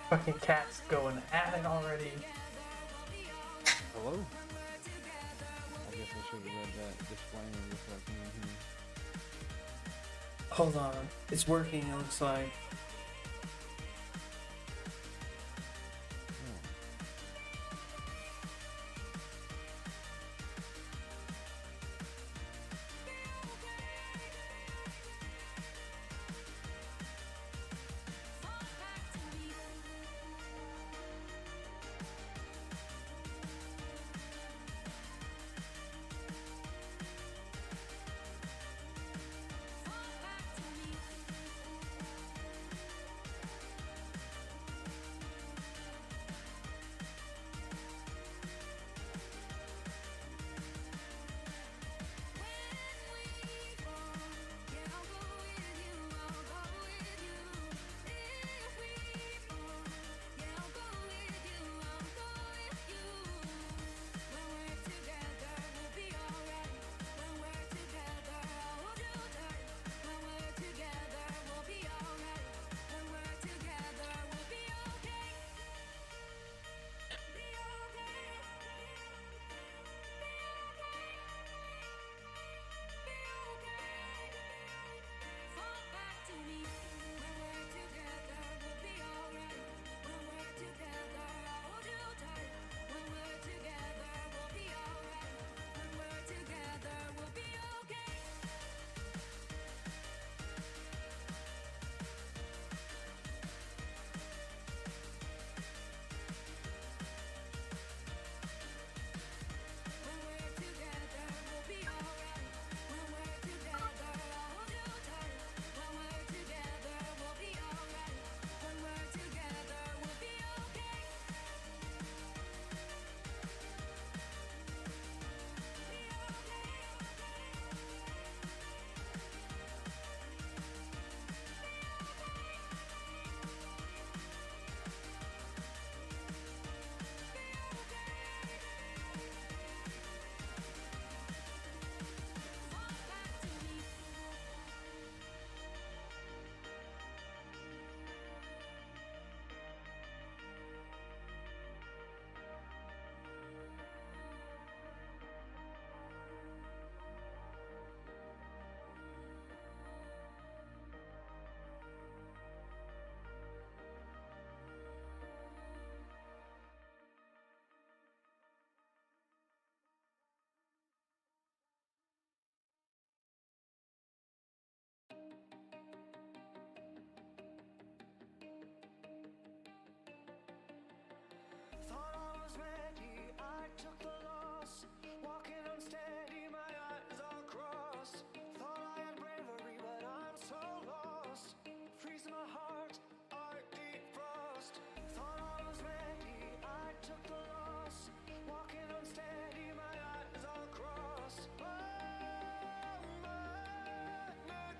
Fucking cat's going at it already. Hello? I guess I should have read that disclaimer before I came in here. Hold on. It's working, it looks like.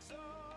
Oh.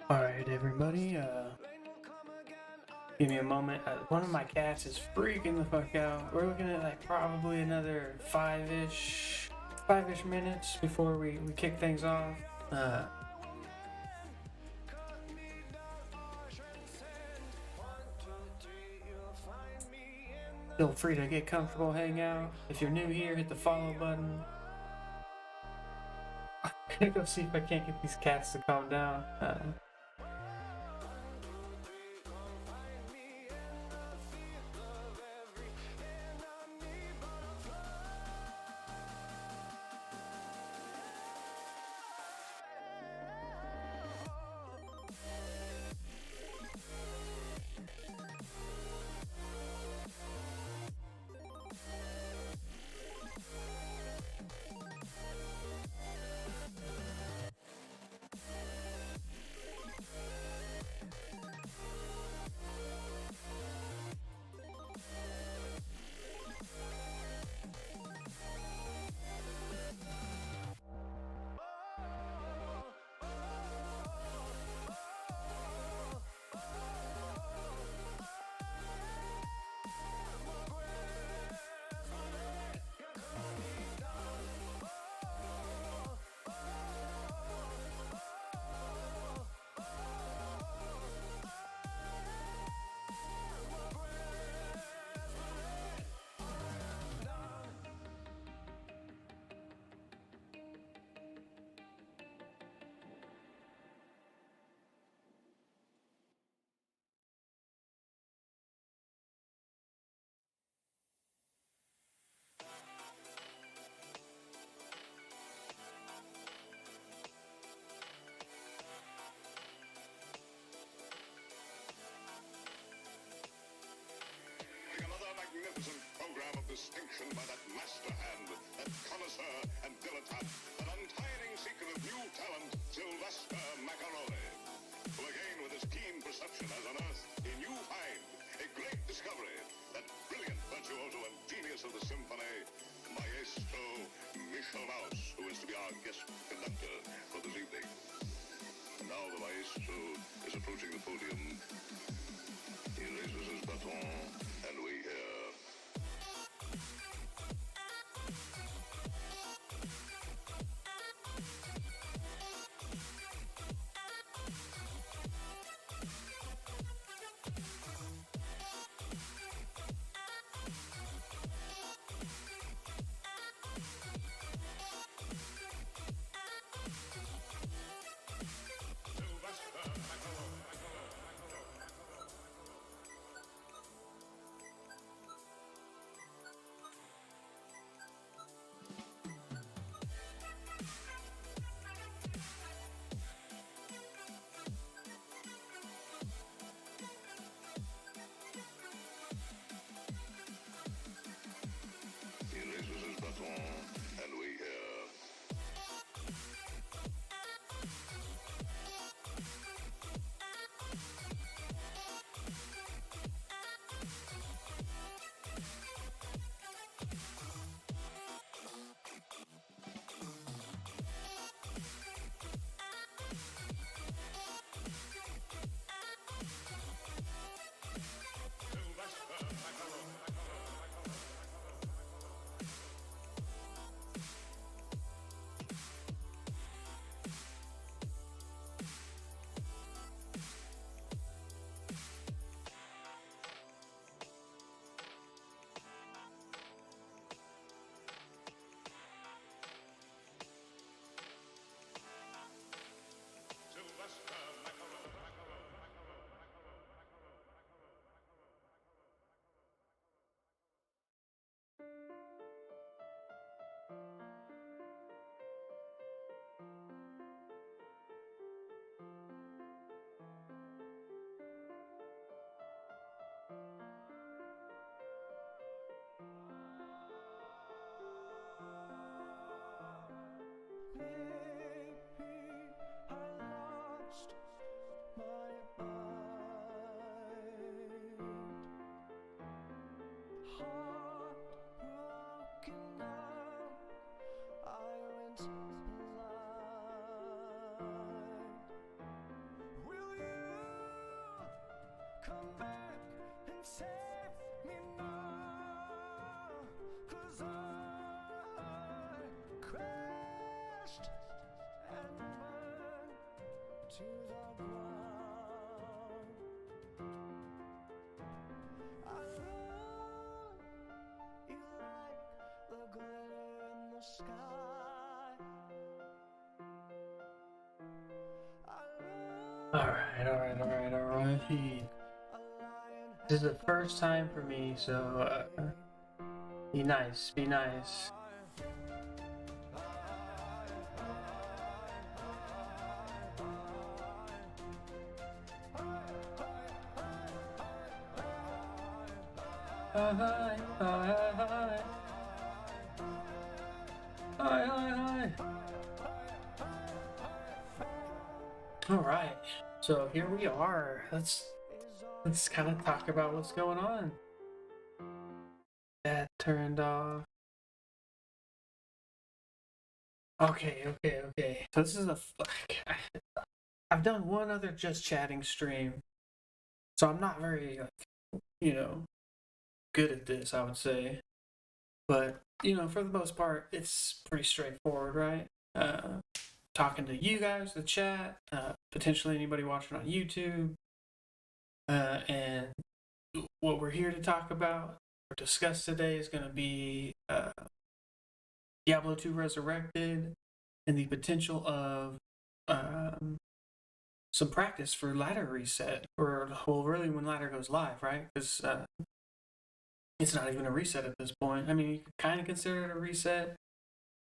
Alright, everybody, Give me a moment. One of my cats is freaking the fuck out. We're looking at like probably another five-ish minutes before we kick things off. Feel free to get comfortable, hang out. If you're new here, hit the follow button. I'm gonna go see if I can't get these cats to calm down. Magnificent program of distinction by that master hand, that connoisseur and dilettante, that untiring seeker of new talent, Sylvester Macaroni, who again with his keen perception has unearthed a new find, a great discovery, that brilliant virtuoso and genius of the symphony, Maestro Michel Mouse, who is to be our guest conductor for this evening. Now the maestro is approaching the podium. He raises his baton, and we hear. And we hear. Come back. Alright. This is the first time for me, so be nice, be nice. Hi. All right, so here we are. Let's kind of talk about what's going on. That turned off. Okay. So this is I've done one other just chatting stream, so I'm not very good at this, I would say. But for the most part, it's pretty straightforward, right? Talking to you guys, the chat, potentially anybody watching on YouTube, and what we're here to talk about or discuss today is going to be Diablo 2 Resurrected and the potential of some practice for ladder reset, or well, really when ladder goes live, right? Because it's not even a reset at this point. I mean, you could kind of consider it a reset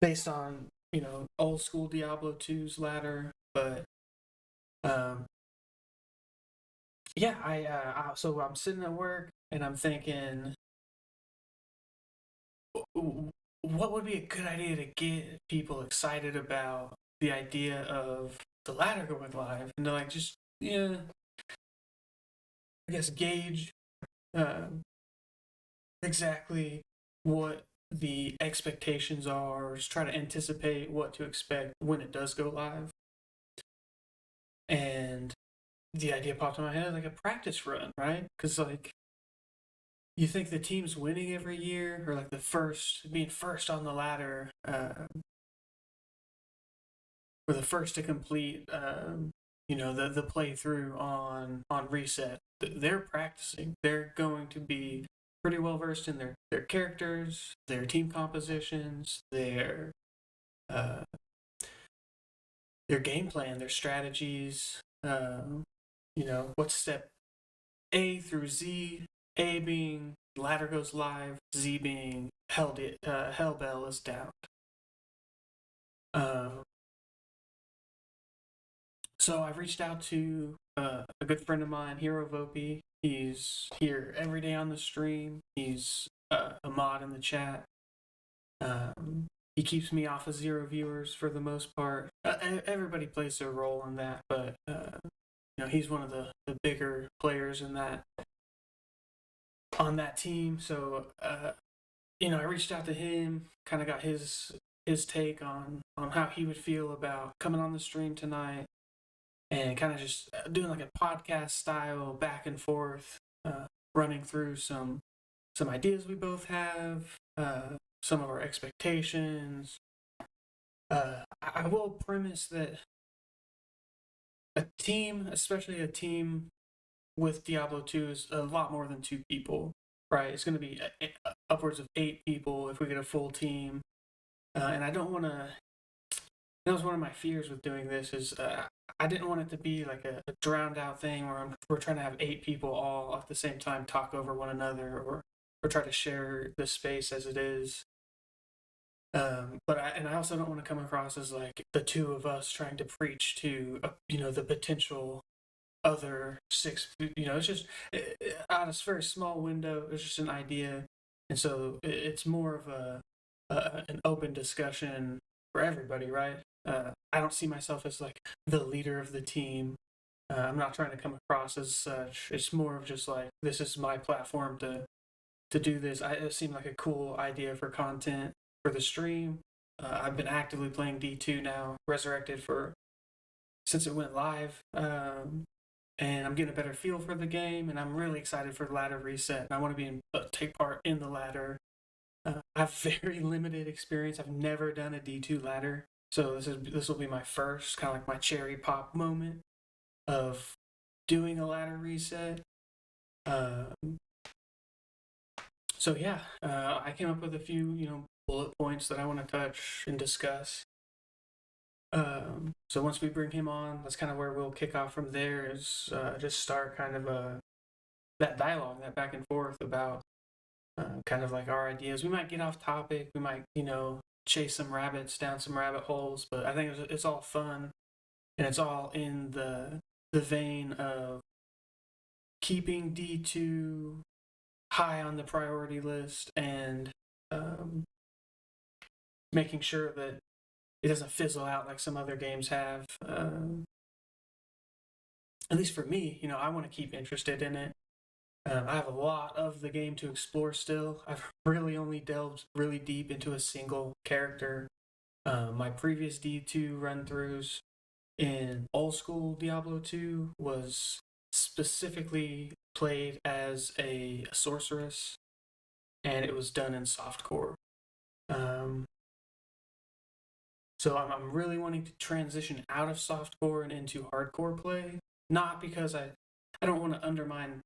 based on old school Diablo 2's ladder, but so I'm sitting at work and I'm thinking, what would be a good idea to get people excited about the idea of the ladder going live, and to I guess gauge exactly what the expectations are, or just try to anticipate what to expect when it does go live. And the idea popped in my head like a practice run, right? Because you think the team's winning every year, or like being first on the ladder, or the first to complete, the playthrough on reset. They're practicing. They're going to be pretty well versed in their characters, their team compositions, their game plan, their strategies. What's step A through Z? A being ladder goes live, Z being hell bell is down. So I reached out to a good friend of mine, Hero Vopi. He's here every day on the stream. He's a mod in the chat. He keeps me off of 0 viewers for the most part. Everybody plays their role in that, but he's one of the bigger players in that on that team. So I reached out to him, kind of got his take on how he would feel about coming on the stream tonight, and kind of just doing like a podcast style back and forth, running through some ideas we both have, some of our expectations. I will premise that a team, especially a team with Diablo 2, is a lot more than 2 people, right? It's going to be upwards of 8 people if we get a full team. And I don't want to... That was one of my fears with doing this, is I didn't want it to be like a drowned out thing where we're trying to have 8 people all at the same time talk over one another, or try to share the space as it is. But I also don't want to come across as like the 2 of us trying to preach to the potential other 6. It's just out of a very small window. It's just an idea, and so it's more of an open discussion for everybody, right? I don't see myself as like the leader of the team. I'm not trying to come across as such. It's more of just like, this is my platform to do this. It seemed like a cool idea for content for the stream. I've been actively playing D2 now, Resurrected, since it went live, and I'm getting a better feel for the game, and I'm really excited for the ladder reset. And I want to take part in the ladder. I have very limited experience. I've never done a D2 ladder, so this will be my first, kind of like my cherry pop moment. of doing a ladder reset. So yeah, I came up with a few, bullet points that I want to touch and discuss. So once we bring him on, that's kind of where we'll kick off from there. Is just start kind of that dialogue, that back and forth about kind of like our ideas. We might get off topic. We might, chase some rabbits down some rabbit holes. But I think it's all fun, and it's all in the vein of keeping D2 high on the priority list and making sure that it doesn't fizzle out like some other games have. At least for me, I want to keep interested in it. I have a lot of the game to explore still. I've really only delved really deep into a single character. My previous D2 run-throughs in old school Diablo 2 was specifically played as a sorceress, and it was done in softcore. So I'm really wanting to transition out of softcore and into hardcore play. Not because I don't want to undermine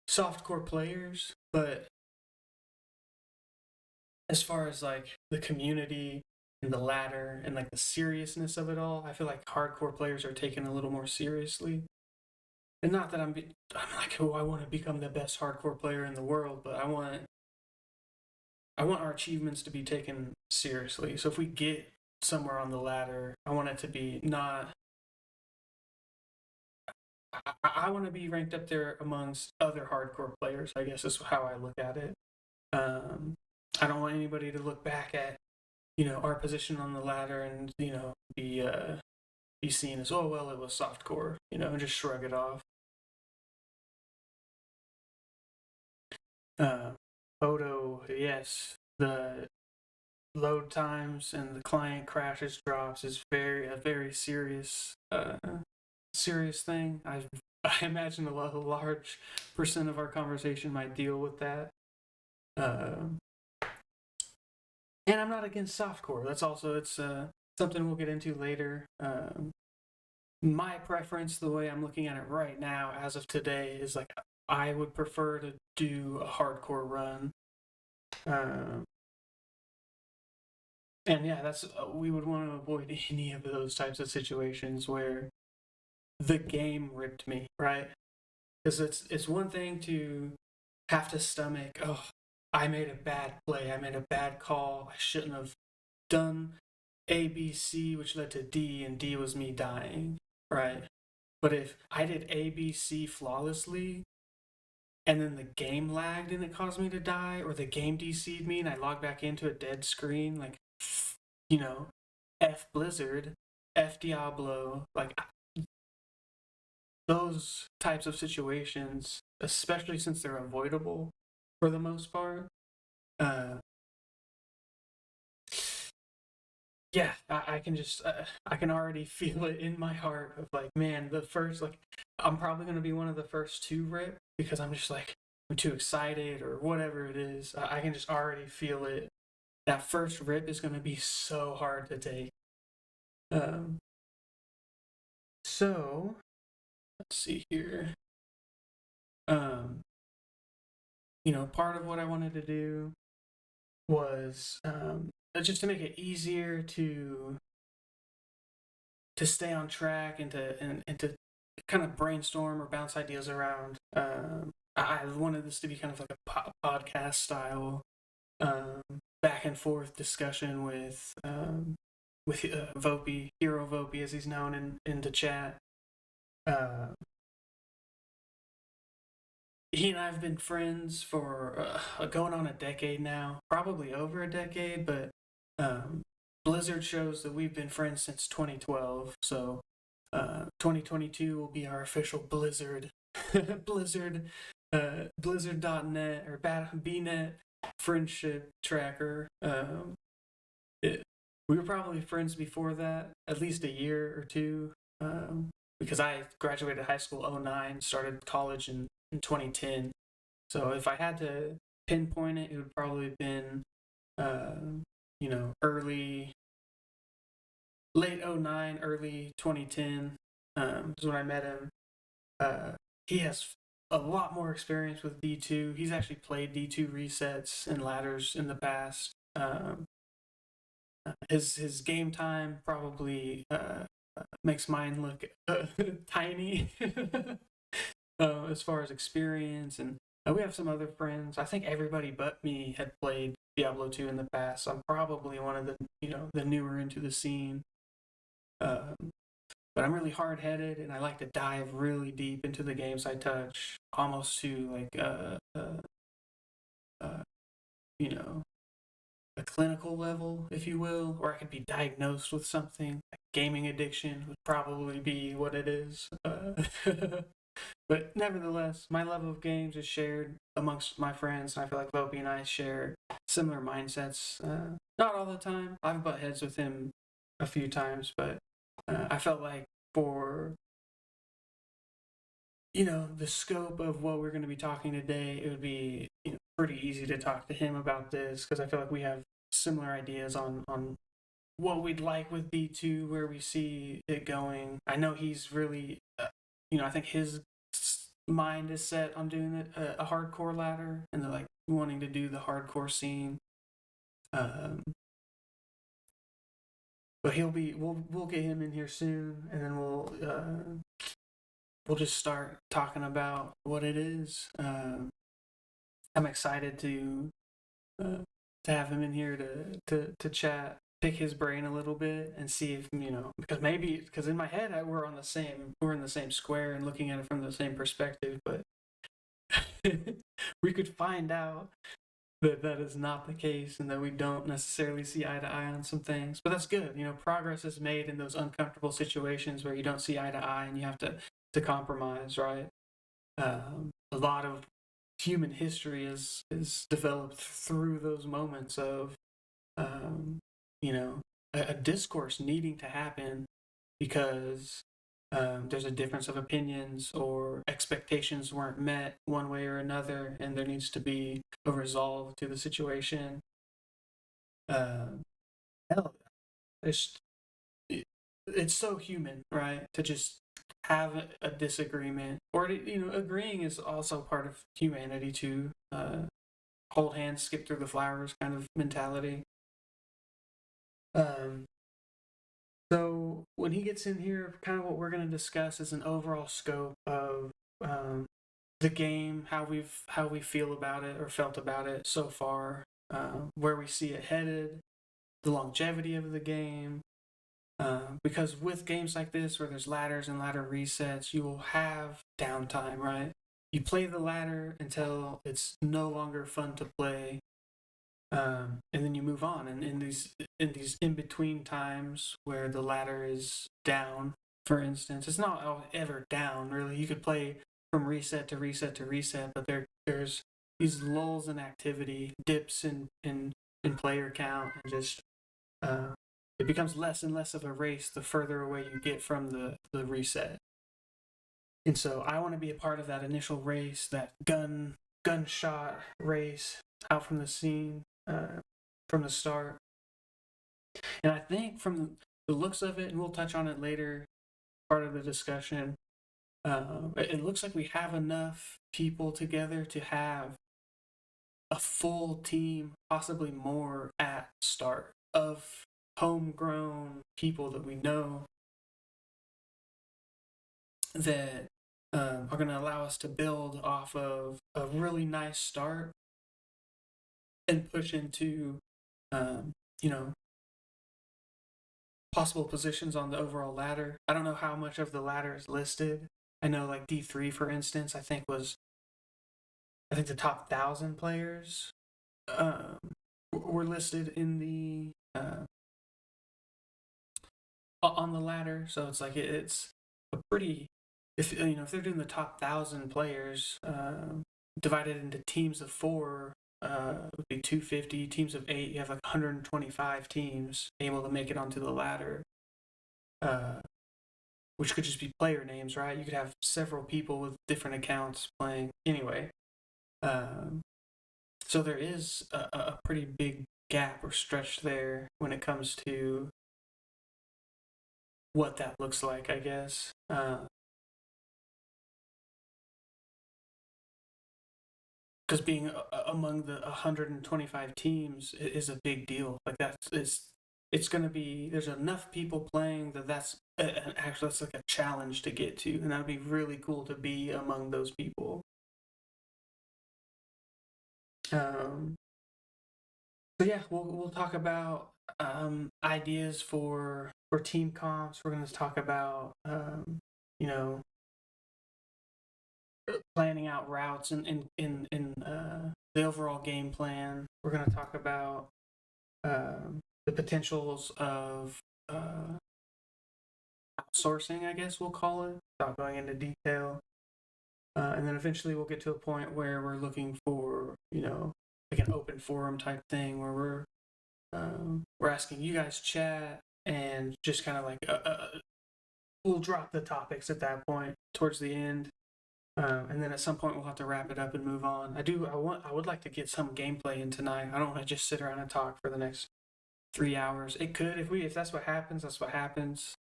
softcore players, but as far as like the community and the ladder and like the seriousness of it all, I feel like hardcore players are taken a little more seriously. And not that I'm like, oh, I want to become the best hardcore player in the world, but I want our achievements to be taken seriously. So if we get somewhere on the ladder, I want it to be not. I want to be ranked up there amongst other hardcore players, I guess is how I look at it. I don't want anybody to look back at, our position on the ladder and, be seen as, oh, well, it was softcore, and just shrug it off. Photo, yes, the load times and the client crashes drops is a very serious thing. I imagine a large percent of our conversation might deal with that. And I'm not against softcore. That's also it's something we'll get into later. My preference, the way I'm looking at it right now, as of today, is like I would prefer to do a hardcore run. And yeah, that's we would want to avoid any of those types of situations where the game ripped me, right? Because it's one thing to have to stomach, oh, I made a bad play, I made a bad call, I shouldn't have done A, B, C, which led to D, and D was me dying, right? But if I did A, B, C flawlessly, and then the game lagged and it caused me to die, or the game DC'd me and I logged back into a dead screen, like, F Blizzard, F Diablo, like, those types of situations, especially since they're avoidable for the most part, yeah, I can just, I can already feel it in my heart of like, man, I'm probably going to be one of the first to rip because I'm just like, I'm too excited or whatever it is. I can just already feel it. That first rip is going to be so hard to take. So, let's see here. Part of what I wanted to do was just to make it easier to stay on track and to kind of brainstorm or bounce ideas around. I wanted this to be kind of like a podcast style back and forth discussion with Vopey, Hero Vopey as he's known in the chat. He and I have been friends for going on a decade now, probably over a decade, but Blizzard shows that we've been friends since 2012, so 2022 will be our official Blizzard Blizzard.net or BNet friendship tracker. We were probably friends before that, at least a year or two, because I graduated high school 2009, started college in 2010. So if I had to pinpoint it, it would probably have been, late 2009, early 2010. Because when I met him, he has a lot more experience with D2. He's actually played D2 resets and ladders in the past. His game time probably makes mine look tiny as far as experience. And we have some other friends. I think everybody but me had played Diablo 2 in the past. So I'm probably one of the the newer into the scene. But I'm really hard headed, and I like to dive really deep into the games I touch, almost to like you know a clinical level, if you will, or I could be diagnosed with something. Like gaming addiction would probably be what it is. But nevertheless, my love of games is shared amongst my friends, and I feel like Vopi and I share similar mindsets. Not all the time. I've butt heads with him a few times, but I felt like for the scope of what we're going to be talking today, it would be pretty easy to talk to him about this because I feel like we have similar ideas on what we'd like with D2, where we see it going. I know he's really, I think his mind is set on doing it a hardcore ladder, and they're like wanting to do the hardcore scene. But we'll get him in here soon, and then we'll just start talking about what it is. I'm excited to have him in here to chat, pick his brain a little bit, and see if because in my head we're in the same square and looking at it from the same perspective, but we could find out that is not the case and that we don't necessarily see eye to eye on some things. But that's good. Progress is made in those uncomfortable situations where you don't see eye to eye and you have to compromise, right? A lot of human history is developed through those moments of a discourse needing to happen because there's a difference of opinions or expectations weren't met one way or another, and there needs to be a resolve to the situation. Hell, it's so human, right? To just have a disagreement, or agreeing is also part of humanity too. Hold hands, skip through the flowers kind of mentality. So when he gets in here, kind of what we're going to discuss is an overall scope of the game, how we feel about it or felt about it so far, where we see it headed, the longevity of the game. Because with games like this, where there's ladders and ladder resets, you will have downtime, right? You play the ladder until it's no longer fun to play, and then you move on. And in these in between times where the ladder is down, for instance, it's not ever down really. You could play from reset to reset to reset, but there's these lulls in activity, dips in player count, and just it becomes less and less of a race the further away you get from the reset. And so I want to be a part of that initial race, that gunshot race out from the scene, from the start. And I think from the looks of it, and we'll touch on it later, part of the discussion, it looks like we have enough people together to have a full team, possibly more at start, of homegrown people that we know that are going to allow us to build off of a really nice start and push into, possible positions on the overall ladder. I don't know how much of the ladder is listed. I know like D3, for instance, I think the top 1,000 players were listed in the on the ladder. So it's like it's a pretty, if they're doing the top 1,000 players divided into teams of 4, would be 250. Teams of 8, you have like 125 teams able to make it onto the ladder, which could just be player names, right? You could have several people with different accounts playing. Anyway, so there is a pretty big gap or stretch there when it comes to what that looks like, I guess. Because being among the 125 teams is a big deal. Like it's going to be, there's enough people playing that's actually that's like a challenge to get to, and that'd be really cool to be among those people. So yeah, we'll talk about ideas for team comps. We're going to talk about you know, planning out routes in the overall game plan. We're going to talk about the potentials of outsourcing, I guess we'll call it, without going into detail. And then eventually we'll get to a point where we're looking for, like an open forum type thing where we're asking you guys chat and just kind of like we'll drop the topics at that point towards the end. And then at some point we'll have to wrap it up and move on. I would like to get some gameplay in tonight. I don't want to just sit around and talk for the next 3 hours. It could, if that's what happens, that's what happens.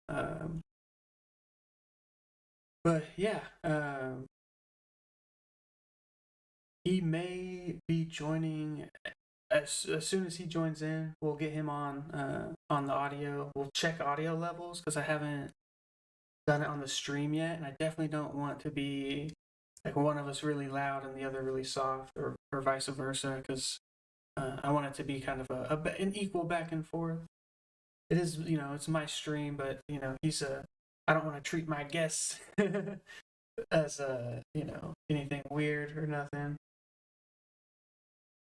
But yeah, he may be joining as soon as he joins in. We'll get him on the audio. We'll check audio levels because I haven't done it on the stream yet, and I definitely don't want to be like one of us really loud and the other really soft, or vice versa, because I want it to be kind of an equal back and forth. It is, it's my stream, but I don't want to treat my guests as anything weird or nothing.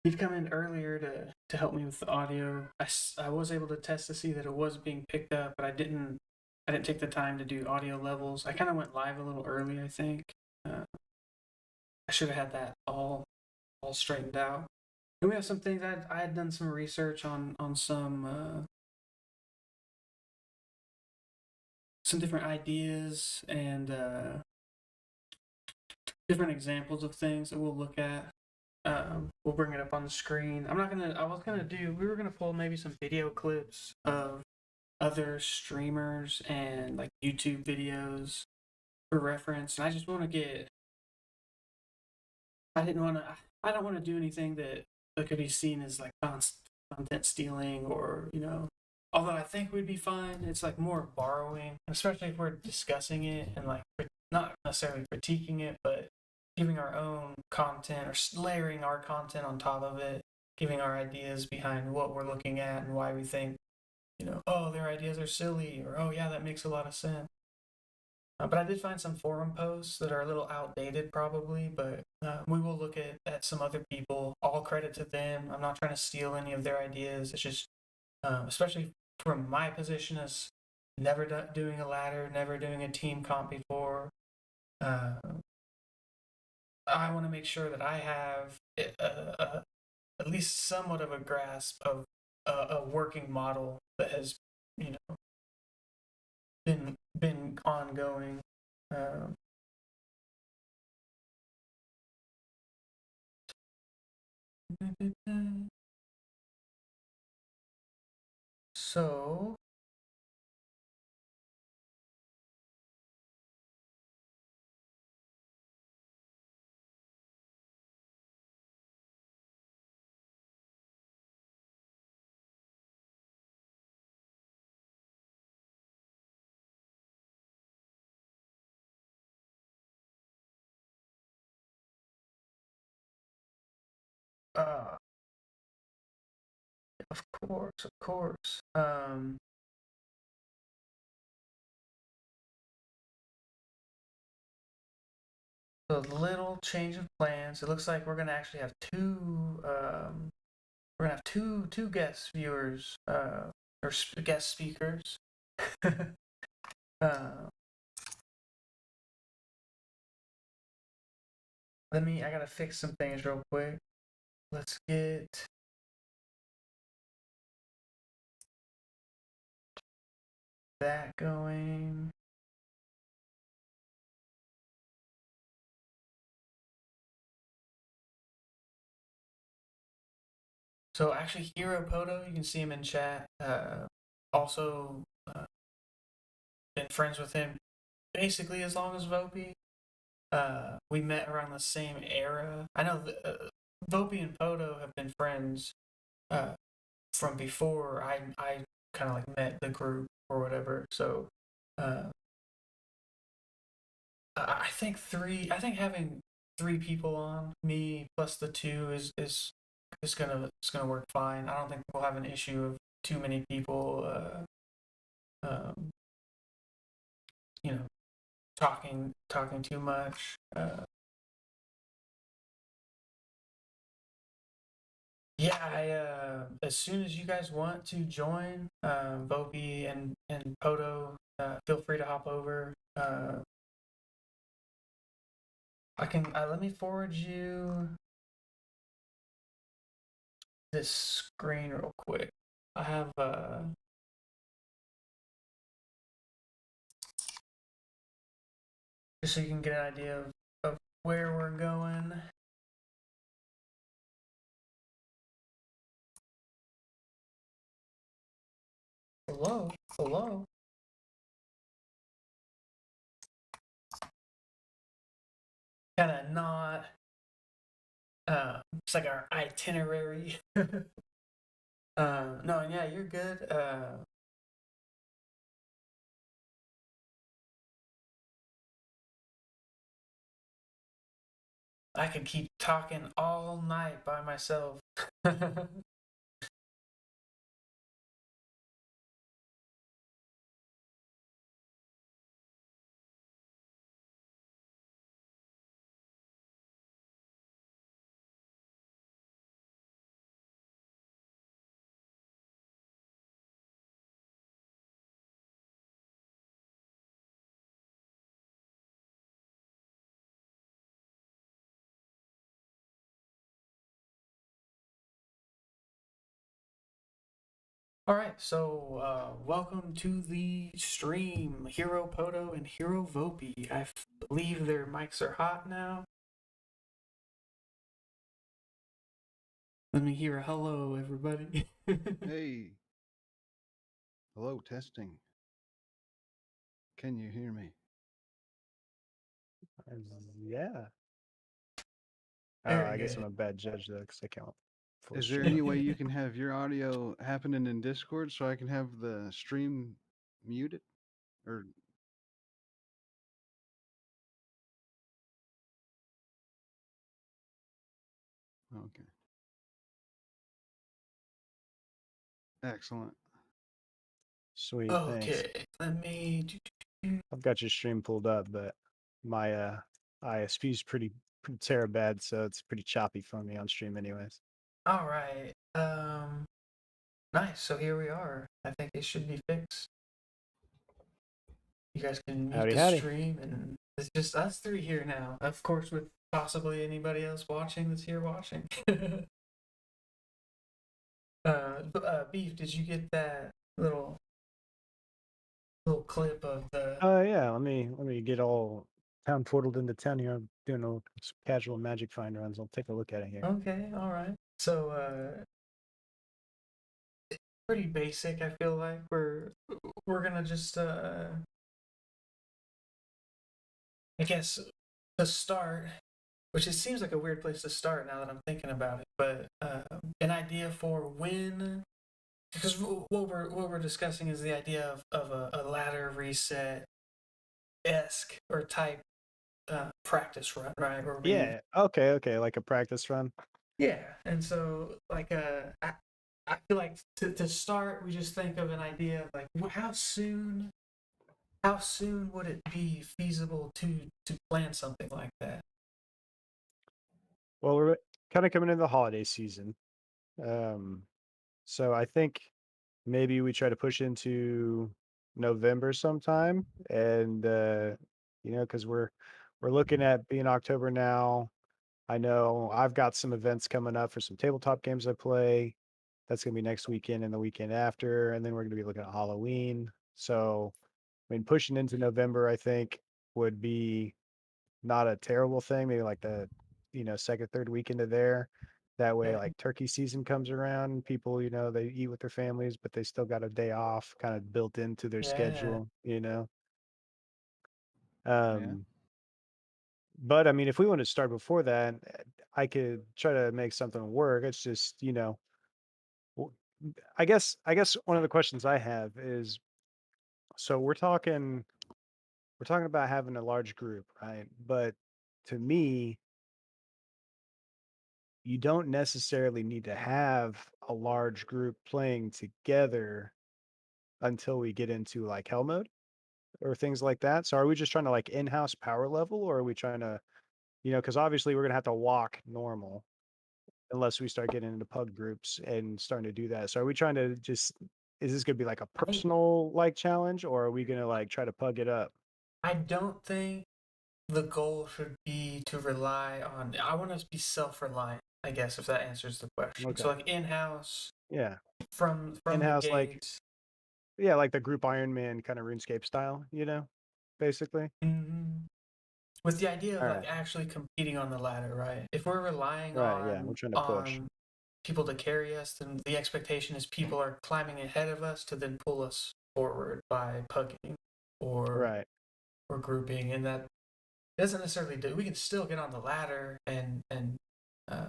He'd come in earlier to help me with the audio. I was able to test to see that it was being picked up, but I didn't take the time to do audio levels. I kind of went live a little early, I think. I should have had that all straightened out. And we have some things I had done some research on some different ideas and different examples of things that we'll look at. We'll bring it up on the screen. We were gonna pull maybe some video clips of other streamers and like YouTube videos for reference. And I just want to get, I don't want to do anything that could be seen as like content stealing or, although I think we'd be fine. It's like more borrowing, especially if we're discussing it and like not necessarily critiquing it, but giving our own content or layering our content on top of it, giving our ideas behind what we're looking at and why we think, oh, their ideas are silly, or oh yeah, that makes a lot of sense. But I did find some forum posts that are a little outdated probably, but we will look at some other people. All credit to them. I'm not trying to steal any of their ideas. It's just, especially from my position as never doing a ladder, never doing a team comp before, I want to make sure that I have at least somewhat of a grasp of a working model that has, been ongoing. So uh, of course. A little change of plans. It looks like we're gonna actually have two. We're gonna have two guest viewers, or guest speakers. uh, I gotta fix some things real quick. Let's get that going. So actually, Hero Poto, you can see him in chat. Also, been friends with him basically as long as Vopey. We met around the same era. I know Vopey and Poto have been friends uh, from before I kind of like met the group or whatever. So uh, I think three. I think having three people on me plus the two is gonna work fine. I don't think we'll have an issue of too many people. Um, you know, talking too much. Yeah, as soon as you guys want to join, Vopi and Poto, feel free to hop over. I can let me forward you this screen real quick. I have just so you can get an idea of where we're going. Hello, hello. Kind of not. It's like our itinerary. No, yeah, you're good. I could keep talking all night by myself. All right, so welcome to the stream, Hero Poto and Hero Vopi. I believe their mics are hot now. Let me hear a hello, everybody. Hey. Hello, testing. Can you hear me? Yeah. Very I guess I'm good. a bad judge though, because I can't full Is there stream. any way you can have your audio happening in Discord so I can have the stream muted? Or okay. Excellent. Sweet, thanks. Okay, let me. I've got your stream pulled up, but my ISP is pretty terrible bad, so it's pretty choppy for me on stream anyways. All right. Nice. So here we are. I think it should be fixed. You guys can mute Howdy the howdy. stream, and it's just us three here now. Of course, with possibly anybody else watching that's here watching. Beef, did you get that little clip of the? Yeah, let me get all town portaled into town here. I'm doing some casual magic find runs. I'll take a look at it here. Okay, all right. So, pretty basic. I feel like we're gonna just I guess to start, which it seems like a weird place to start now that I'm thinking about it, but an idea for when, because what we're discussing is the idea of a ladder reset esque or type practice run, right? Where we Yeah, okay, like a practice run. yeah, and so like I feel like to start we just think of an idea of like how soon would it be feasible to plan something like that? Well, we're kind of coming into the holiday season. Um, so I think maybe we try to push into November sometime, and because we're looking at being October now. I know I've got some events coming up for some tabletop games I play. That's gonna be next weekend and the weekend after, and then we're gonna be looking at Halloween. So, I mean, pushing into November, I think would be not a terrible thing. Maybe like the second, third weekend of there. That way, Okay. like turkey season comes around, people, they eat with their families, but they still got a day off kind of built into their Yeah. schedule. Um, But I mean, if we want to start before that, I could try to make something work. It's just, w- I guess one of the questions I have is, so we're talking about having a large group, right? But to me, you don't necessarily need to have a large group playing together until we get into like hell mode or things like that. So are we just trying to like in-house power level, or are we trying to, because obviously we're gonna have to walk normal unless we start getting into pug groups and starting to do that. So are we trying to just, is this gonna be like a I personal like challenge, or are we gonna like try to pug it up? I don't think the goal should be to rely on. I want to be self-reliant, I guess, if that answers the question. So Okay. like in-house Yeah. from the In-house, like, gate. yeah, like the group Iron Man kind of RuneScape style, basically. hmm With the idea of All like right. actually competing on the ladder, right? If we're relying Right. Yeah. We're trying to push. on people to carry us, then the expectation is people are climbing ahead of us to then pull us forward by pugging or Right. or grouping, and that doesn't necessarily do. We can still get on the ladder and uh,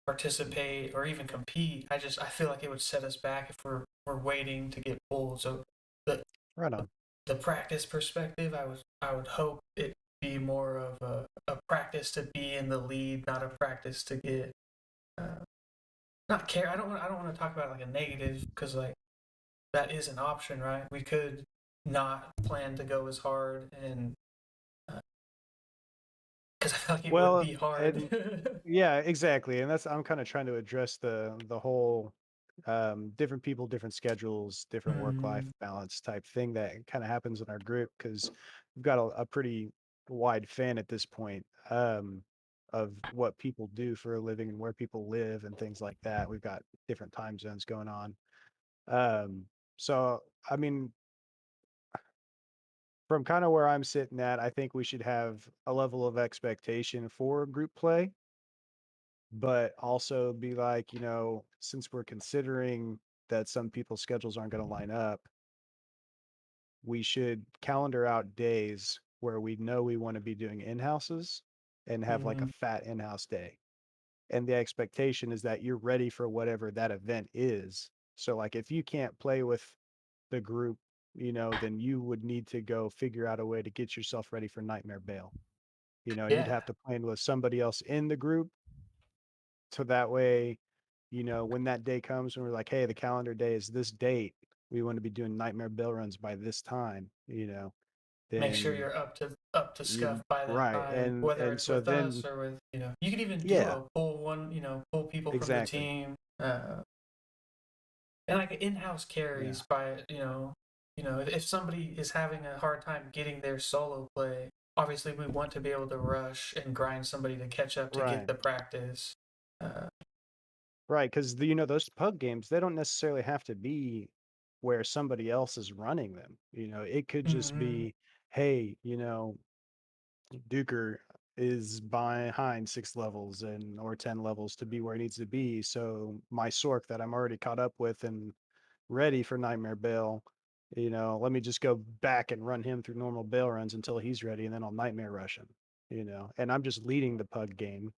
participate or even compete. I feel like it would set us back if we're waiting to get pulled. So the Right on. the practice perspective, I would hope it be more of a practice to be in the lead, not a practice to get uh, not care. I don't want to talk about like a negative because like that is an option, right? We could not plan to go as hard and because I feel like it would Well, be hard. and yeah, exactly. And that's, I'm kind of trying to address the whole different people, different schedules, different work life Mm, balance type thing that kind of happens in our group, because we've got a pretty wide fan at this point, of what people do for a living and where people live and things like that. We've got different time zones going on. Um, so I mean, from kind of where I'm sitting at, I think we should have a level of expectation for group play, but also be like, since we're considering that some people's schedules aren't going to line up, we should calendar out days where we know we want to be doing in-houses and have like a mm, fat in-house day. And the expectation is that you're ready for whatever that event is. So like if you can't play with the group, then you would need to go figure out a way to get yourself ready for Nightmare Bale. And you'd yeah, have to plan with somebody else in the group, so that way, when that day comes and we're like, hey, the calendar day is this date, we want to be doing Nightmare Bale runs by this time, make sure then you're up to you scuff by that right. time, And whether and it's so with then us or with you could even yeah, duo pull one, pull people from the exactly. team, and like in-house Yeah. carries by if somebody is having a hard time getting their solo play, obviously we want to be able to rush and grind somebody to catch up to get Right. the practice. Uh, Right. Because those pug games, they don't necessarily have to be where somebody else is running them. It could just mm, be, hey, Duker is behind 6 levels and or 10 levels to be where it needs to be. So my Sork that I'm already caught up with and ready for Nightmare Bale, let me just go back and run him through normal Bale runs until he's ready, and then I'll Nightmare rush him. And I'm just leading the pug game,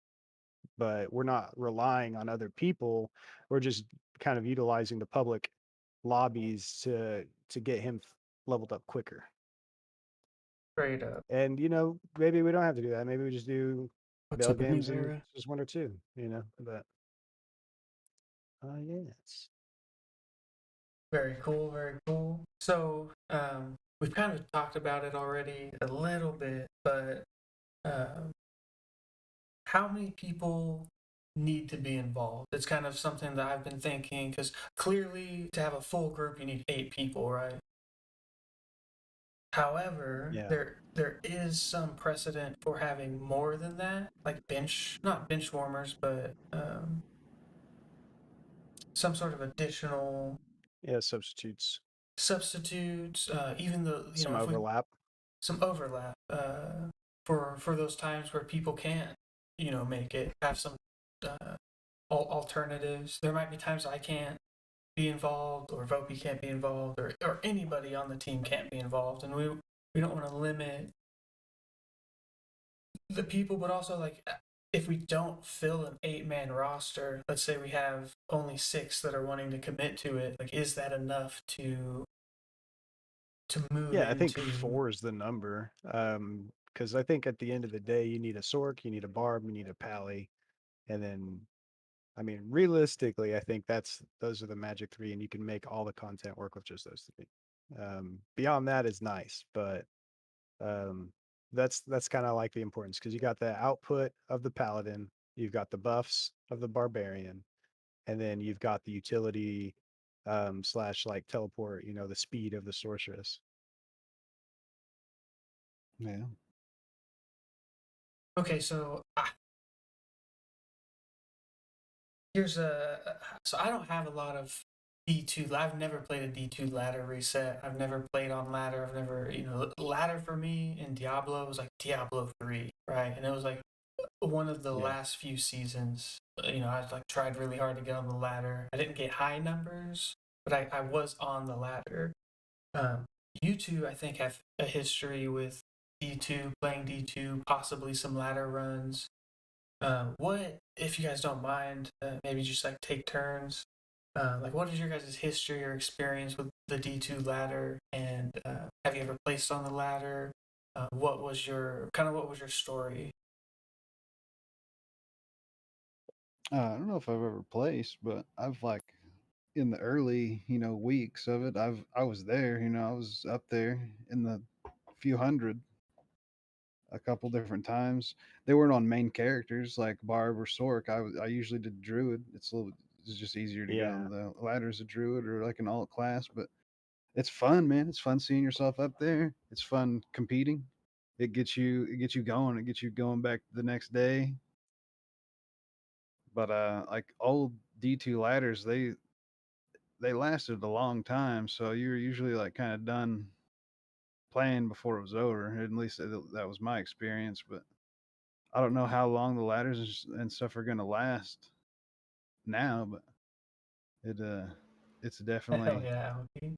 but we're not relying on other people. We're just kind of utilizing the public lobbies to get him leveled up quicker. Straight up. And maybe we don't have to do that. Maybe we just do What's bail up, games and Nuvera? just one or two. But yes, Very cool, very cool. So, we've kind of talked about it already a little bit, but um, how many people need to be involved? It's kind of something that I've been thinking because clearly to have a full group, you need 8 people, right? However, yeah, there is some precedent for having more than that, like not bench warmers, but some sort of additional yeah. Substitutes, substitutes. Even though some if we overlap. some overlap for those times where people can't make it, have some uh, alternatives. There might be times I can't be involved or Vopi can't be involved or anybody on the team can't be involved, and we don't want to limit the people, but also like if we don't fill an 8-man roster, let's say we have only 6 that are wanting to commit to it, like is that enough to move Yeah, I think into? 4 is the number. Because I think at the end of the day, you need a Sork, you need a Barb, you need a Pally, and then, I mean, realistically, I think those are the magic 3, and you can make all the content work with just those 3. Beyond that is nice, but um, that's kind of like the importance because you got the output of the Paladin, you've got the buffs of the Barbarian, and then you've got the utility slash like teleport, the speed of the Sorceress. Yeah. Okay, so here's a so I don't have a lot of D2. I've never played a D2 ladder reset. I've never played on ladder. I've never, ladder for me in Diablo was like Diablo 3, right? And it was like one of the Yeah. last few seasons. I like tried really hard to get on the ladder. I didn't get high numbers, but I was on the ladder. Um, you two, I think, have a history with D2, playing D2, possibly some ladder runs. What, if you guys don't mind, maybe just like take turns. Like, what is your guys' history or experience with the D2 ladder? And have you ever placed on the ladder? What was your story? I don't know if I've ever placed, but I've like in the early, weeks of it, I was there, I was up there in the few hundred a couple different times. They weren't on main characters like Barb or Sork. I usually did Druid. It's just easier to get Yeah. on the ladder as a Druid or like an alt class, but it's fun, man. It's fun seeing yourself up there. It's fun competing. It gets you going. It gets you going back the next day. But like old D2 ladders, they lasted a long time, so you're usually like kind of done playing before it was over. At least that was my experience. But I don't know how long the ladders and stuff are gonna last now, but it it's Hell definitely yeah. Okay.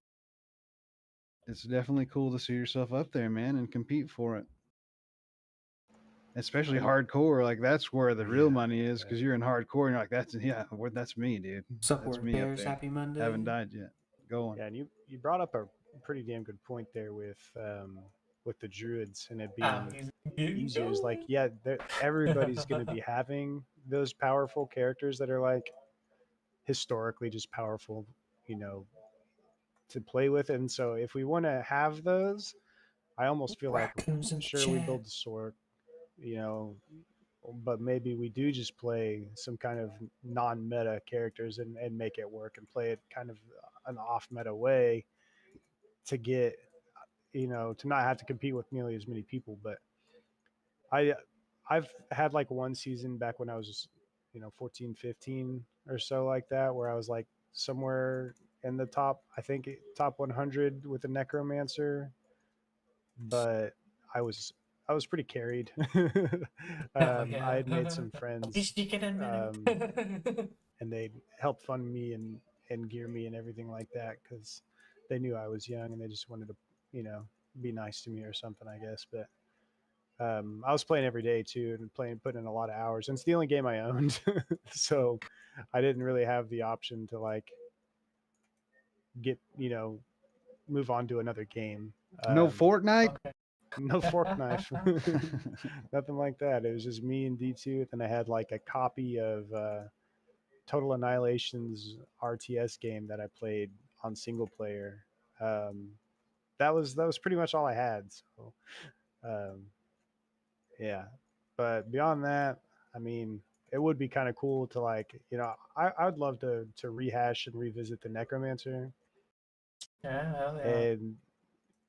it's definitely cool to see yourself up there, man, and compete for it. Especially And hardcore, like that's where the real yeah. money is because you're in hardcore and you're like, that's me, dude. Sup, That's Word me up Bears? there. Happy Monday. Haven't died yet. Going. Yeah, and you brought up a pretty damn good point there with the druids and it Oh, being you easier. Is like, know yeah, everybody's going to it. be having those powerful characters that are like historically just powerful, you know, to play with. And so if we want to have those, I almost feel like Raccoons in the sure we chat. build the sword, you know, but maybe we do just play some kind of non-meta characters and make it work and play it kind of an off-meta way to get, to not have to compete with nearly as many people. But I I've had like one season back when I was 14, 15 or so like that where I was like somewhere in the top, I think top 100 with a necromancer, but I was I was pretty carried. Hell I yeah. had made some He's friends, sneaking in um, minute. and they helped fund me and gear me and everything like that because they knew I was young and they just wanted to, be nice to me or something, I guess. But I was playing every day too and putting in a lot of hours. And it's the only game I owned, so I didn't really have the option to like get move on to another game. No Um, Fortnite? Okay. no fork knife, nothing like that. It was just me and D2. And I had like a copy of Total Annihilation's RTS game that I played on single player. Um, that was pretty much all I had. So um, yeah, but beyond that, I mean, it would be kind of cool to like, I'd love to rehash and revisit the Necromancer. Yeah, hell yeah. And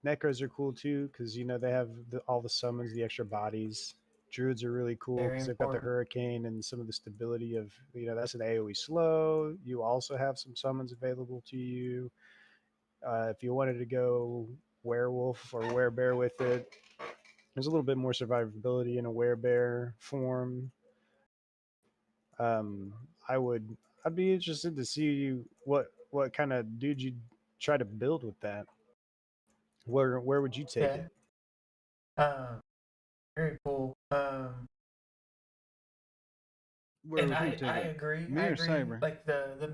Necros are cool too because they have all the summons, the extra bodies. Druids are really cool Very because they've got the important. hurricane and some of the stability of that's an AOE slow. You also have some summons available to you. If you wanted to go werewolf or werebear with it, there's a little bit more survivability in a werebear form. Um, I would I'd be interested to see what kind of dude you try to build with that. Where would you take Yeah. it? Um, Very cool. Where And would you I take I it? agree. Me I or agree. Cyber? Like the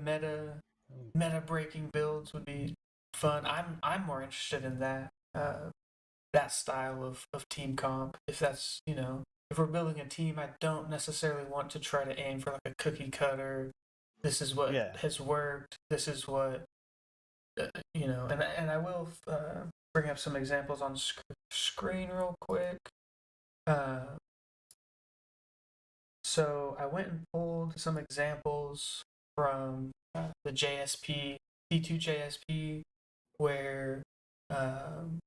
meta breaking builds would be fun. I'm more interested in that style of team comp. If that's if we're building a team, I don't necessarily want to try to aim for like a cookie cutter. This is what Yeah. has worked. This is what and I will bring up some examples on screen real quick. Uh, so I went and pulled some examples from the JSP D2 JSP where um,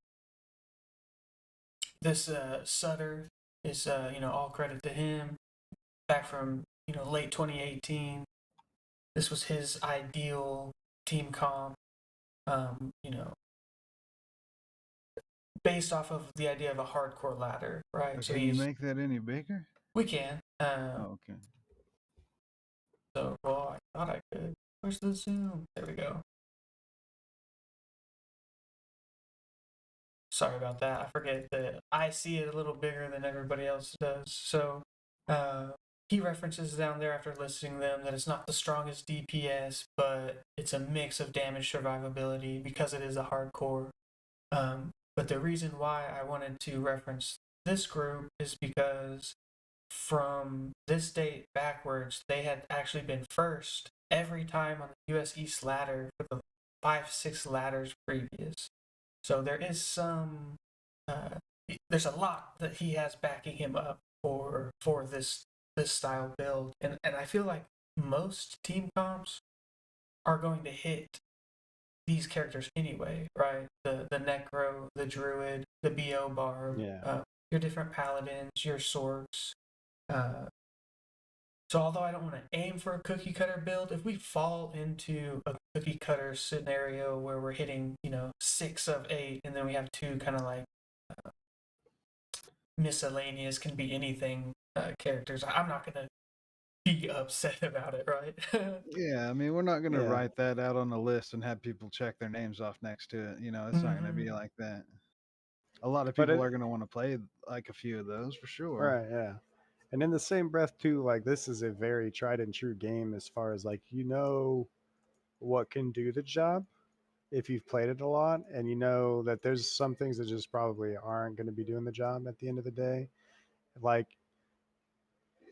this Sutter is all credit to him back from late 2018. This was his ideal team comp. Um, you know, based off of the idea of a hardcore ladder, right? So Can you he's make that any bigger? we can. Oh, okay. So well, I thought I could. Where's the zoom? There we go. Sorry about that. I forget that I see it a little bigger than everybody else does. So uh, he references down there after listing them that it's not the strongest DPS, but it's a mix of damage survivability because it is a hardcore. But the reason why I wanted to reference this group is because from this date backwards, they had actually been first every time on the US East ladder for the 5-6 ladders previous. So there is uh, there's a lot that he has backing him up for this style build, and I feel like most team comps are going to hit these characters anyway, right? The Necro, the Druid, the BO Barb, Yeah. your different paladins, your Sorks. Uh, so although I don't want to aim for a cookie cutter build, if we fall into a cookie cutter scenario where we're hitting 6 of 8, and then we have two kind of like uh, miscellaneous, can be anything characters, I'm not gonna be upset about it, right? Yeah, I mean, we're not gonna Yeah. write that out on the list and have people check their names off next to it. It's not gonna be Mm-hmm. like that. A lot of But people it are gonna want to play like a few of those for sure. right, yeah. And in the same breath too, like this is a very tried and true game as far as like what can do the job if you've played it a lot, and you know that there's some things that just probably aren't going to be doing the job at the end of the day. Like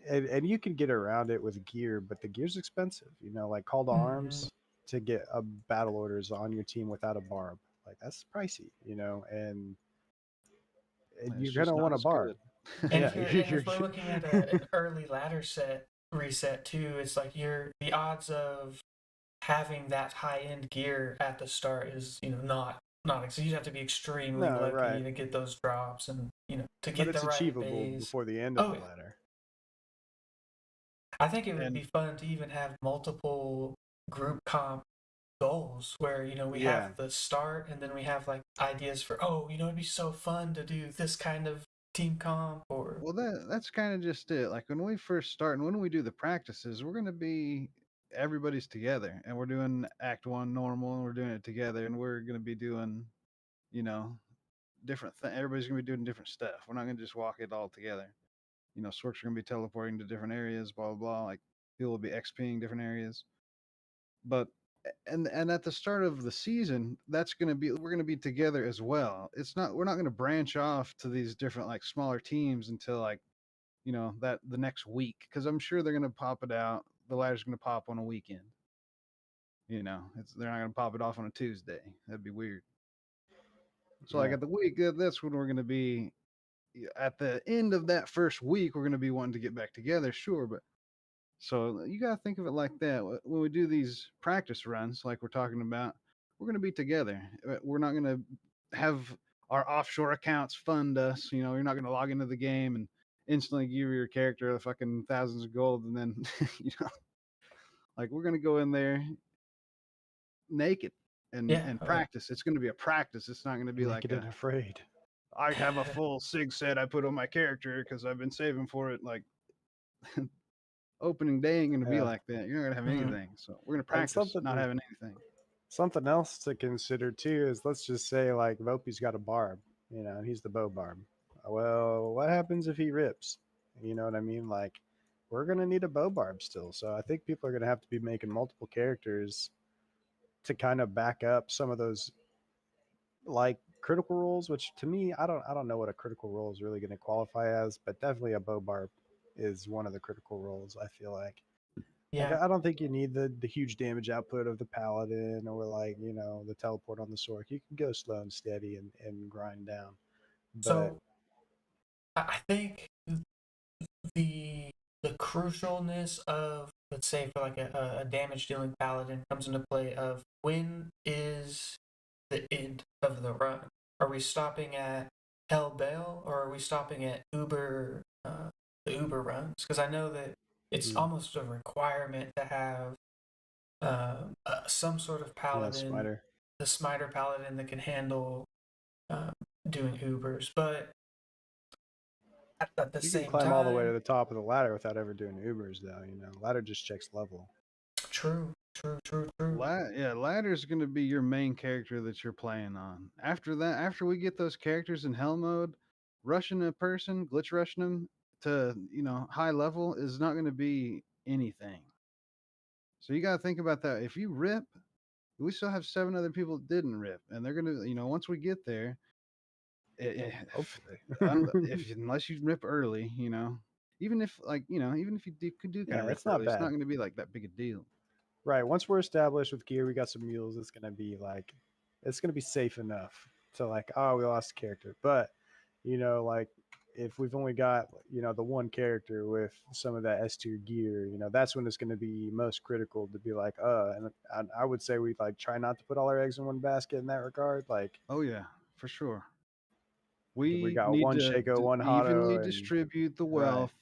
and you can get around it with gear, but the gear's expensive. Like call to Mm-hmm. arms to get a battle orders on your team without a barb. Like that's pricey, and It's you're just gonna not want a as barb. good. And Yeah, if you're and if we're looking at an early ladder set reset too, it's like the odds of having that high end gear at the start is not so you have to be extremely no, lucky right. to get those drops and to But get the it's right achievable base. before the end of the Oh, ladder. I think it would And be fun to even have multiple group comp goals where we Yeah, have the start and then we have like ideas for it'd be so fun to do this kind of team comp or well, that's kind of just it. Like when we first start and when we do the practices, we're gonna be everybody's together and we're doing Act One normal and we're doing it together and we're gonna be doing you know different things. Everybody's gonna be doing different stuff. We're not gonna just walk it all together. Sorks are gonna be teleporting to different areas, blah blah blah. Like people will be XPing different areas. But and at the start of the season, we're gonna be together as well. We're not gonna branch off to these different like smaller teams until like that the next week because I'm sure they're gonna pop it out. The ladder's gonna pop on a weekend. They're not gonna pop it off on a Tuesday. That'd be weird. So like yeah, at the week, that's when we're gonna be at the end of that first week. We're gonna be wanting to get back together, sure, but so you gotta think of it like that. When we do these practice runs, like we're talking about, we're gonna be together. We're not gonna have our offshore accounts fund us. You're not gonna log into the game and instantly give your character fucking thousands of gold, and then you know, like we're gonna go in there naked and yeah. and Oh yeah. practice. It's gonna be a practice. It's not gonna be like naked and afraid. I have a full sig set I put on my character because I've been saving for it. Like opening day ain't gonna be Yeah, like that. You're not gonna have Mhm. anything. So we're gonna and practice not having anything. something else to consider too is let's just say like Vopi's got a barb, and he's the bow barb. Well, what happens if he rips? You know what I mean? Like, we're gonna need a bow barb still. So I think people are gonna have to be making multiple characters to kind of back up some of those like critical roles, which to me, I don't know what a critical role is really gonna qualify as, but definitely a bow barb is one of the critical roles, I feel like. Like Yeah. I don't think you need the huge damage output of the paladin or like, the teleport on the sword. You can go slow and steady and grind down. But So I think the the crucialness of, let's say, for like a damage dealing paladin comes into play of when is the end of the run? Are we stopping at Hell Bell, or are we stopping at the Uber runs? Because I know that it's mm, almost a requirement to have some sort of yeah, paladin, Smiter. the Smiter paladin that can handle uh, doing Ubers. But at the You can same climb all the way to time, the top of the ladder without ever doing Ubers, though. Ladder just checks level. true, true, true, true. Yeah, ladder's going to be your main character that you're playing on. After that, after we get those characters in hell mode, rushing a person, glitch rushing them to high level is not going to be anything. So you got to think about that. If you rip, we still have 7 other people that didn't rip, and they're gonna, once we get there, if, Hopefully. if unless you rip early, even if like even if you could do kind Yeah, of rip it's not early, it's not bad. going to be like that big a deal. Right. Once we're established with gear, we got some mules. It's gonna be safe enough to like, oh, we lost a character. But like if we've only got the one character with some of that S tier gear, that's when it's gonna be most critical to be like, and I would say we like try not to put all our eggs in one basket in that regard. Like Oh yeah, for sure. if we We got need one to Shaco, one evenly Hado, and distribute the right. wealth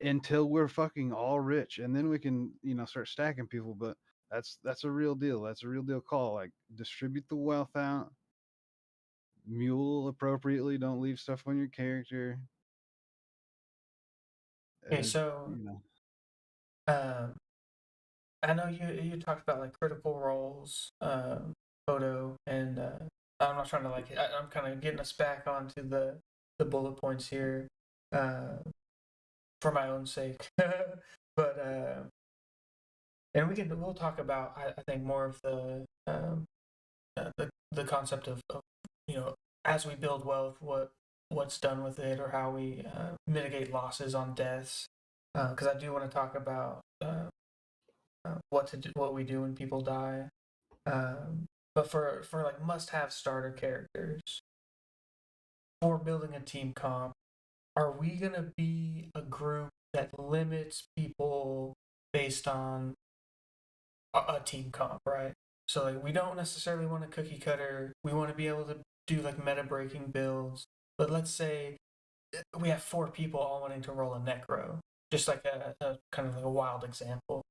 until we're fucking all rich, and then we can start stacking people. But that's a real deal. That's a real deal call. Like distribute the wealth out, mule appropriately. Don't leave stuff on your character. Okay, Uh, so you know, um, I know you talked about like critical roles, photo, and I'm not trying to I'm kind of getting us back onto the bullet points here, uh, for my own sake. But and we'll talk about I think more of the concept of you know as we build wealth, what's done with it, or how we mitigate losses on deaths. Because I do want to talk about what we do when people die. Um, but for like must have starter characters for building a team comp, are we gonna be a group that limits people based on a team comp, right? So like we don't necessarily want a cookie cutter. We want to be able to do like meta breaking builds. But let's say we have 4 people all wanting to roll a necro, just like a kind of like a wild example.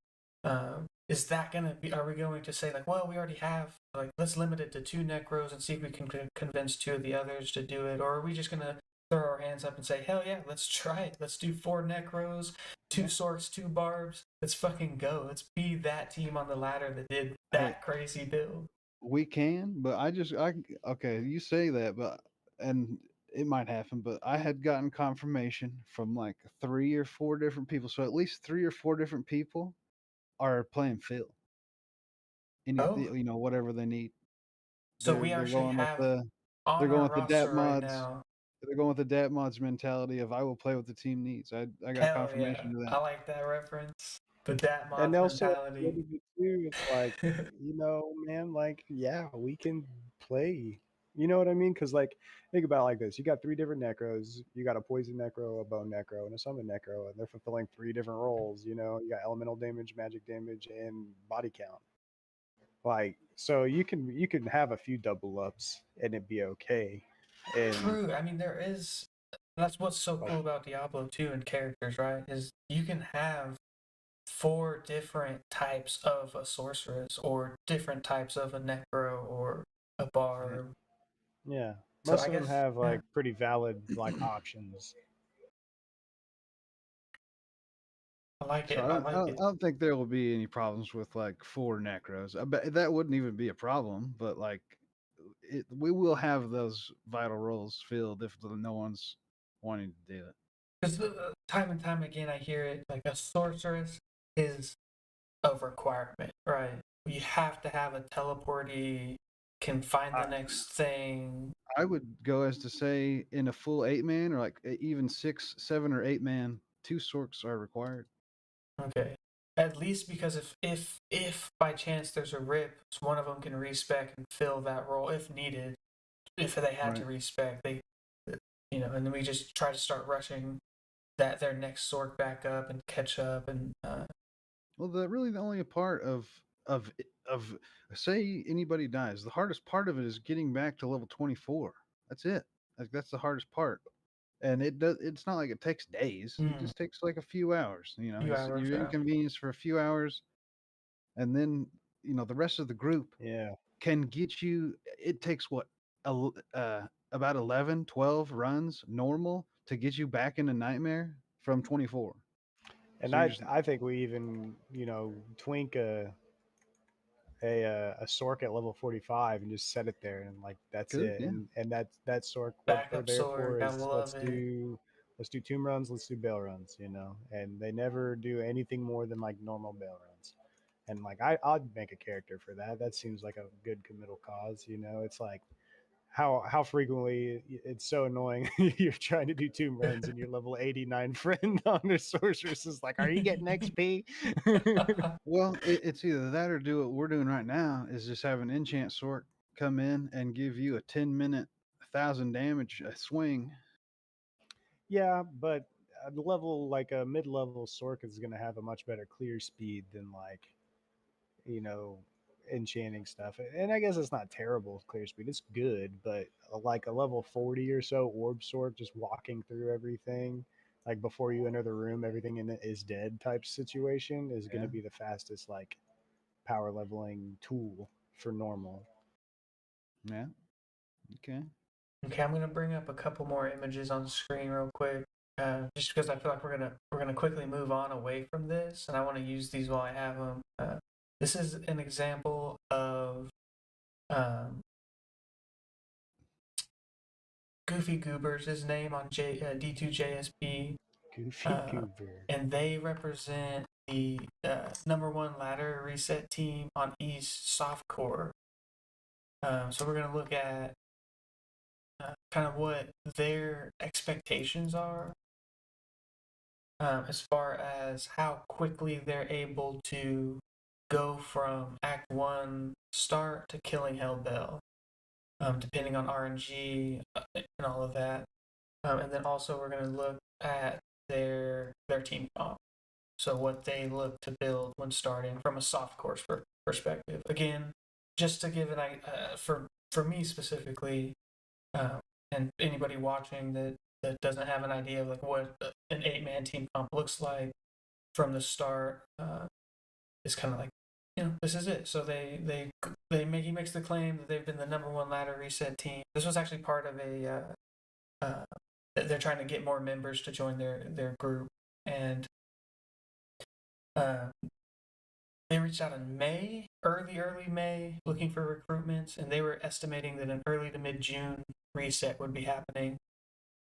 Is that gonna be? Are we going to say like, well, we already have like let's limit it to 2 necros and see if we can convince 2 of the others to do it, or are we just gonna throw our hands up and say, hell yeah, let's try it. Let's do 4 necros, 2 sorks, 2 barbs. Let's fucking go. Let's be that team on the ladder that did hey, that crazy build. we can, but okay, you say that, but and it might happen, but I had gotten confirmation from like 3 or 4 different people, so at least 3 or 4 different people are playing Phil. Oh, Whatever they need. so They're we they're actually going with have the they're on going our with the DAP roster right mods. now. They're going with the DAP mods mentality of I will play what the team needs. I got Hell yeah, confirmation of I that. like that reference. The dat And mods also, mentality. what is it too? It's like, man, like, yeah, we can play. You know what I mean? Because, like, think about it like this: you got 3 different necros. You got a poison necro, a bone necro, and a summon necro, and they're fulfilling 3 different roles. You got elemental damage, magic damage, and body count. Like, so you can have a few double ups and it'd be okay. And True. I mean, there is. That's what's so like, cool about Diablo 2 and characters, right? Is you can have 4 different types of a sorceress, or different types of a necro, or a Right. barb. yeah, So most I of them guess, have yeah, like pretty valid like options. I like So it. I I don't, I like don't it. I don't think there will be any problems with like 4 necros. I bet that wouldn't even be a problem. But like, we will have those vital roles filled if no one's wanting to do it. Because time and time again, I hear it like a sorceress is a requirement, right? You have to have a teleporty, can find the I, next thing. I would go as to say in a full 8-man or like even 6, 7, or 8-man, 2 sorks are required. Okay. At least because if by chance there's a rip, one of them can respec and fill that role if needed. If they had to Right. respec, they, and then we just try to start rushing their next sork back up and catch up and Well, the only part of of say anybody dies, the hardest part of it is getting back to level 24. That's it. Like that's the hardest part. And it's not like it takes days. It just takes like a few hours. few It's hours. you're inconvenienced for a few hours, and then the rest of the group Yeah. can get you. It takes what about 11, 12 runs normal to get you back into nightmare from 24. And So you're I just I think we even twink a sork at level 45 and just set it there, and like that's good. it. Yeah. And that sork, what they're Backup there sork, for I is love it. let's do tomb runs, let's do bail runs, and they never do anything more than like normal bail runs. And like I'd make a character for that. That seems like a good committal cause. It's like how frequently it's so annoying. You're trying to do tomb runs and your level 89 friend on the sorceress is like, are you getting XP? Well, it's either that or do what we're doing right now is just have an enchant sort come in and give you a 10-minute 1,000 damage a swing. Yeah, but a level like a mid-level sork is going to have a much better clear speed than like you know enchanting stuff. And I guess it's not terrible clear speed. It's good, but like a level 40 or so orb sork just walking through everything like before you enter the room, everything in it is dead type situation is going Yeah. to be the fastest like power leveling tool for normal. Yeah. Okay. Okay, I'm gonna bring up a couple more images on the screen real quick, just because I feel like we're gonna quickly move on away from this, and I want to use these while I have them. This is an example of um, Goofy Goober's his name on D2JSP, Goofy uh, goober. and they represent the number one ladder reset team on East Softcore. So we're gonna look at kind of what their expectations are as far as how quickly they're able to go from Act 1 start to killing Hellbell, depending on RNG and all of that. And then also we're going to look at their team comp. So what they look to build when starting from a soft course perspective. Again, just to give it for me specifically, um, and anybody watching that doesn't have an idea of like what an 8-man team comp looks like from the start, it's kind of like this is it. So he makes the claim that they've been the number one ladder reset team. This was actually part of they're trying to get more members to join their group, and uh, they reached out in May, early May, looking for recruitments, and they were estimating that an early to mid June reset would be happening.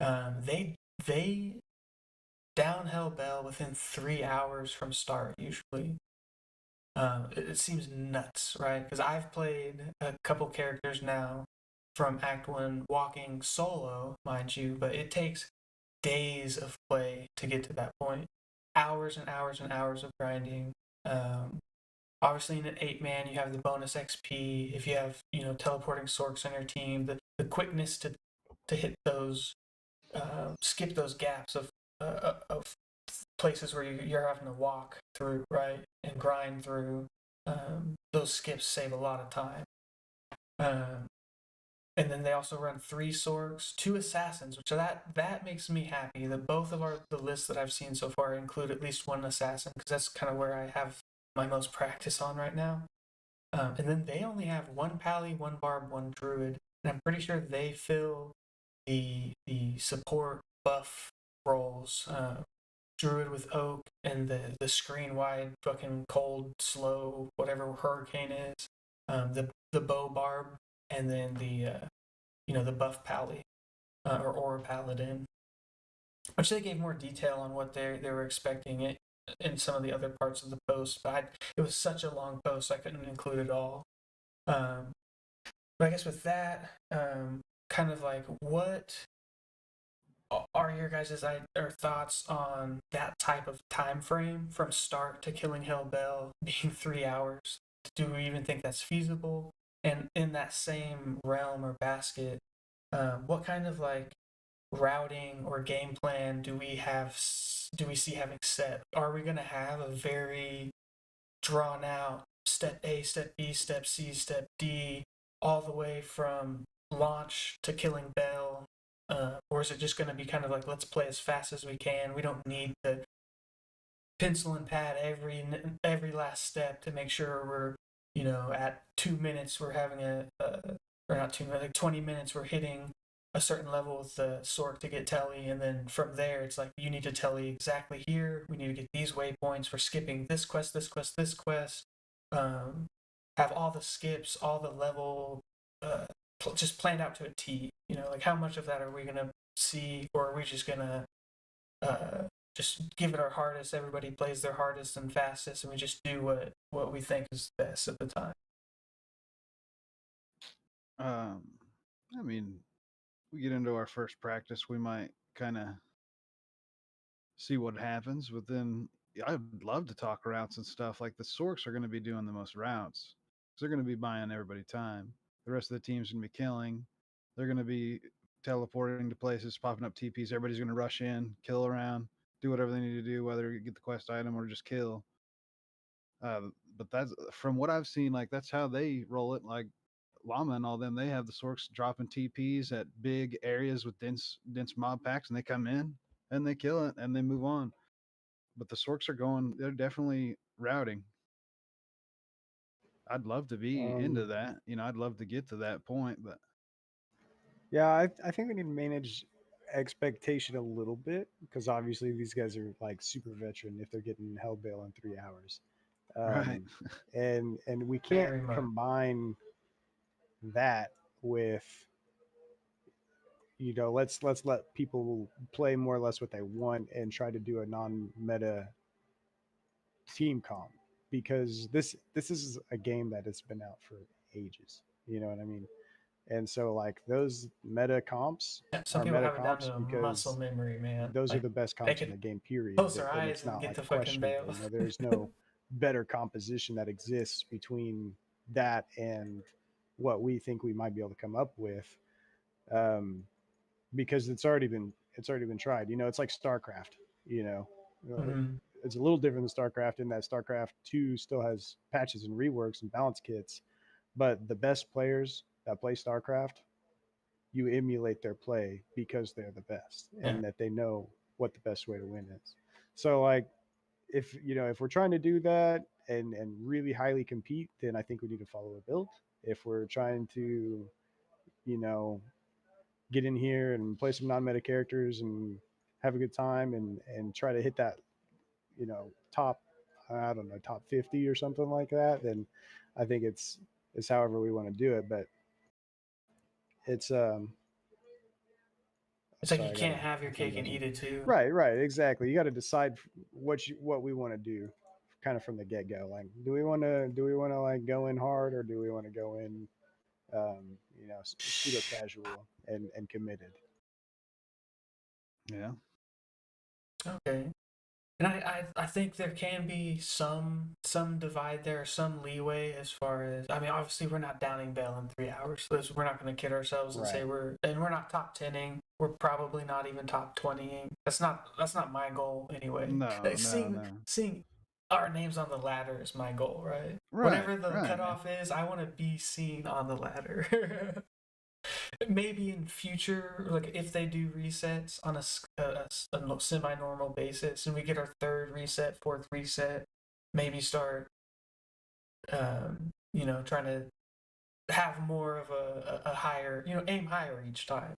They down Hellbell within 3 hours from start usually. It seems nuts, right? Because I've played a couple characters now from Act 1 walking solo, mind you, but it takes days of play to get to that point. Hours and hours and hours of grinding. Obviously, in an 8-man, you have the bonus XP. If you have, teleporting sorks on your team, the quickness to hit those, skip those gaps of places where you're having to walk through, right, and grind through. Those skips save a lot of time. And then they also run 3 sorks, 2 assassins, which that makes me happy. That both of the lists that I've seen so far include at least 1 assassin, because that's kind of where I have my most practice on right now. And then they only have 1 pally, 1 barb, 1 druid, and I'm pretty sure they fill the support buff roles. Druid with Oak and the screen wide fucking cold slow whatever hurricane is, the bow barb, and then the buff pally or aura paladin. which they gave more detail on what they were expecting it in some of the other parts of the post. But it was such a long post, I couldn't include it all. But I guess with that, kind of like what are your guys' or thoughts on that type of time frame from start to killing Hell Bell being 3 hours? Do we even think that's feasible? And in that same realm or basket, what kind of like routing or game plan do we see having set? Are we going to have a very drawn out step A, step B, step C, step D, all the way from launch to killing Bell? Or is it just going to be kind of like, let's play as fast as we can? We don't need to pencil and pad every last step to make sure we're, at 2 minutes we're having or not 2 minutes, like 20 minutes we're hitting a certain level with the Sork to get telly, and then from there it's like, you need to telly exactly here. We need to get these waypoints. We're skipping this quest, this quest, this quest. Have all the skips, all the level, just planned out to a T. Like how much of that are we gonna see, or are we just gonna just give it our hardest? Everybody plays their hardest and fastest, and we just do what we think is best at the time. I mean, we get into our first practice, we might kind of see what happens. But then I'd love to talk routes and stuff. Like the Sorks are going to be doing the most routes because they're going to be buying everybody time. The rest of the team's going to be killing. They're going to be teleporting to places, popping up TPs. Everybody's going to rush in, kill around, do whatever they need to do, whether you get the quest item or just kill. Uh, but that's from what I've seen. Like that's how they roll it. Like Llama and all them, they have the Sorks dropping TPs at big areas with dense mob packs, and they come in and they kill it and they move on. But the Sorks are going; they're definitely routing. I'd love to be into that. I'd love to get to that point, but Yeah, I think we need to manage expectation a little bit because obviously these guys are like super veteran if they're getting Hellbale in 3 hours, right, um, and we can't Very much. combine that with let's let people play more or less what they want and try to do a non-meta team comp because this is a game that has been out for ages. You know what I mean? And so like those meta comps Yeah, some are people meta have it down comps to a muscle because memory, man. those are Like the best they comps in could the game period, close their and eyes it's and not get like the fucking questionable. bail. There's no better composition that exists between that and what we think we might be able to come up with, um, because it's already been tried. It's like StarCraft. You know, Uh, Mm-hmm. it's a little different than StarCraft in that StarCraft 2 still has patches and reworks and balance kits, but the best players that play StarCraft, you emulate their play because they're the best Yeah. and that they know what the best way to win is. So like if we're trying to do that and really highly compete, then I think we need to follow a build. If we're trying to, you know, get in here and play some non-meta characters and have a good time and try to hit that, top, I don't know, top 50 or something like that, then I think it's however we want to do it. But it's It's like sorry, you I can't gotta have your come cake down and some. eat it too. Right, exactly. You got to decide what we want to do, kind of from the get go. Like, do we want to like go in hard or do we want to go in, pseudo casual and committed? yeah, Okay. And I think there can be some divide there, some leeway as far as, I mean, obviously we're not downing Bell in 3 hours. We're not going to kid ourselves and say Right. we're not top 10ing. We're probably not even top 20ing. That's not my goal anyway. no, no, no, Seeing our names on the ladder is my goal, right? right, Whatever the right, man, cutoff is, I want to be seen on the ladder. Maybe in future, like if they do resets on a semi-normal basis, and we get our third reset, fourth reset, maybe start, trying to have more of a higher, aim higher each time.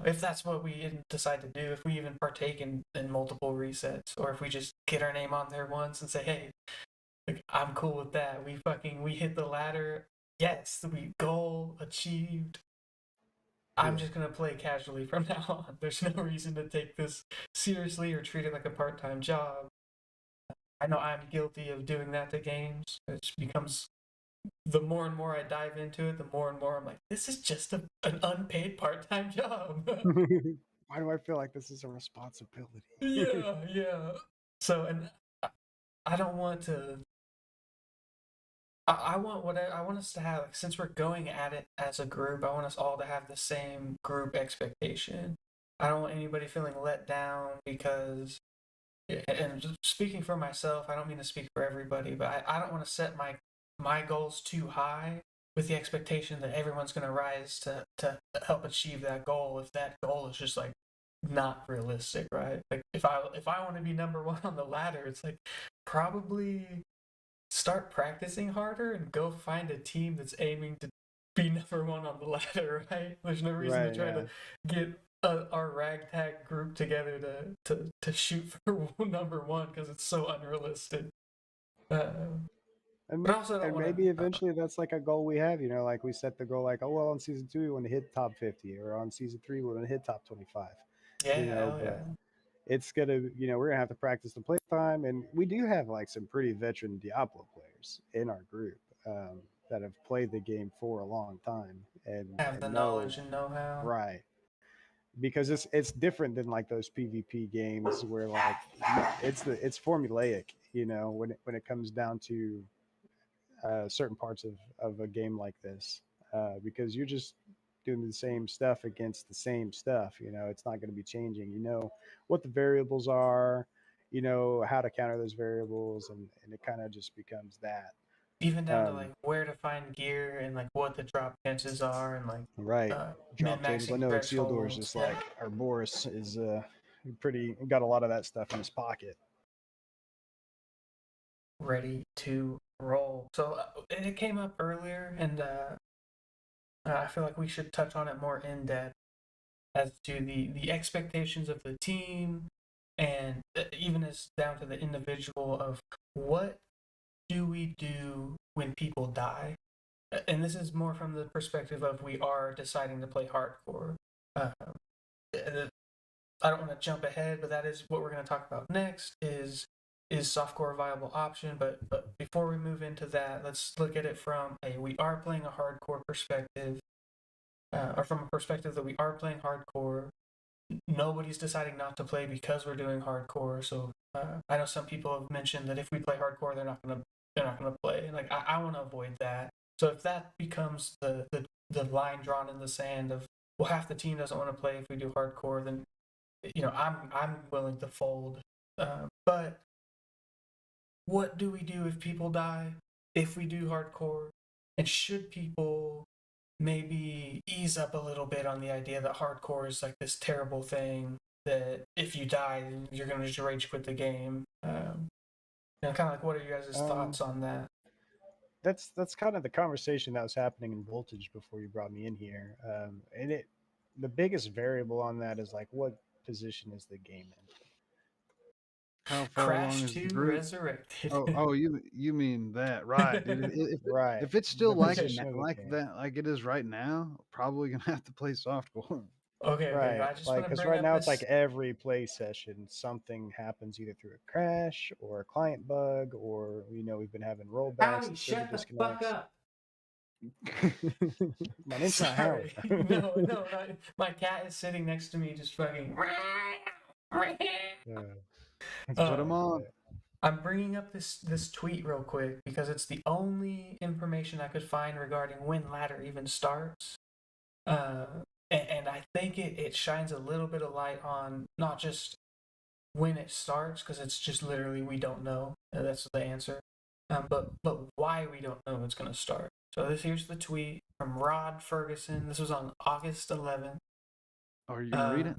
If that's what we decide to do, if we even partake in multiple resets, or if we just get our name on there once and say, hey, like, I'm cool with that. We hit the ladder. Yes, we goal achieved. I'm Yeah. just gonna play casually from now on. There's no reason to take this seriously or treat it like a part-time job. I know I'm guilty of doing that to games. It becomes the more and more I dive into it, the more and more I'm like, this is just an unpaid part-time job. Why do I feel like this is a responsibility? Yeah. So, and I don't want to. I want I want us to have, like, since we're going at it as a group, I want us all to have the same group expectation. I don't want anybody feeling let down because, and just speaking for myself, I don't mean to speak for everybody, but I don't want to set my goals too high with the expectation that everyone's going to rise to help achieve that goal. If that goal is just like not realistic, right? Like if I want to be number one on the ladder, it's like probably start practicing harder and go find a team that's aiming to be number one on the ladder, right? There's no reason to Right, try yeah. to get our ragtag group together to shoot for number one because it's so unrealistic. And But I also don't and want maybe to. eventually that's like a goal we have, like we set the goal like, oh well, on season 2 we want to hit top 50, or on season 3 we want to hit top 25. Yeah, hell yeah. But it's gonna, we're gonna have to practice the play time, and we do have like some pretty veteran Diablo players in our group, that have played the game for a long time Have the and know. knowledge and know-how. Right, because it's different than like those PvP games where like it's formulaic, when it comes down to certain parts of a game like this, because you're just doing the same stuff against the same stuff. It's not going to be changing. You know what the variables are, how to counter those variables, and it kind of just becomes that. Even down to Um, like where to find gear and like what the drop chances are and like right. min Drop tables. I maxing know Exeal thresholds. just Yeah. like our Boris is pretty got a lot of that stuff in his pocket. Ready to roll. So and it came up earlier, and I feel like we should touch on it more in depth as to the expectations of the team, and even as down to the individual of what do we do when people die. And this is more from the perspective of we are deciding to play hardcore. Uh, I don't want to jump ahead, but that is what we're going to talk about next. Is softcore a viable option? But before we move into that, let's look at it from a we are playing a hardcore perspective, or from a perspective that we are playing hardcore. Nobody's deciding not to play because we're doing hardcore. So I know some people have mentioned that if we play hardcore, they're not gonna play. And like I want to avoid that. So if that becomes the line drawn in the sand of well half the team doesn't want to play if we do hardcore, then I'm willing to fold. But what do we do if people die? If we do hardcore, and should people maybe ease up a little bit on the idea that hardcore is like this terrible thing that if you die, you're gonna just rage quit the game? And kind of like, what are you guys' Um, thoughts on that? that's kind of the conversation that was happening in Voltage before you brought me in here. And the biggest variable on that is like what position is the game in? How far along Crash is the 2 group? Resurrected. Oh, you mean that, right, dude? Right, If it's still the like Okay. position of the like game. that, like it is right now, probably gonna have to play softcore. Okay. Right, I just like want to because bring right up now it's like this. every play session something happens either through a crash or a client bug, or we've been having rollbacks Howie, and server shut the fuck disconnects. up. My name's not Howard. Sorry. No, not, my cat is sitting next to me just fucking. Yeah, Put them on. but I'm bringing up this tweet real quick because it's the only information I could find regarding when ladder even starts. Uh, and I think it shines a little bit of light on not just when it starts, because it's just literally we don't know. That's the answer. But why we don't know it's going to start. So here's the tweet from Rod Ferguson. This was on August 11th. Are you gonna read it?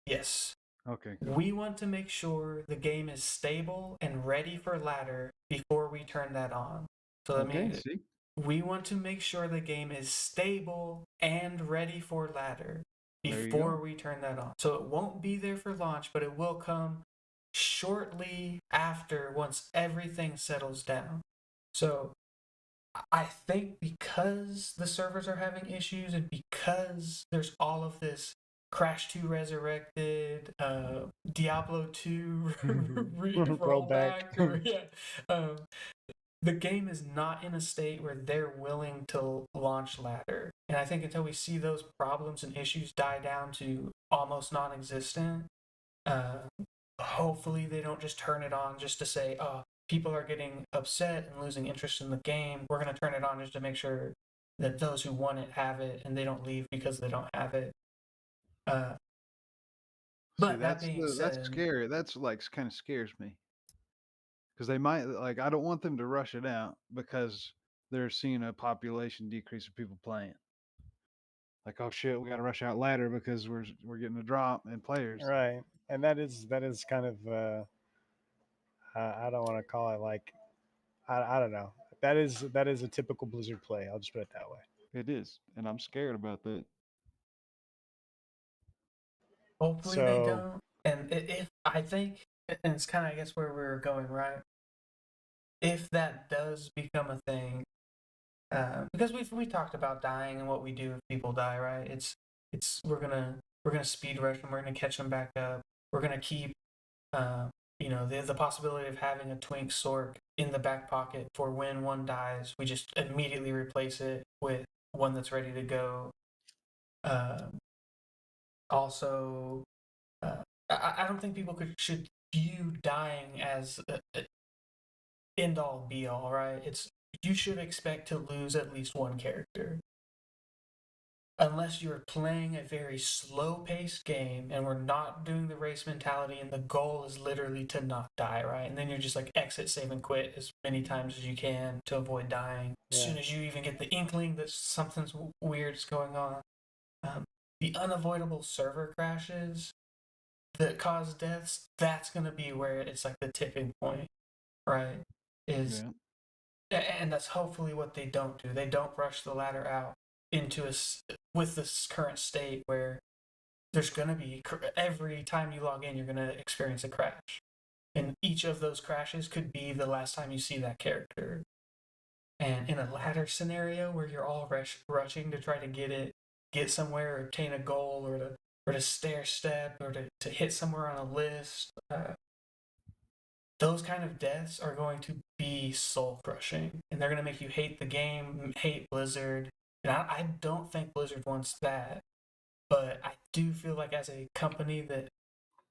Yes. Okay, go. We want to make sure the game is stable and ready for ladder before we turn that on. So that Okay, means see. we want to make sure the game is stable and ready for ladder There you before go. we turn that on. So it won't be there for launch, but it will come shortly after once everything settles down. So I think because the servers are having issues and because there's all of this Crash 2 Resurrected, Diablo 2 Rollback. rollback, or yeah, um, the game is not in a state where they're willing to launch ladder. And I think until we see those problems and issues die down to almost non-existent, uh, hopefully they don't just turn it on just to say, oh, people are getting upset and losing interest in the game. We're going to turn it on just to make sure that those who want it have it and they don't leave because they don't have it. Uh, See, but that being that's said, scary. That's like kind of scares me because they might like I don't want them to rush it out because they're seeing a population decrease of people playing. Like, oh shit, we got to rush out ladder because we're getting a drop in players. Right. And that is kind of I don't want to call it like I don't know. That is a typical Blizzard play. I'll just put it that way. It is, and I'm scared about that. hopefully they So don't. And if I think, and it's kind of, I guess, where we're going, right? If that does become a thing, because we talked about dying and what we do if people die, right? It's we're gonna speed rush them. We're gonna catch them back up. We're gonna keep the possibility of having a twink sork in the back pocket for when one dies. We just immediately replace it with one that's ready to go. Um, also, I don't think people should view dying as a end all be all, right? It's you should expect to lose at least one character. Unless you're playing a very slow paced game and we're not doing the race mentality and the goal is literally to not die, right? And then you're just like exit, save, and quit as many times as you can to avoid dying. As soon as you even get the inkling that something's weird is going on. The unavoidable server crashes that cause deaths, that's going to be where it's like the tipping point, right? Is Yeah. And that's hopefully what they don't do. They don't rush the ladder out into with this current state where there's going to be every time you log in, you're going to experience a crash, and each of those crashes could be the last time you see that character. And in a ladder scenario where you're all rushing to try to get somewhere, or obtain a goal, or to stair step, or to hit somewhere on a list, those kind of deaths are going to be soul crushing, and they're going to make you hate the game, hate Blizzard. And I don't think Blizzard wants that, but I do feel like as a company that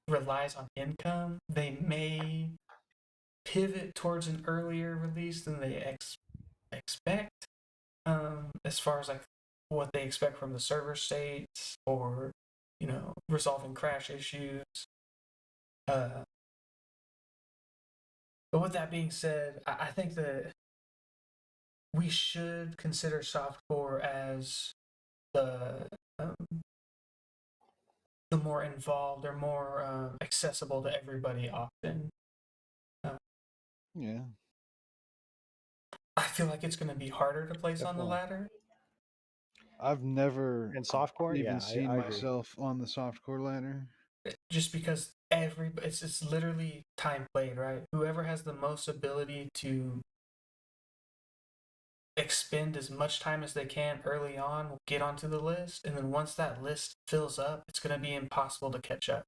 relies on income, they may pivot towards an earlier release than they expect. As far as like what they expect from the server states, or resolving crash issues. Uh, but with that being said, I think that we should consider softcore as the um, the more involved or more accessible to everybody option. Yeah. I feel like it's going to be harder to place on the Definitely. ladder. I've never in softcore, even yeah, seen I agree. myself on the softcore ladder. Just because it's literally time played, right? Whoever has the most ability to expend as much time as they can early on will get onto the list, and then once that list fills up, it's going to be impossible to catch up.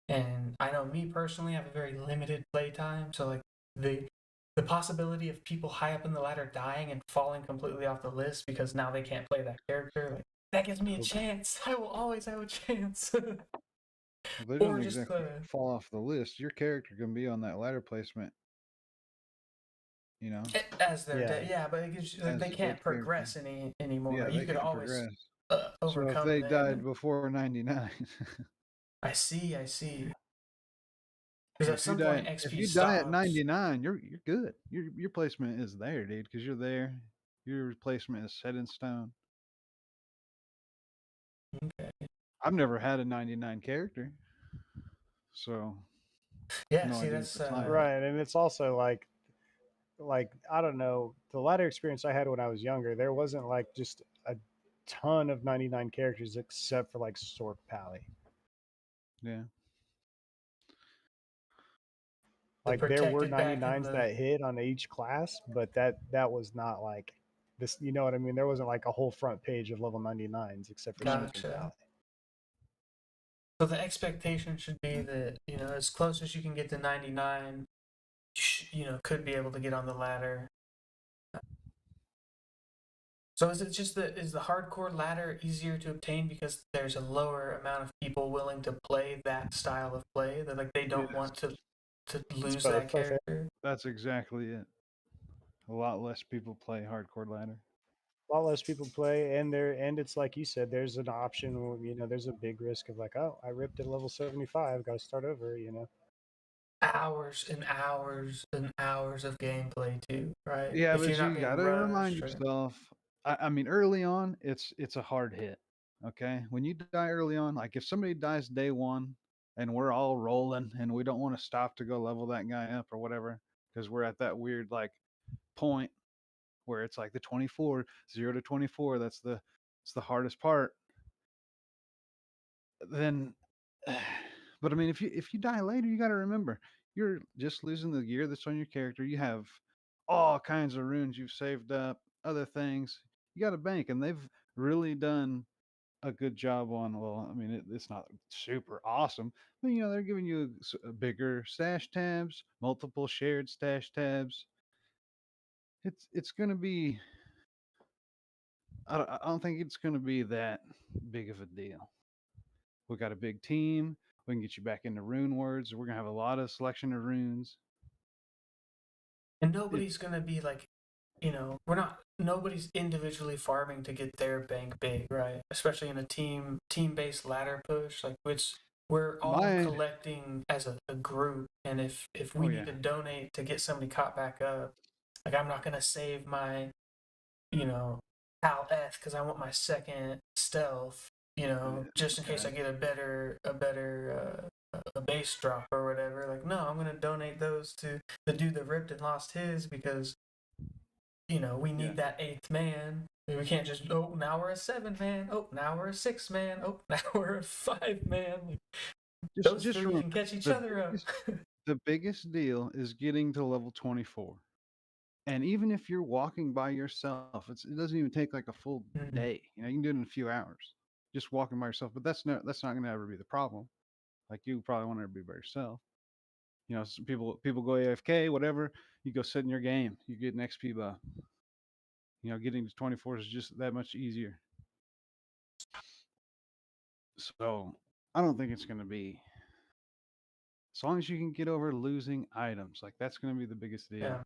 And I know me personally, I have a very limited play time, so like the possibility of people high up in the ladder dying and falling completely off the list because now they can't play that character, like that gives me a chance. I will always have a chance. Well, they Or don't just exactly fall off the list. Your character can be on that ladder placement, you know, as their Yeah. yeah, but like, as they their can't character. progress anymore. Yeah, Like, you they could can't always progress. So if overcome they them. died before 99, I see. Because at if you some point if XP you die at stops. 99, you're good. Your placement is there, dude, because you're there. Your replacement is set in stone. Okay. I've never had a 99 character, so Yeah, no see, idea what that's that's like. Right, and it's also like I don't know, the ladder experience I had when I was younger, there wasn't like just a ton of 99 characters except for like Sork Pally. Yeah. The Like there were protected back in 99s the. that hit on each class, but that was not like this. You know what I mean? There wasn't like a whole front page of level 99s except for Silicon Gotcha. Valley. So the expectation should be that, as close as you can get to 99, could be able to get on the ladder. So is it just is the hardcore ladder easier to obtain because there's a lower amount of people willing to play that style of play, that like they don't want Yes, to It's lose that both, I think. character? that's exactly it. A lot less people play hardcore ladder. A lot less people play, and it's like you said, there's an option where, there's a big risk of like, oh, I ripped at level 75, got to start over. Hours and hours and hours of gameplay too, right? Yeah, If but you're not you being gotta remind rushed or. yourself. I mean, early on, it's a hard hit. Okay, when you die early on, like if somebody dies day one, and we're all rolling, and we don't want to stop to go level that guy up or whatever, because we're at that weird like point where it's like the 24, 0 to 24. It's the hardest part. Then, but I mean, if you die later, you got to remember you're just losing the gear that's on your character. You have all kinds of runes you've saved up, other things. You got to bank, and they've really done a good job on. Well, I mean, it's not super awesome, but they're giving you bigger stash tabs, multiple shared stash tabs. It's gonna be. I don't think it's gonna be that big of a deal. We got a big team. We can get you back into rune words. We're gonna have a lot of selection of runes. And It nobody's gonna be like, nobody's individually farming to get their bank big, right? Especially in a team based ladder push, like which we're all my collecting as a group. And if oh we need yeah to donate to get somebody caught back up, like I'm not gonna save my, you know, Al F because I want my second stealth, just in case yeah I get a base drop or whatever. Like, no, I'm gonna donate those to the dude that ripped and lost his because we yeah. need that eighth man. We can't just, oh, now we're a 7 man. Oh, now we're a 6 man. Oh, now we're a 5 man. Like, those Just three remember can catch each the other up. biggest the biggest deal is getting to level 24. And even if you're walking by yourself, it doesn't even take like a full Mhm. day. You can do it in a few hours, just walking by yourself. But that's not going to ever be the problem. Like you probably want to be by yourself. Some people go AFK, whatever. You go sit in your game. You get an XP buff. Getting to 24 is just that much easier. So I don't think it's going to be as long as you can get over losing items. Like that's going to be the biggest deal. Yeah.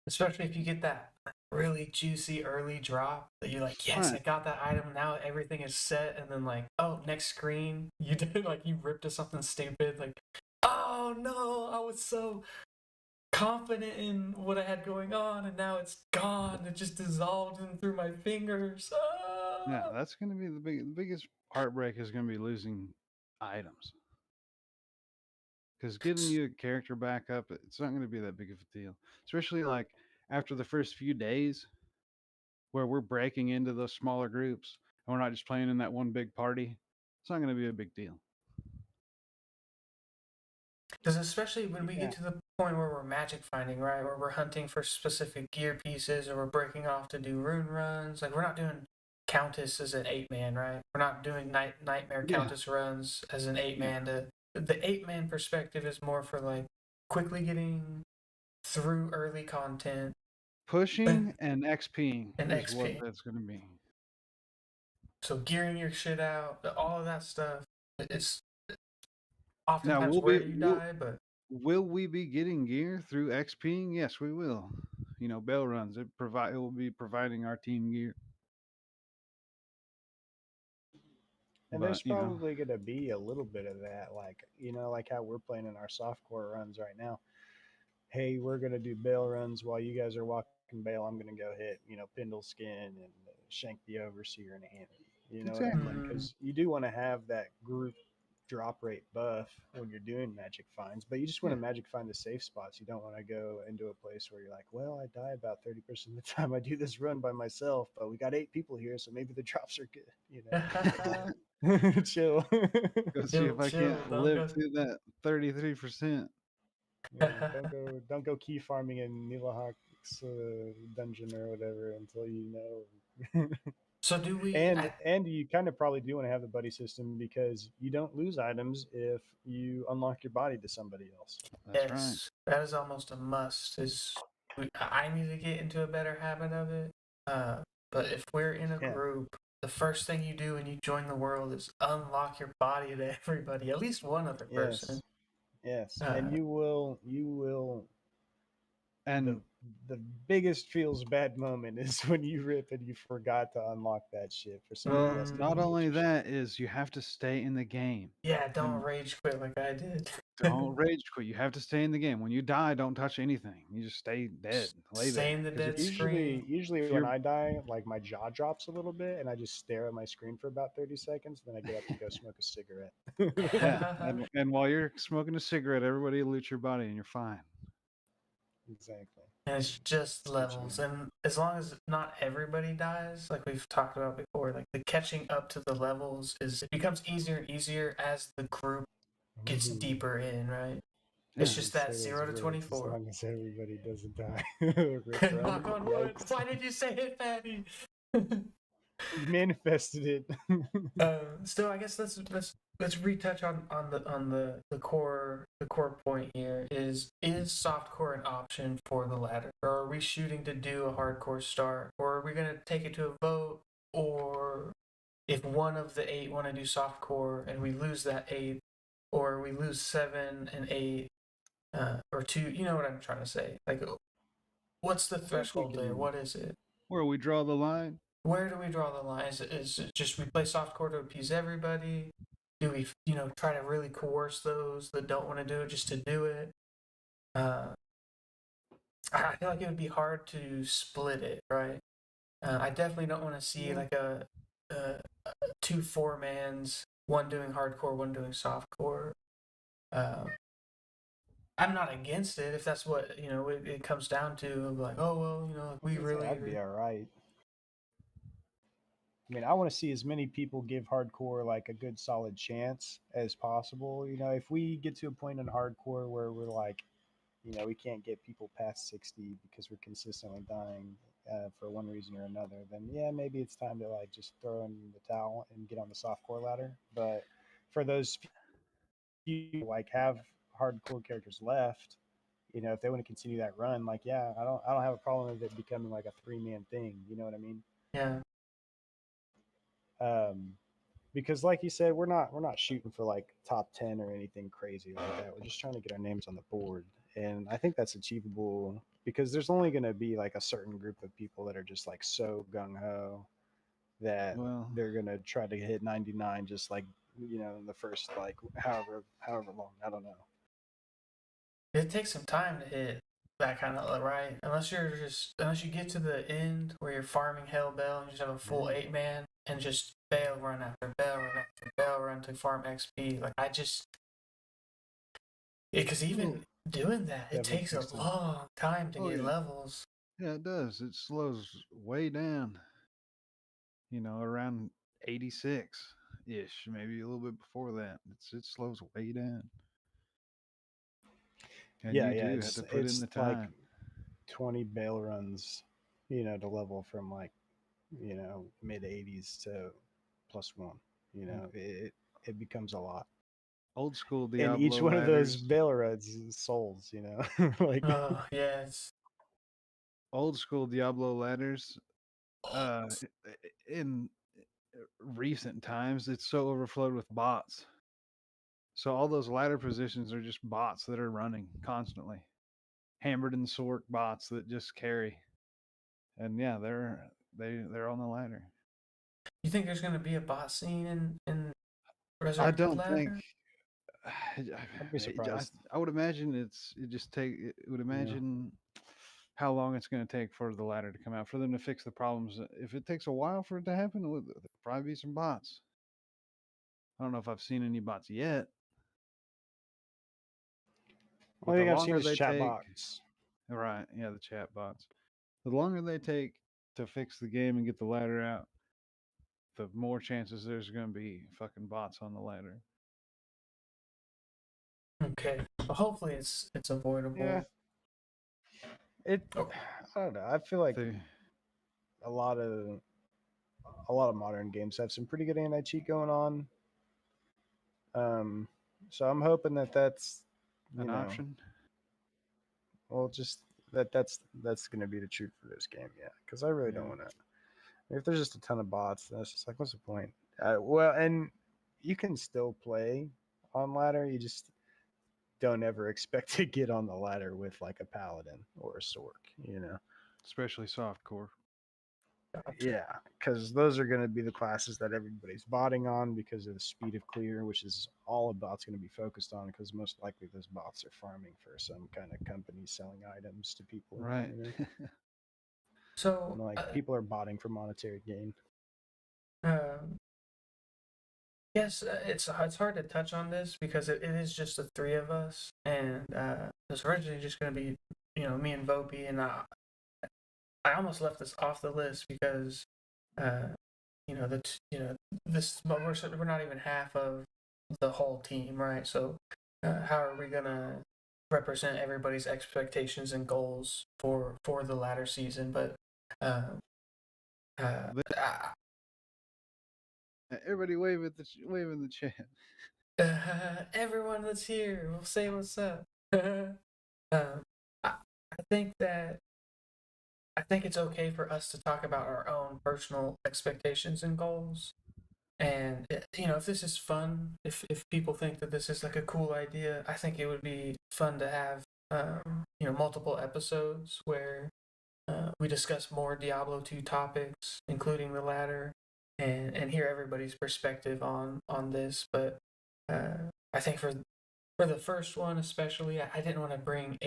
Especially if you get that really juicy early drop that you're like, yes, I Right. got that item. Now everything is set. And then, like, oh, next screen, you did, like, you ripped to something stupid. Like, oh no, I was so confident in what I had going on, and now it's gone. It just dissolved in through my fingers. Yeah, Ah! that's going to be the biggest heartbreak is going to be losing items. Because getting you a character back up, it's not going to be that big of a deal. Especially like after the first few days where we're breaking into those smaller groups and we're not just playing in that one big party. It's not going to be a big deal. Because especially when we get Yeah. to the point where we're magic finding, right? Where we're hunting for specific gear pieces or we're breaking off to do rune runs. Like, we're not doing Countess as an 8 man, right? We're not doing Nightmare Yeah, Countess runs as an eight yeah. man. The 8 man perspective is more for like quickly getting through early content Pushing and XPing and is what XP. that's going to be. So gearing your shit out, all of that stuff. It's Now, oftentimes where you die, but will we be getting gear through XPing? Yes, we will. Bell runs. It will be providing our team gear. And there's But probably going to be a little bit of that, like how we're playing in our softcore runs right now. Hey, we're going to do bail runs while you guys are walking bail. I'm going to go hit, Pindle Skin and shank the Overseer in a hand. You know what I exactly. mean? Because you do want to have that group drop rate buff when you're doing magic finds, but you just want Yeah, to magic find the safe spots. You don't want to go into a place where you're like, well, I die about 30% of the time I do this run by myself, but we got 8 people here, so maybe the drops are good. Chill. go see chill, if I chill. can't Don't live go. through that 33%. Don't go key farming in Nilahawk's dungeon or whatever until you know. So do we? And you kind of probably do want to have the buddy system because you don't lose items if you unlock your body to somebody else. That's right. Yes, that is almost a must. I need to get into a better habit of it. Uh, but if we're in a Yeah. group, the first thing you do when you join the world is unlock your body to everybody, at least one other person. Yes. Yes. And Uh, you will the And the biggest feels bad moment is when you rip and you forgot to unlock that shit for somebody well, else to not come mm, get only your shit. that is you have to stay in the game. yeah, don't And rage quit like I did. don't rage quit. You have to stay in the game. When you die, don't touch anything. You just stay dead. Lay Stay there. in the Because dead Usually, screen. usually if when you're I die, like my jaw drops a little bit, and I just stare at my screen for about 30 seconds. Then I get up to go smoke a cigarette. yeah, and while you're smoking a cigarette, everybody loot your body and you're fine. Exactly. And it's just That's what you levels. want. And as long as not everybody dies, like we've talked about before, like the catching up to the levels it becomes easier and easier as the group gets Ooh, deeper in, right? It's Yeah. just don't say that those 0 to words as 24. long as everybody doesn't die. Rip run. Knock on wood. Yikes. Why did you say it, Patty? You manifested it. Still, I guess let's retouch on the core point here is softcore an option for the ladder, or are we shooting to do a hardcore start, or are we gonna take it to a vote, or if one of the 8 want to do softcore and we lose that 8, or we lose 7 and 8, or 2, you know what I'm trying to say? Like, what's the I think we threshold there? can. What is it? Where we draw the line. Where do we draw the line? Is it just we play softcore to appease everybody? Do we, try to really coerce those that don't want to do it just to do it? Uh, I feel like it would be hard to split it, right? I definitely don't want to see Yeah. like a 2 4-mans, one doing hardcore, one doing softcore. Uh, I'm not against it if that's what it comes down to. Like, oh well, like I was we gonna say really. I'd be all right. I mean, I want to see as many people give hardcore like a good solid chance as possible. If we get to a point in hardcore where we're like, we can't get people past 60 because we're consistently dying for one reason or another, then yeah, maybe it's time to like just throw in the towel and get on the softcore ladder. But for those few like have hardcore characters left, if they want to continue that run, like yeah, I don't have a problem with it becoming like a 3-man thing. You know what I mean? Yeah. Um, because like you said, we're not shooting for like top 10 or anything crazy like that. We're just trying to get our names on the board, and I think that's achievable because there's only going to be like a certain group of people that are just like so gung-ho that Well, they're going to try to hit 99 just like in the first like however long. I don't know. It takes some time to hit that kind of right. Unless you get to the end where you're farming Hell Bell and you just have a full Yeah. 8-man and just bail run after bail run after bail run to farm XP. Like I just because Well, even doing that, it definitely takes a takes to. long time to oh get yeah, levels. yeah, it does. It slows way down. Around 86 ish, maybe a little bit before that. It slows way down, and Yeah, you yeah, do have it's to put in it's the like time. 20 bail runs, to level from like mid 80s to +1. Yeah. It becomes a lot, Old school and each Diablo one of those ladders. bail runs is souls. Like Oh yes. Old school Diablo ladders. In recent times, it's so overflowed with bots. So all those ladder positions are just bots that are running constantly. Hammered and Sork bots that just carry. And yeah, they're on the ladder. You think there's gonna be a boss scene in I Resurrected don't think. Ladder? I'd be surprised. I would imagine it just take. It would Yeah. imagine how long it's going to take for the ladder to come out for them to fix the problems. If it takes a while for it to happen, there'll probably be some bots. I don't know if I've seen any bots yet, but Only the thing I've seen longer is they chat take, box. right? Yeah, the chat bots. The longer they take to fix the game and get the ladder out, the more chances there's going to be fucking bots on the ladder. Okay. Well, hopefully it's avoidable. Yeah. Oh. I don't know. I feel like The, a lot of modern games have some pretty good anti-cheat going on. So I'm hoping that that's, an option. well, just that's going to be the truth for this game, yeah. Because I really don't Yeah. want to. If there's just a ton of bots, then it's just like, what's the point? Well, and you can still play on ladder. You just don't ever expect to get on the ladder with like a paladin or a sork. Especially softcore. Yeah, because those are going to be the classes that everybody's botting on because of the speed of clear, which is all a bot's going to be focused on. Because most likely those bots are farming for some kind of company selling items to people. Right. So And like people are botting for monetary gain. um, yes, it's hard to touch on this because it is just the three of us, and it's originally just going to be me and Vopi, and I almost left this off the list because uh, this, but we're not even half of the whole team, right? So how are we gonna represent everybody's expectations and goals for the latter season? But uh, uh, uh, Everybody wave in the chat. everyone that's here, will say what's up. I think that I think it's okay for us to talk about our own personal expectations and goals. And if this is fun, if people think that this is like a cool idea, I think it would be fun to have multiple episodes where we discuss more Diablo 2 topics, including the latter, and hear everybody's perspective on this. But I think for the first one especially, I didn't want to bring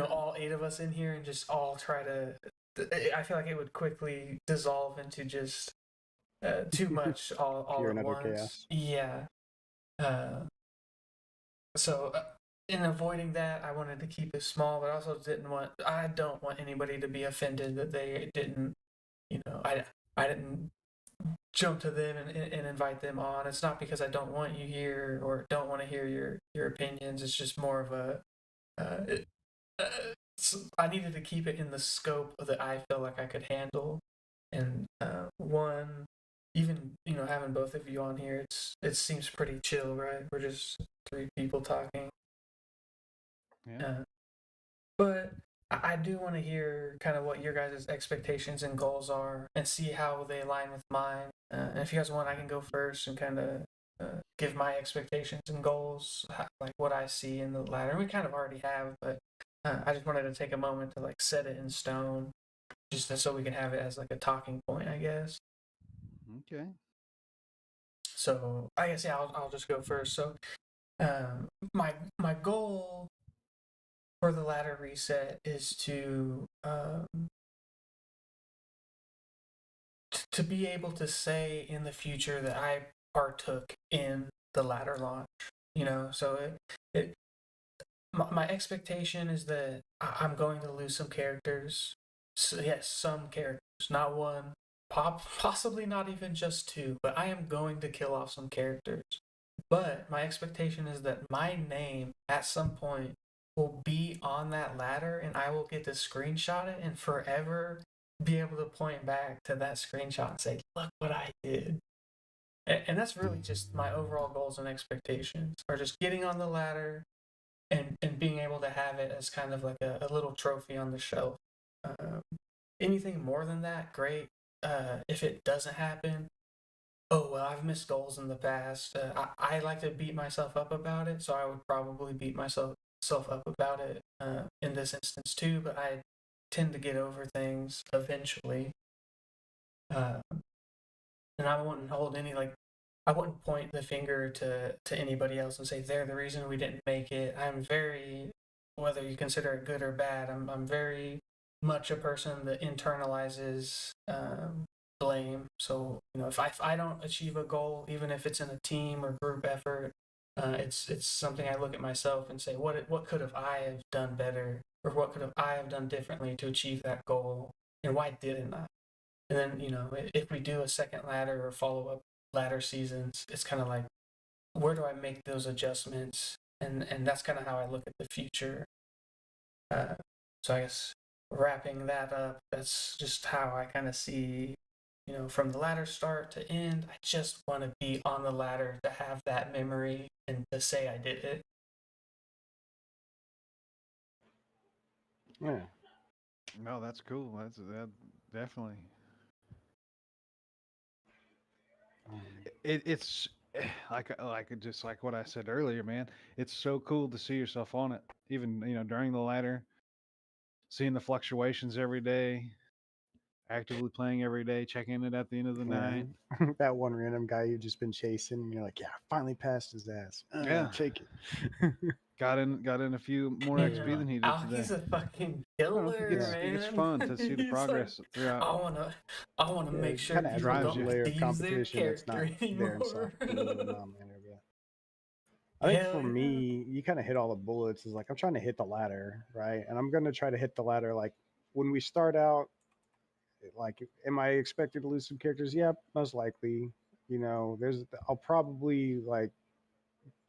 all eight of us in here and just all try to. I feel like it would quickly dissolve into just too much all Pure at and utter once. chaos. Yeah. Uh, so in avoiding that, I wanted to keep it small, but I also I don't want anybody to be offended that they didn't, I didn't jump to them and invite them on. It's not because I don't want you here or don't want to hear your opinions. It's just more of a, it, uh, I needed to keep it in the scope that I felt like I could handle. And one, even having both of you on here, it seems pretty chill, right? We're just three people talking. Yeah. But I do want to hear kind of what your guys' expectations and goals are, and see how they align with mine. And if you guys want, I can go first and kind of give my expectations and goals, like what I see in the ladder. And we kind of already have, but I just wanted to take a moment to like set it in stone, just so we can have it as like a talking point, I guess. Okay. So I guess I'll just go first. So my goal for the ladder reset is to be able to say in the future that I partook in the ladder launch. So it my expectation is that I'm going to lose some characters. So, yes, some characters, not one, possibly not even just two, but I am going to kill off some characters. But my expectation is that my name at some point will be on that ladder and I will get to screenshot it and forever be able to point back to that screenshot and say, look what I did. And that's really just my overall goals and expectations are just getting on the ladder and being able to have it as kind of like a little trophy on the shelf. Um, Anything more than that, great. If it doesn't happen, oh well, I've missed goals in the past. I like to beat myself up about it, so I would probably beat myself up about it in this instance too. But I tend to get over things eventually, uh, and I wouldn't hold any like I wouldn't point the finger to anybody else and say they're the reason we didn't make it. I'm very, whether you consider it good or bad, I'm very much a person that internalizes blame. So if I don't achieve a goal, even if it's in a team or group effort, it's something I look at myself and say what could have I have done better, or what could have I have done differently to achieve that goal, and why didn't I? And then if we do a second ladder or follow up ladder seasons, it's kind of like, where do I make those adjustments? And that's kind of how I look at the future. So I guess wrapping that up, that's just how I kind of see, from the ladder start to end. I just want to be on the ladder to have that memory and to say I did it. Yeah. No, that's cool. That definitely. It's just like what I said earlier, man. It's so cool to see yourself on it, even during the ladder, seeing the fluctuations every day, actively playing every day, checking it at the end of the Yeah. night. That one random guy you've just been chasing, and you're like, yeah, I finally passed his ass. Yeah, Take it. got in a few more XP Yeah. than he did today. He's a fucking No, killer, Yeah. it gets man. fun to see the He's like, progress throughout. I wanna Yeah, make it sure kind of adds people like Drives a don't you. layer of use their competition that's not character there in anymore. soft blue and non-manner. But I think Hell for yeah. me, you kind of hit all the bullets. Is like I'm trying to hit the ladder, right? And I'm gonna try to hit the ladder. Like when we start out, like, am I expected to lose some characters? Yeah, most likely. I'll probably like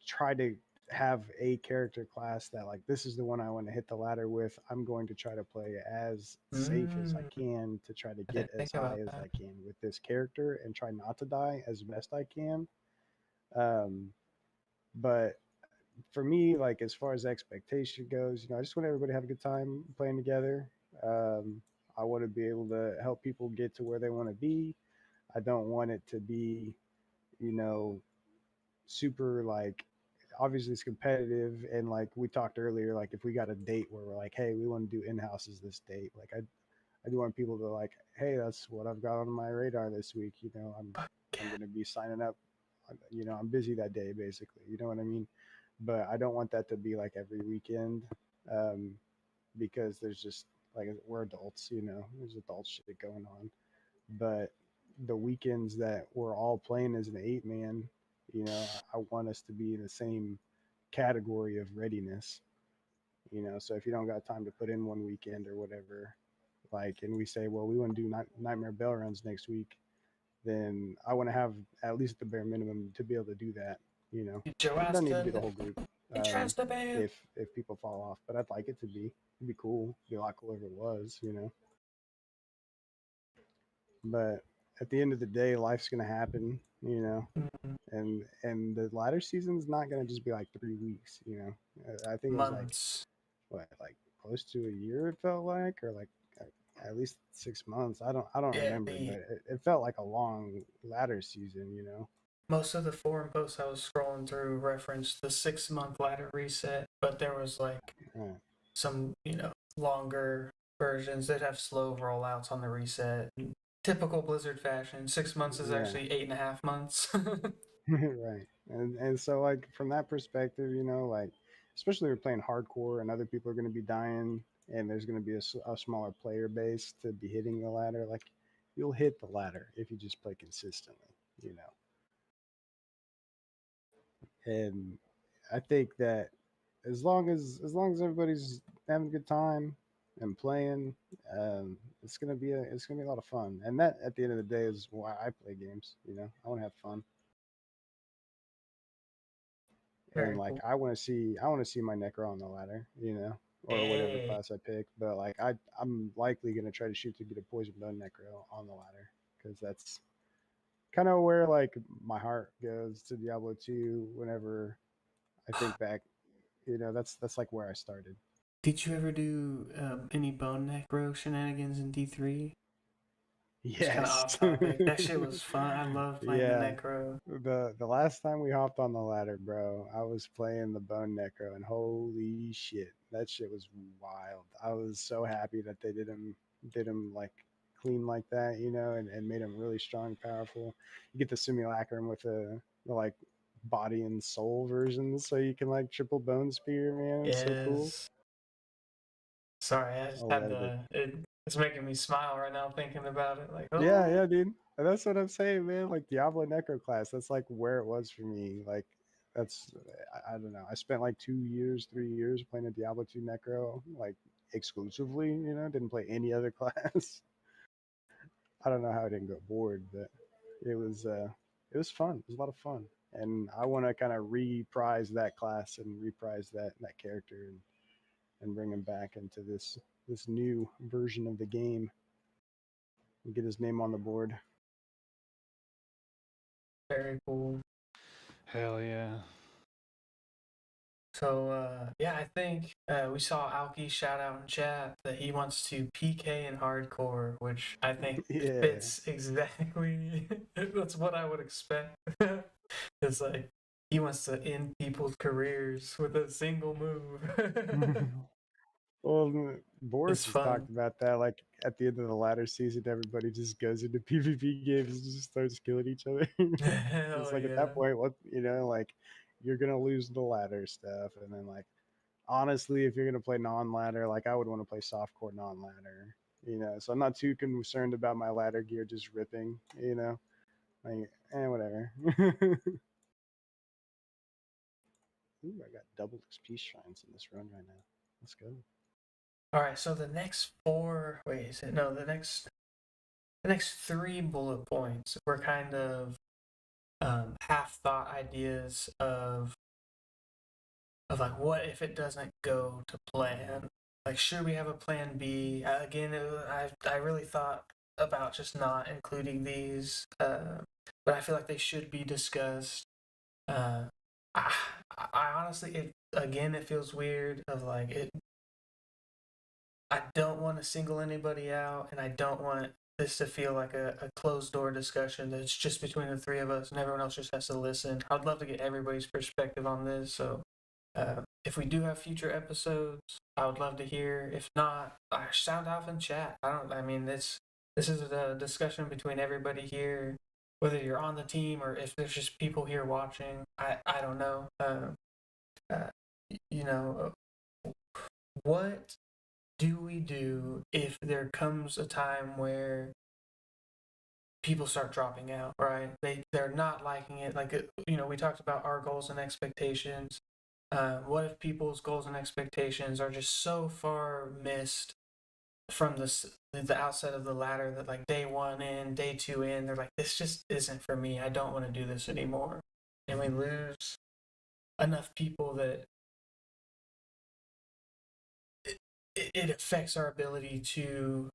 try to have a character class that like this is the one I want to hit the ladder with. I'm going to try to play as safe as I Mm, can to try to I get didn't as think high about as that. I can with this character and try not to die as best I can. Um, but for me, like as far as expectation goes, I just want everybody to have a good time playing together. Um, I want to be able to help people get to where they want to be. I don't want it to be, you know, super like obviously it's competitive and like we talked earlier, like if we got a date where we're like, hey, we want to do in-houses this date, like I do want people to like, hey, that's what I've got on my radar this week. I'm going to be signing up. I'm busy that day, basically. You know what I mean? But I don't want that to be like every weekend, um, because there's just like we're adults. There's adult shit going on. But the weekends that we're all playing as an 8 man, I want us to be in the same category of readiness. So if you don't got time to put in one weekend or whatever, like, and we say, well, we want to do Nightmare Bell runs next week, then I want to have at least the bare minimum to be able to do that. Get your It ass doesn't need to be to the whole group. entrance the band. If people fall off, but I'd like it to be. It'd be cool. It'd be a lot cooler if it was. But at the end of the day, life's gonna happen. Mm, And the ladder season's not gonna just be like 3 weeks. I think it was like months. what, like close to a year. It felt like, or like at least 6 months. I don't Yeah, remember, but it felt like a long ladder season. most of the forum posts I was scrolling through referenced the 6 month ladder reset, but there was like Right. some, longer versions that have slow rollouts on the reset. Typical Blizzard fashion. 6 months is Yeah. actually 8.5 months. Right. And so like from that perspective, like especially we're playing hardcore and other people are going to be dying and there's going to be a smaller player base to be hitting the ladder, like you'll hit the ladder if you just play consistently. And I think that as long as everybody's having a good time and playing, it's gonna be a lot of fun. And that at the end of the day is why I play games. I want to have fun. And Very like cool. I want to see my Necro on the ladder, or whatever Hey, class I pick. But like I'm likely gonna try to shoot to get a poison bone Necro on the ladder because that's kind of where like my heart goes to Diablo 2 whenever I think back. That's like where I started. did you ever do any bone necro shenanigans in D3? Just kind of Yes. off topic. That shit was fun. I love playing the Yeah. necro. The last time we hopped on the ladder, bro, I was playing the Bone Necro, and holy shit, that shit was wild. I was so happy that they did him like clean like that, and made him really strong, powerful. You get the simulacrum with the like body and soul version, so you can like triple bone spear, man. It's so cool. Yes. Sorry, I just Oh, had yeah, to. It's making me smile right now thinking about it. Like, yeah, oh, yeah, dude. And that's what I'm saying, man. Like Diablo Necro class, that's like where it was for me. Like that's I don't know. I spent like 2 years, 3 years playing a Diablo 2 Necro, like exclusively. Didn't play any other class. I don't know how I didn't go bored, but it was fun. It was a lot of fun. and I want to kind of reprise that class and reprise that character and bring him back into this new version of the game and get his name on the board. Very cool. Hell yeah. So yeah, I think we saw Alki shout out in chat that he wants to PK in hardcore, which I think Yeah. fits exactly. That's what I would expect. It's like he wants to end people's careers with a single move. Well, Boris It's has fun. talked about that. Like at the end of the ladder season, everybody just goes into PvP games and just starts killing each other. It's Hell like at yeah. that point, what like you're gonna lose the ladder stuff, and then like honestly, if you're gonna play non-ladder, like I would want to play softcore non-ladder. So I'm not too concerned about my ladder gear just ripping. Like whatever. Ooh, I got double XP shrines in this run right now. Let's go. All right, so the next four, wait, is it no, the next three bullet points were kind of half thought ideas of like what if it doesn't go to plan? Like, should we have a plan B? Again, I really thought about just not including these, but I feel like they should be discussed. Uh, I, I honestly, it feels weird. Of like it, I don't want to single anybody out, and I don't want this to feel like a closed door discussion that's just between the three of us, and everyone else just has to listen. I'd love to get everybody's perspective on this, so if we do have future episodes, I would love to hear. If not, sound off in chat. I don't. I mean, this is a discussion between everybody here, whether you're on the team or if there's just people here watching. I don't know. Uh, you know, what do we do if there comes a time where people start dropping out? Right? They're not liking it. Like we talked about our goals and expectations. What if people's goals and expectations are just so far missed from the outset of the ladder that like day one in, day two in, they're like, this just isn't for me. I don't want to do this anymore, and we lose enough people that it affects our ability to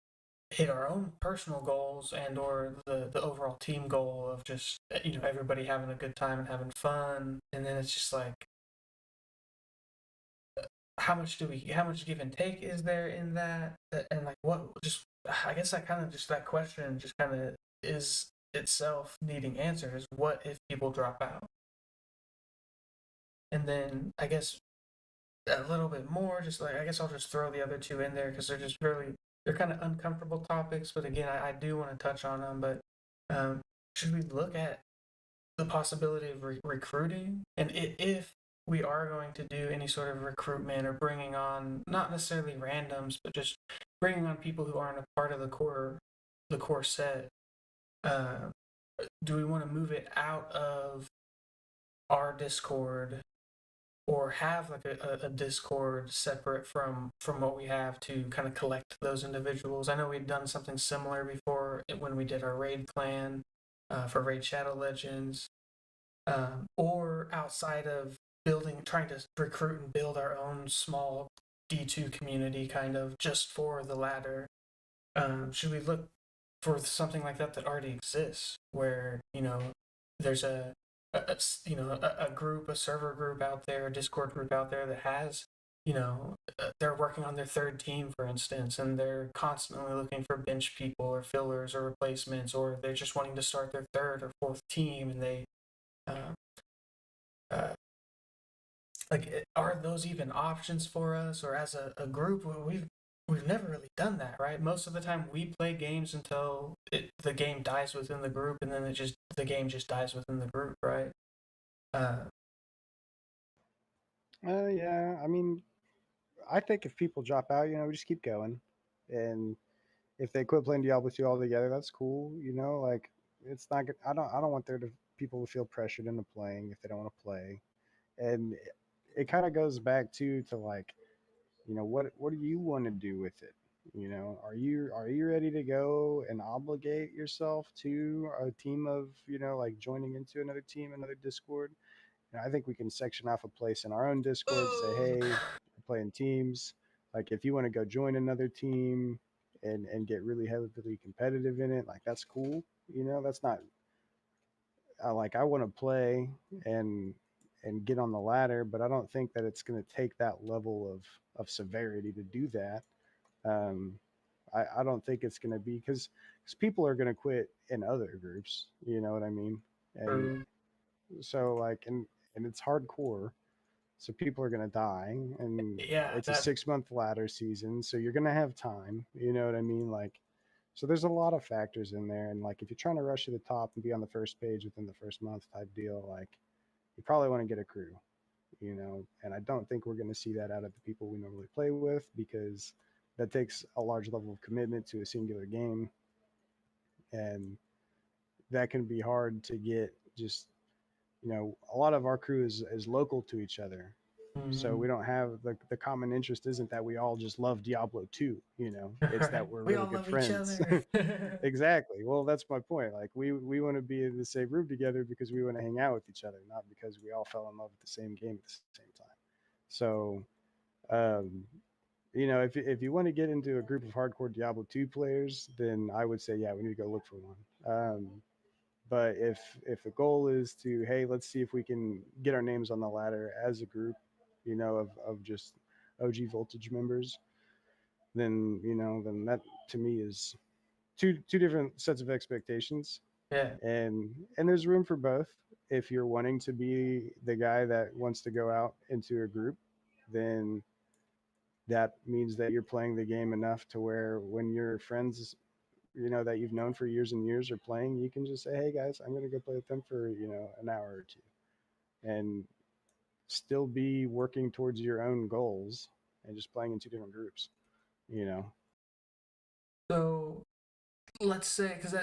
hit our own personal goals and or the overall team goal of just everybody having a good time and having fun, and then it's just like how much give and take is there in that, and like what just I guess that kind of just that question just kind of is itself needing answers. What if people drop out? And then I guess a little bit more, just like I guess I'll just throw the other two in there because they're kind of uncomfortable topics, but again I do want to touch on them. But should we look at the possibility of recruiting, and if we are going to do any sort of recruitment or bringing on not necessarily randoms but just bringing on people who aren't a part of the core set, uh, do we want to move it out of our Discord or have like a Discord separate from what we have to kind of collect those individuals? I know we'd done something similar before when we did our raid clan for Raid Shadow Legends, or outside of trying to recruit and build our own small D2 community kind of just for the ladder. Should we look for something like that already exists where, there's a group, a server group out there, a Discord group out there that has, they're working on their third team, for instance, and they're constantly looking for bench people or fillers or replacements, or they're just wanting to start their third or fourth team, and they um, uh, like are those even options for us, or as a group? We've never really done that, right? Most of the time we play games until the game dies within the group, and then the game just dies within the group, right? uh Yeah. I mean, I think if people drop out, we just keep going, and if they quit playing Diablo 2 altogether, that's cool. Like it's not good. I don't want people to feel pressured into playing if they don't want to play, and it kind of goes back to like, what do you want to do with it? Are you ready to go and obligate yourself to a team of, like joining into another team, another Discord? I think we can section off a place in our own Discord, say, Ooh. hey, we're playing teams. Like if you want to go join another team and get really heavily competitive in it, like that's cool. That's not like I want to play and and get on the ladder, but I don't think that it's going to take that level of severity to do that. Um, I don't think it's going to be because people are going to quit in other groups. You know what I mean? And True. so like and it's hardcore, so people are going to die, and Yeah, it's a that 6 month ladder season, so you're going to have time. You know what I mean? Like, so there's a lot of factors in there, and like if you're trying to rush to the top and be on the first page within the first month type deal, like you probably want to get a crew. And I don't think we're going to see that out of the people we normally play with, because that takes a large level of commitment to a singular game, and that can be hard to get. Just a lot of our crew is local to each other, so mhm. we don't have the common interest. Isn't that we all just love Diablo 2? It's that Right. we're We really all good love each friends. other. Exactly. Well, that's my point. Like we want to be in the same room together because we want to hang out with each other, not because we all fell in love with the same game at the same time. So, um, if you want to get into a group of hardcore Diablo 2 players, then I would say, yeah, we need to go look for one. But if the goal is to, hey, let's see if we can get our names on the ladder as a group, of just OG Voltage members, then that to me is two different sets of expectations, Yeah. and there's room for both. If you're wanting to be the guy that wants to go out into a group, then that means that you're playing the game enough to where when your friends, that you've known for years and years are playing, you can just say, hey guys, I'm going to go play with them for an hour or two, and still be working towards your own goals and just playing in two different groups. you know So let's say, because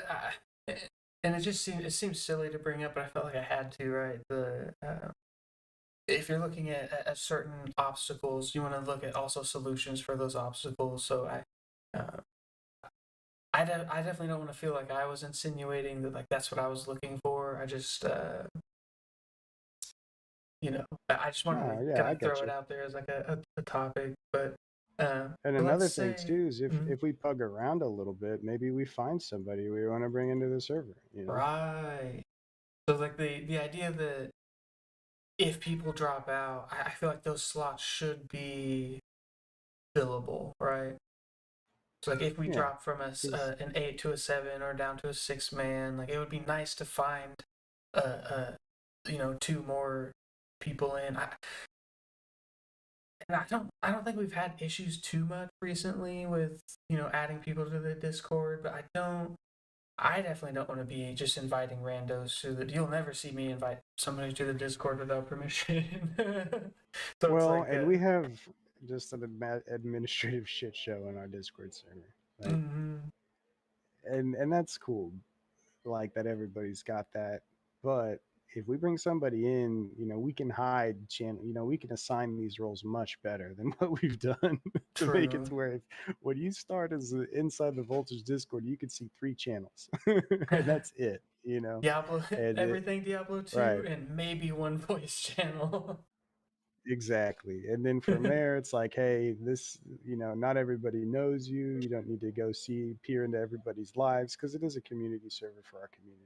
and it seems silly to bring up, but I felt like I had to, right? If you're looking at certain obstacles, you want to look at also solutions for those obstacles. So uh, I definitely don't want to feel like I was insinuating that like that's what I was looking for. I just I just wanted to oh yeah, kind I of get throw it you. out there as like a topic. But And so let's another thing say, too is if mhm, if we pug around a little bit, maybe we find somebody we want to bring into the server. right. So like the idea that if people drop out, I feel like those slots should be fillable, right? So like if we Yeah, drop from because an 8 to a 7 or down to a 6 man, like it would be nice to find two more people in. And I don't think we've had issues too much recently with adding people to the Discord, but I definitely don't want to be just inviting randos to the. You'll never see me invite somebody to the Discord without permission. So it's well, like, and we have just an administrative shit show in our Discord server, like, mm-hmm, and that's cool, like that everybody's got that. But if we bring somebody in, we can hide channel, we can assign these roles much better than what we've done to make it true. to where when you start as inside the Voltage Discord, you can see three channels, and that's it. Diablo, And everything Diablo right, 2, and maybe one voice channel. exactly. And then from there, it's like, hey, this, not everybody knows you. You don't need to go peer into everybody's lives, because it is a community server for our community.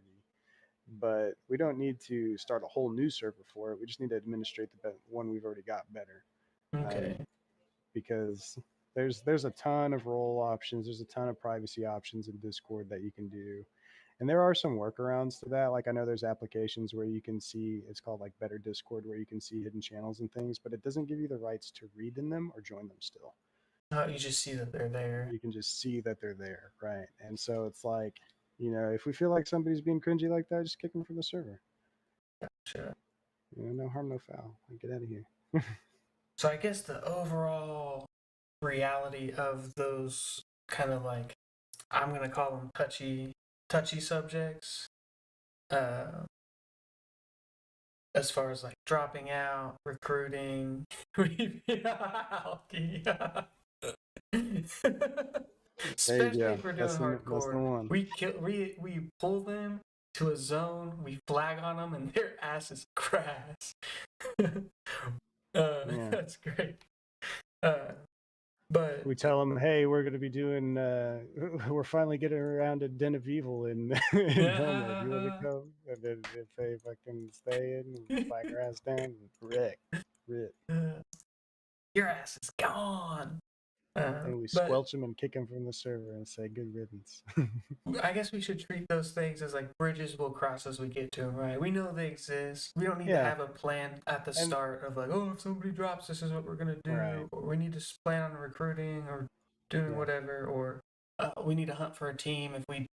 But we don't need to start a whole new server for it. We just need to administrate the one we've already got better, Okay. um, because there's a ton of role options. There's a ton of privacy options in Discord that you can do, and there are some workarounds to that. Like I know there's applications where you can see, it's called like Better Discord, where you can see hidden channels and things, but it doesn't give you the rights to read in them or join them still. Oh, you just see that they're there. You can just see that they're there, right? And so it's like, if we feel like somebody's being cringy like that, just kick them from the server. Gotcha. No harm, no foul. Like, get out of here. So I guess the overall reality of those kind of like, I'm gonna call them touchy subjects. Uh, as far as like dropping out, recruiting, There you Especially go. if we're doing That's the hardcore. one. We pull them to a zone, we flag on them, and their ass is grass. Yeah. That's great. But We tell them, hey, we're going to be doing, we're finally getting around to Den of Evil in, in Helmet. You want to come? And then if they fucking stay in, we flag our ass down, and wreck. Rip. your ass is gone. And we But squelch them and kick them from the server and say, good riddance. I guess we should treat those things as like bridges we'll cross as we get to them, right? We know they exist. We don't need to Yeah. have a plan at the And- start of like, oh, if somebody drops, this is what we're gonna do, Right. or we need to plan on recruiting or doing Yeah. whatever, or we need to hunt for a team.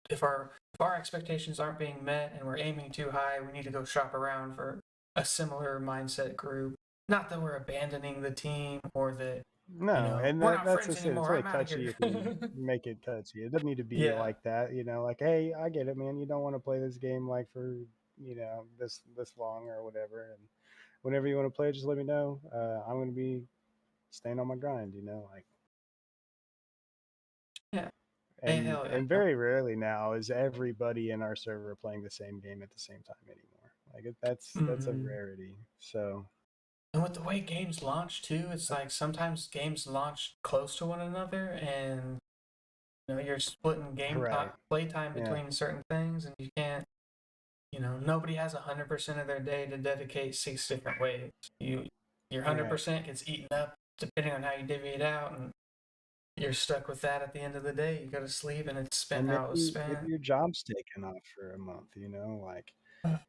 If our expectations aren't being met and we're aiming too high, we need to go shop around for a similar mindset group. Not that we're abandoning the team or that No, and we're not that's friends just it. It's anymore. really I'm out of touchy here. if you make it touchy. It doesn't need to be Yeah. like that, like, hey, I get it, man. You don't want to play this game like for, this long or whatever. And whenever you want to play, just let me know. I'm going to be staying on my grind, like. Yeah. Hey, And hell yeah. and very rarely now is everybody in our server playing the same game at the same time anymore. Like that's a Mhm. rarity. So And with the way games launch too, it's like sometimes games launch close to one another, and you're splitting right, playtime yeah, between certain things, and you can't. Nobody has 100% of their day to dedicate 6 different ways. Your right. 100% gets eaten up depending on how you divvy it out, and you're stuck with that at the end of the day. You go to sleep, and it's spent And how it was maybe spent. your job's taken off for a month, like,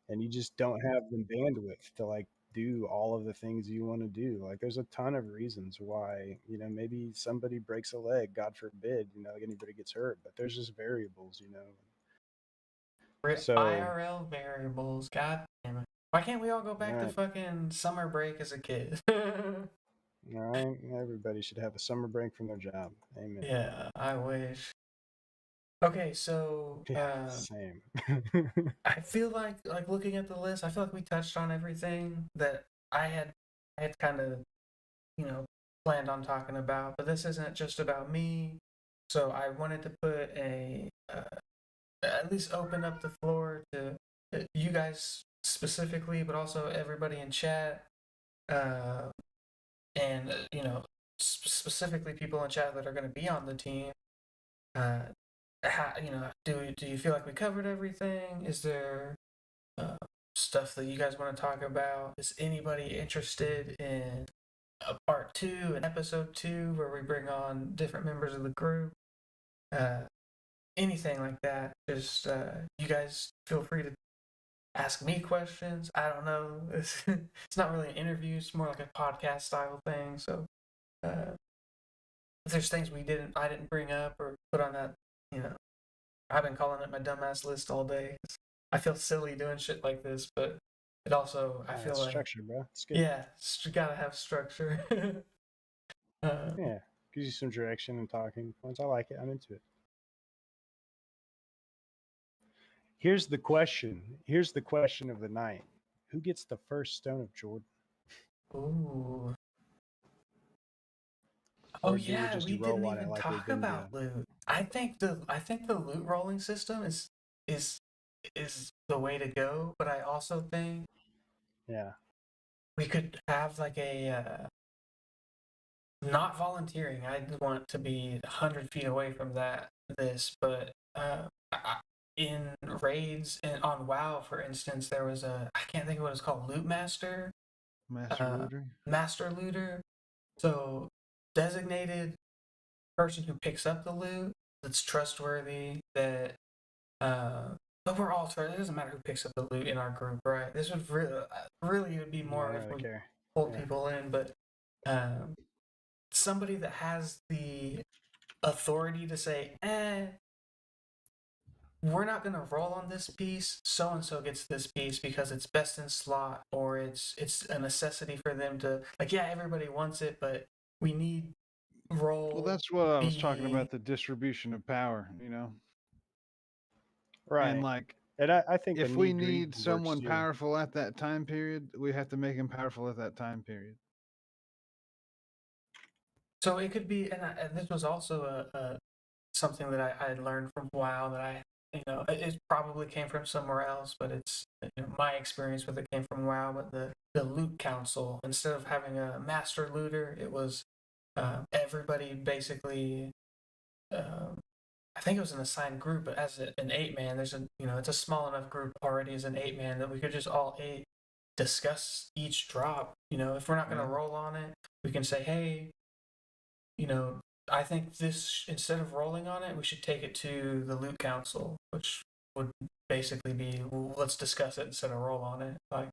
and you just don't have the bandwidth to like do all of the things you want to do. Like there's a ton of reasons why, maybe somebody breaks a leg, God forbid, anybody gets hurt, but there's just variables. So, IRL variables. God damn it. Why can't we all go back to right, fucking summer break as a kid? all right, everybody should have a summer break from their job. Amen. Yeah, I wish. Okay, so Yeah, same. I feel like looking at the list, I feel like we touched on everything that I had kind of, you know, planned on talking about, but this isn't just about me. So I wanted to put at least open up the floor to you guys specifically, but also everybody in chat, uh, and specifically people in chat that are going to be on the team. Uh, do you feel like we covered everything? Is there uh, stuff that you guys want to talk about? Is anybody interested in a part 2, an episode 2, where we bring on different members of the group? Uh, Anything like that? Just you guys feel free to ask me questions. I don't know. It's not really an interview. It's more like a podcast style thing. So if there's things I didn't bring up or put on that, you know, I've been calling it my dumbass list all day. I feel silly doing shit like this, but it also I feel like Structure, bro. It's good. yeah, gotta have structure. Yeah, gives you some direction and talking points. I like it. I'm into it. Here's the question. Here's the question of the night. Who gets the first stone of Jordan? Ooh. Oh Or do we yeah, just we roll didn't on it even like we've talk been about doing? loot. I think the loot rolling system is is the way to go, but I also think Yeah. we could have like a not volunteering. I want to be 100 feet away from this, but in raids and on WoW, for instance, there was I can't think of what it's called, loot master, Master looter. master looter. So designated person who picks up the loot that's trustworthy. But we're all trustworthy. It doesn't matter who picks up the loot in our group, right? This would really it would be I more don't if really we care. pulled Yeah. people in, but um, somebody that has the authority to say, we're not gonna roll on this piece. So and so gets this piece because it's best in slot, or it's a necessity for them to like. Yeah, everybody wants it, but we need roll. Well, that's what I was talking B. about, the distribution of power. And Right. like, And I think the if we need greed need works someone too. powerful at that time period, we have to make him powerful at that time period. So it could be, and this was also a something that I learned from WoW that it probably came from somewhere else, but it's my experience with it came from WoW. But the loot council, instead of having a master looter, it was everybody basically. Um, I think it was an assigned group, but as an 8 man, there's it's a small enough group already as an 8 man that we could just all eight discuss each drop. If we're not going to Yeah. roll on it, we can say, hey, you know, I think this, instead of rolling on it, we should take it to the loot council, which would basically be, well, let's discuss it instead of roll on it. Like,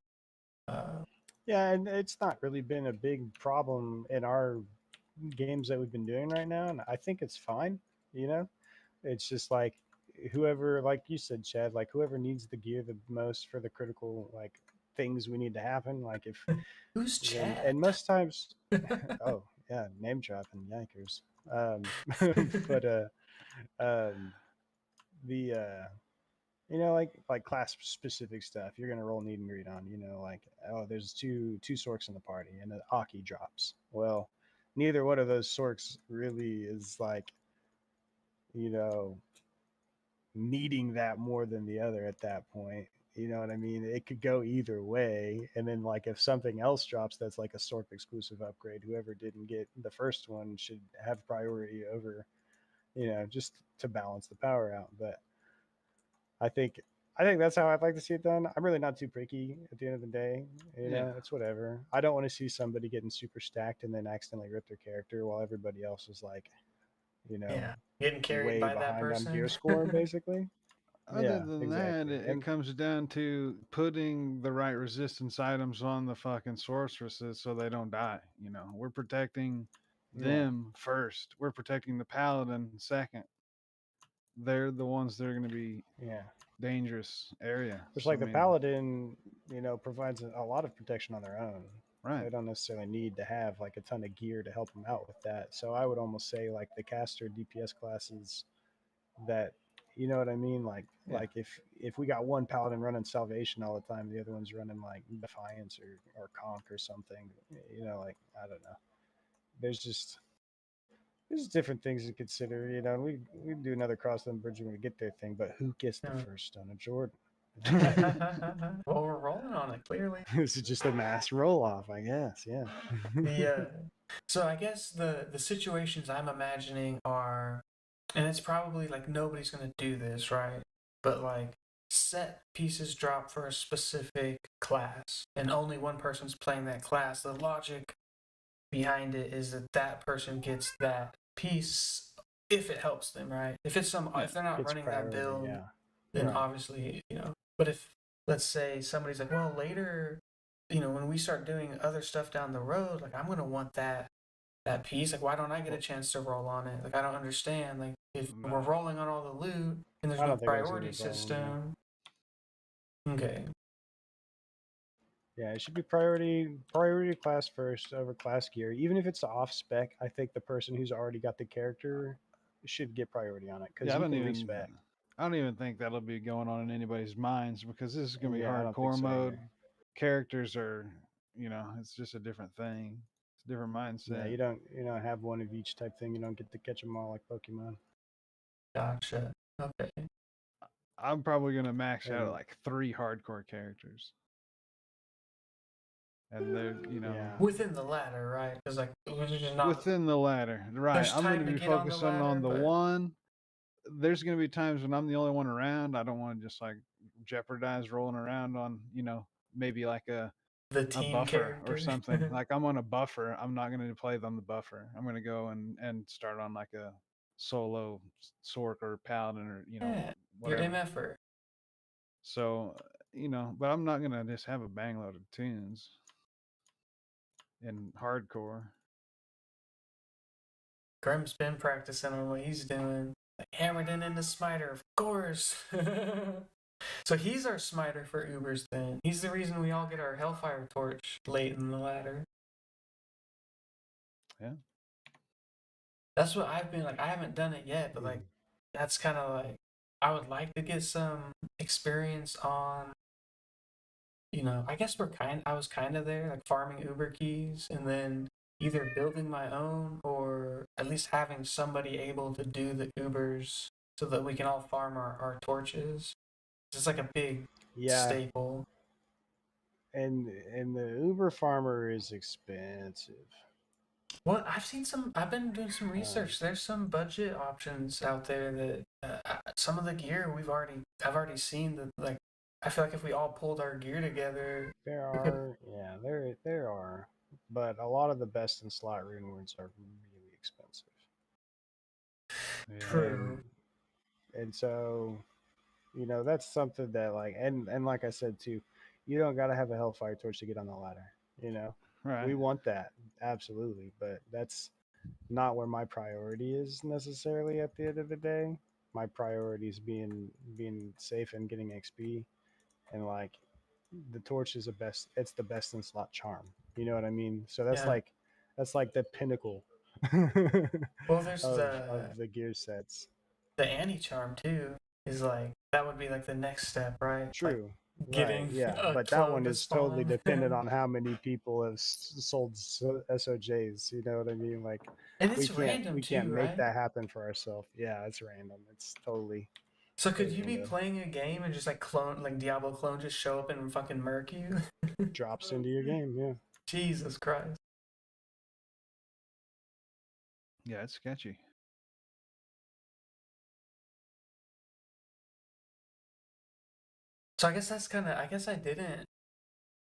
uh, Yeah, and it's not really been a big problem in our games that we've been doing right now, and I think it's fine. You know, it's just like whoever, like you said, Chad, like whoever needs the gear the most for the critical like things we need to happen. Like if who's then, Chad? and most times, oh yeah, name dropping yankers. Um, but um, the like class specific stuff you're gonna roll need and greet on. Like, oh, there's two sorks in the party and an Aki drops. Well, neither one of those sorks really is like you know needing that more than the other at that point. You know what I mean? It could go either way. And then like if something else drops that's like a Sork exclusive upgrade, whoever didn't get the first one should have priority over, just to balance the power out. But I think I think that's how I'd like to see it done. I'm really not too picky at the end of the day. Yeah. It's whatever. I don't want to see somebody getting super stacked and then accidentally rip their character while everybody else is like, you know, Yeah, getting carried way by that behind on person. gear score, basically. Other Yeah, than that, exactly. it And comes down to putting the right resistance items on the fucking sorceresses so they don't die. We're protecting yeah, them first. We're protecting the paladin second. They're the ones that are going to be yeah. dangerous area. Which So I like the mean, paladin, provides a lot of protection on their own. right? They don't necessarily need to have like a ton of gear to help them out with that. So I would almost say like the caster DPS classes that what I mean? Yeah. Like if we got one paladin running salvation all the time, the other one's running like defiance or conk or something. Like I don't know. There's just there's different things to consider. We do another cross the bridge when we get there thing, but who gets the Yeah. first stone of Jordan? Well, we're rolling on it clearly. This is just a mass roll off, I guess. Yeah. The so I guess the situations I'm imagining are, and it's probably like nobody's gonna do this, right? But like set pieces drop for a specific class, and only one person's playing that class. The logic behind it is that that person gets that piece if it helps them, right? Yeah. If they're not It's running that priority. build, Yeah. then Right. obviously. But if, let's say, somebody's like, well, later, when we start doing other stuff down the road, like I'm gonna want that piece. Like, why don't I get a Well, chance to roll on it? Like, I don't understand. Like, if we're nah. rolling on all the loot and there's I no don't think that's gonna be priority a problem. Yeah. system, okay, Yeah, it should be priority class first over class gear. Even if it's off spec, I think the person who's already got the character should get priority on it because Yeah, you can respec. I don't even think that'll be going on in anybody's minds because this is going to be Yeah, I don't think hardcore so mode. either. Characters are, it's just a different thing. It's a different Yeah, mindset. you don't have one of each type thing. You don't get to catch them all like Pokemon. gotcha. Okay. I'm probably going to max out at And like 3 hardcore characters. And they're, yeah, Within the ladder, right? Because like we're just not. within the ladder. Right. There's I'm going time to to be get on the focusing ladder, on the but one. There's going to be times when I'm the only one around. I don't want to just like jeopardize rolling around on, maybe like the a team buffer or character. something. Like I'm on a buffer. I'm not going to play on the buffer. I'm going to go and start on like a solo Sork or Paladin or Yeah, your whatever. MFer. So but I'm not going to just have a bang load of tunes in hardcore. Grim's been practicing on what he's doing. Like, hammered in the smiter, of course. So he's our smiter for Ubers then. He's the reason we all get our Hellfire torch late in the ladder. Yeah. That's what I've been like. I haven't done it yet, but like that's kind of like I would like to get some experience on. I guess I was kind of there, like farming Uber keys and then either building my own or for at least having somebody able to do the Ubers so that we can all farm our torches. It's like a big Yeah, staple. and the Uber farmer is expensive. Well, I've been doing some Um, research. There's some budget options out there that some of the gear I've already seen that, like, I feel like if we all pulled our gear together, we could. there are, but a lot of the best in slot rune words are really expensive. Yeah. True. And so, that's something that, like, and like I said too, you don't got to have a hellfire torch to get on the ladder. Right. We want that, absolutely, but that's not where my priority is necessarily at the end of the day. My priority is being safe and getting XP, and like the torch is it's the best in slot charm. You know what I mean? So Yeah. that's like the pinnacle Well, there's of the gear sets. the anti charm too. Is like that would be like the next step, right? Like True. Right. getting Yeah. a But that clone one to is totally spawn. dependent on how many people have sold SOJs. You know what I mean? Like And it's random we can't too, make right? that happen for ourselves. Yeah, it's random. It's So could totally you be random. playing a game and just like clone, like Diablo clone, just show up and fucking murk you? Drops into your game. Yeah. Jesus Christ. Yeah, it's sketchy. So I guess that's kind of. I guess I didn't.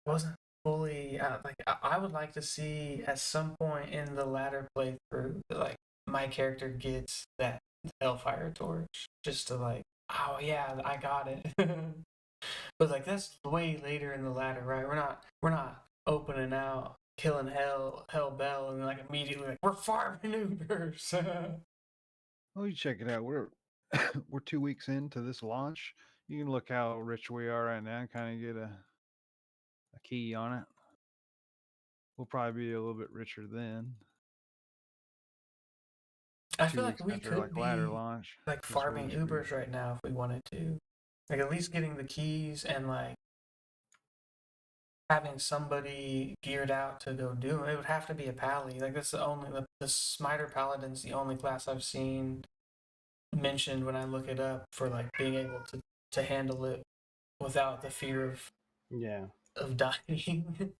Wasn't fully like. I would like to see at some point in the latter playthrough, like my character gets that Hellfire torch, just to like, oh yeah, I got it. But like that's way later in the ladder, right? We're not opening out, killing Hell Bell, and like immediately like we're farming Ubers. Well, you check it out. We're we're 2 weeks into this launch. You can look how rich we are right now and kind of get a key on it. We'll probably be a little bit richer then. I two feel like weeks we after could like ladder be launch. like That's where we farming should be. Ubers right now if we wanted to. Like at least getting the keys and like having somebody geared out to go do it. It would have to be a pally. Like that's the Smiter Paladin's the only class I've seen mentioned when I look it up for like being able to handle it without the fear Yeah. of dying.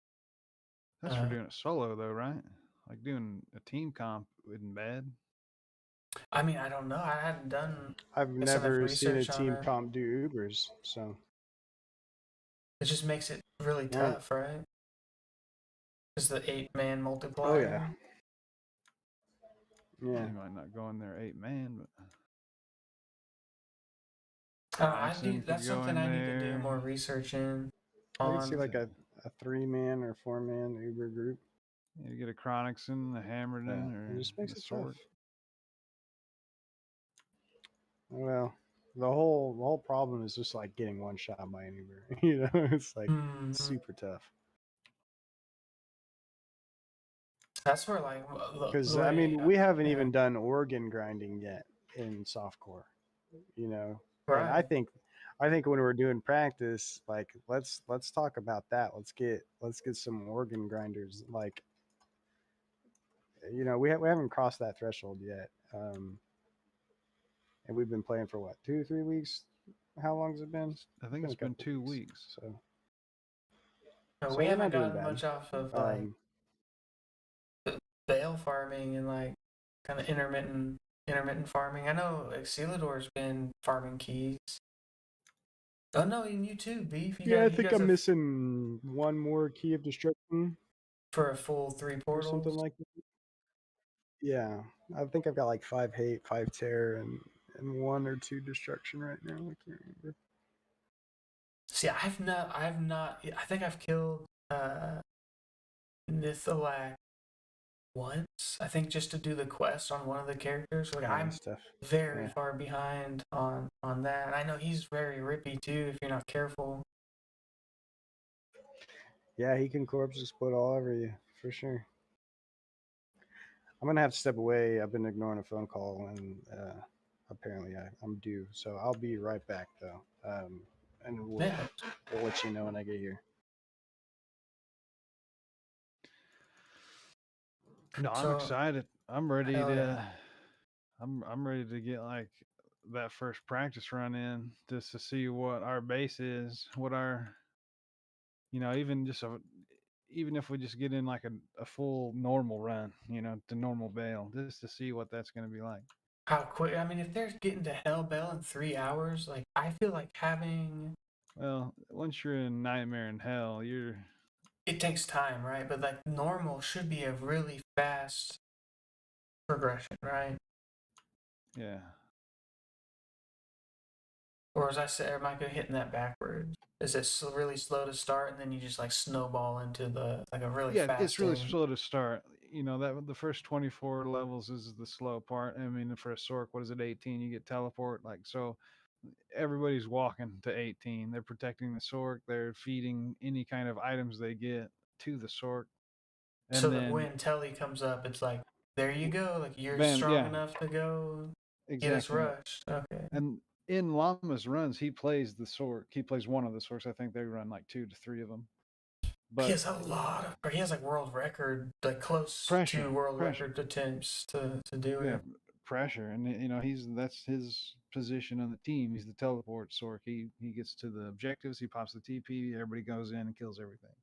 That's for doing it solo though, right? Like doing a team comp isn't bad. I mean, I don't know. I hadn't done I've I guess enough never seen a research on team it. comp do Ubers, so It just makes it really right. tough, right? Is the 8-man Oh multiplier? yeah. You might not go in there 8-man, but I do. Trapsin could That's go something in I need to do there. more research in. I could see On like a 3-man or 4-man Uber group. You get a Chronixon, a Hammerden, It or just makes the it tough. sword. Well, the whole problem is just like getting one shot by an Uber. It's like super tough. That's where like Because the I way, mean, we haven't yeah. even done organ grinding yet in softcore. And I Right. think when we're doing practice, like let's talk about that. Let's get some organ grinders. Like we haven't crossed that threshold yet. And we've been playing for what, 2 3 weeks? How long has it been? I think Been a it's been couple 2 weeks. weeks. No, So we we're haven't not doing gotten bad. much off of like bale farming and like kind of intermittent farming. I know Excelador's been farming keys. Oh no, and you too, Beef. Yeah, I You think guys I'm have missing one more key of destruction for a full 3 or something portals. like that. Yeah, I think I've got like 5 hate, 5 terror, and 1 or 2 destruction right now. I can't remember. See, I've not. I think I've killed Nithalak once. I think just to do the quest on one of the characters. Like I'm Stuff. very Yeah. far behind on that. And I know he's very rippy too if you're not careful. Yeah, he can corpse explode all over you for sure. I'm gonna have to step away. I've been ignoring a phone call, and apparently I'm due. So I'll be right back though, and we'll let you know when I get here. No, I'm So excited. I'm ready Hell to. yeah. I'm ready to get like that first practice run in just to see what our base is, what our even just even if we just get in like a full normal run, to normal bail, just to see what that's going to be like. How quick? I mean, if they're getting to Hell Bell in 3 hours, like I feel like having Well, once you're in Nightmare in Hell, you're it takes time, right? But like normal should be a really fast progression, right? yeah. Or as I said, am I hitting that backwards? Is it really slow to start and then you just like snowball into the like a really Yeah, it's fast really end? slow to start. That the first 24 levels is the slow part. I mean, for a Sork, what is it, 18? You get teleport. Like, so everybody's walking to 18. They're protecting the Sork. They're feeding any kind of items they get to the Sork. So And that then, when Telly comes up, it's like, there you go. Like you're bam, strong yeah, enough to go get us exactly. rushed. Okay. And in Llama's runs, he plays the Sork. He plays one of the Sorks. I think they run like 2 to 3 of them. He But has a lot of, or he has like world record, like close pressure, to world pressure. record attempts to do Yeah, it. pressure, and that's his position on the team. He's the teleport Sork. He gets to the objectives. He pops the TP. Everybody goes in and kills everything.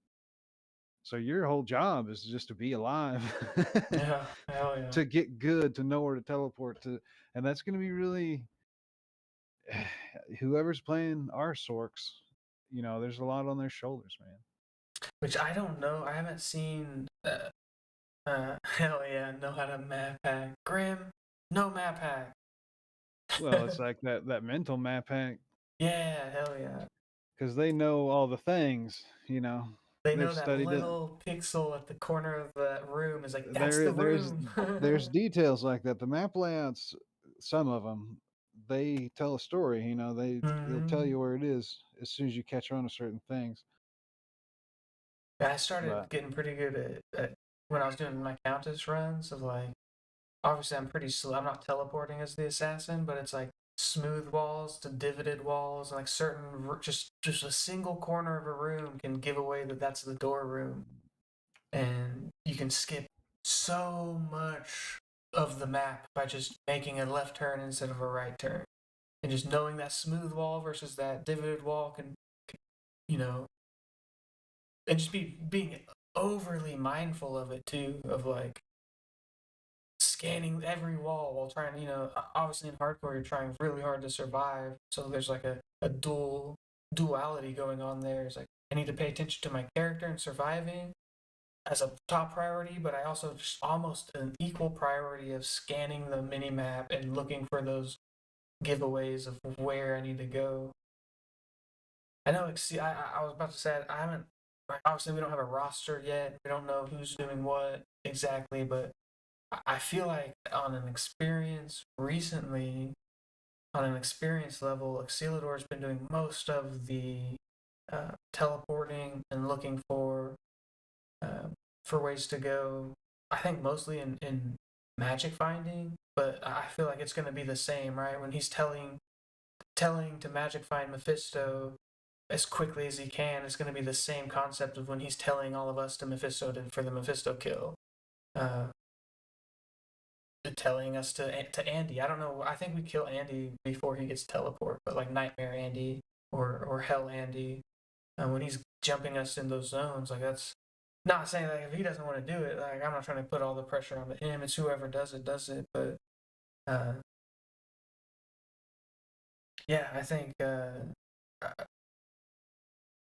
So your whole job is just to be alive, Yeah, hell yeah. to get good, to know where to teleport to, and that's going to be really whoever's playing our Sorks. There's a lot on their shoulders, man. Which I don't know. I haven't seen. Hell yeah, know how to map hack. Grim, no map hack. Well, it's like that mental map hack Yeah, hell yeah. because they know all the things. They They've know that studied it. little pixel at the corner of that room is like, that's the there there's room. there's details like that. The map layouts, some of them, they tell a story. They'll tell Mhm. you where it is as soon as you catch on to certain things. Yeah, I started But getting pretty good at when I was doing my Countess runs of like, obviously I'm pretty slow. I'm not teleporting as the assassin, but it's like smooth walls to divoted walls, and like certain just a single corner of a room can give away that that's the door room, and you can skip so much of the map by just making a left turn instead of a right turn, and just knowing that smooth wall versus that divoted wall can, you know, and just being overly mindful of it too, of like scanning every wall while trying to, obviously in hardcore you're trying really hard to survive. So there's like a duality going on there. It's like I need to pay attention to my character and surviving as a top priority, but I also just almost an equal priority of scanning the mini map and looking for those giveaways of where I need to go. I know. See, I was about to say I haven't. Like, obviously, we don't have a roster yet. We don't know who's doing what exactly, but I feel like on an experience level, Excelador's been doing most of the teleporting and looking uh, for ways to go. I think mostly in magic finding, but I feel like it's going to be the same, right? When he's telling to magic find Mephisto as quickly as he can, it's going to be the same concept of when he's telling all of us to Mephisto for the Mephisto kill. Uh, Telling us to Andy. I don't know. I think we kill Andy before he gets teleport, but like Nightmare Andy or Hell Andy, and when he's jumping us in those zones, like that's not saying like if he doesn't want to do it, like I'm not trying to put all the pressure on him. It's whoever does it, but uh, yeah, I think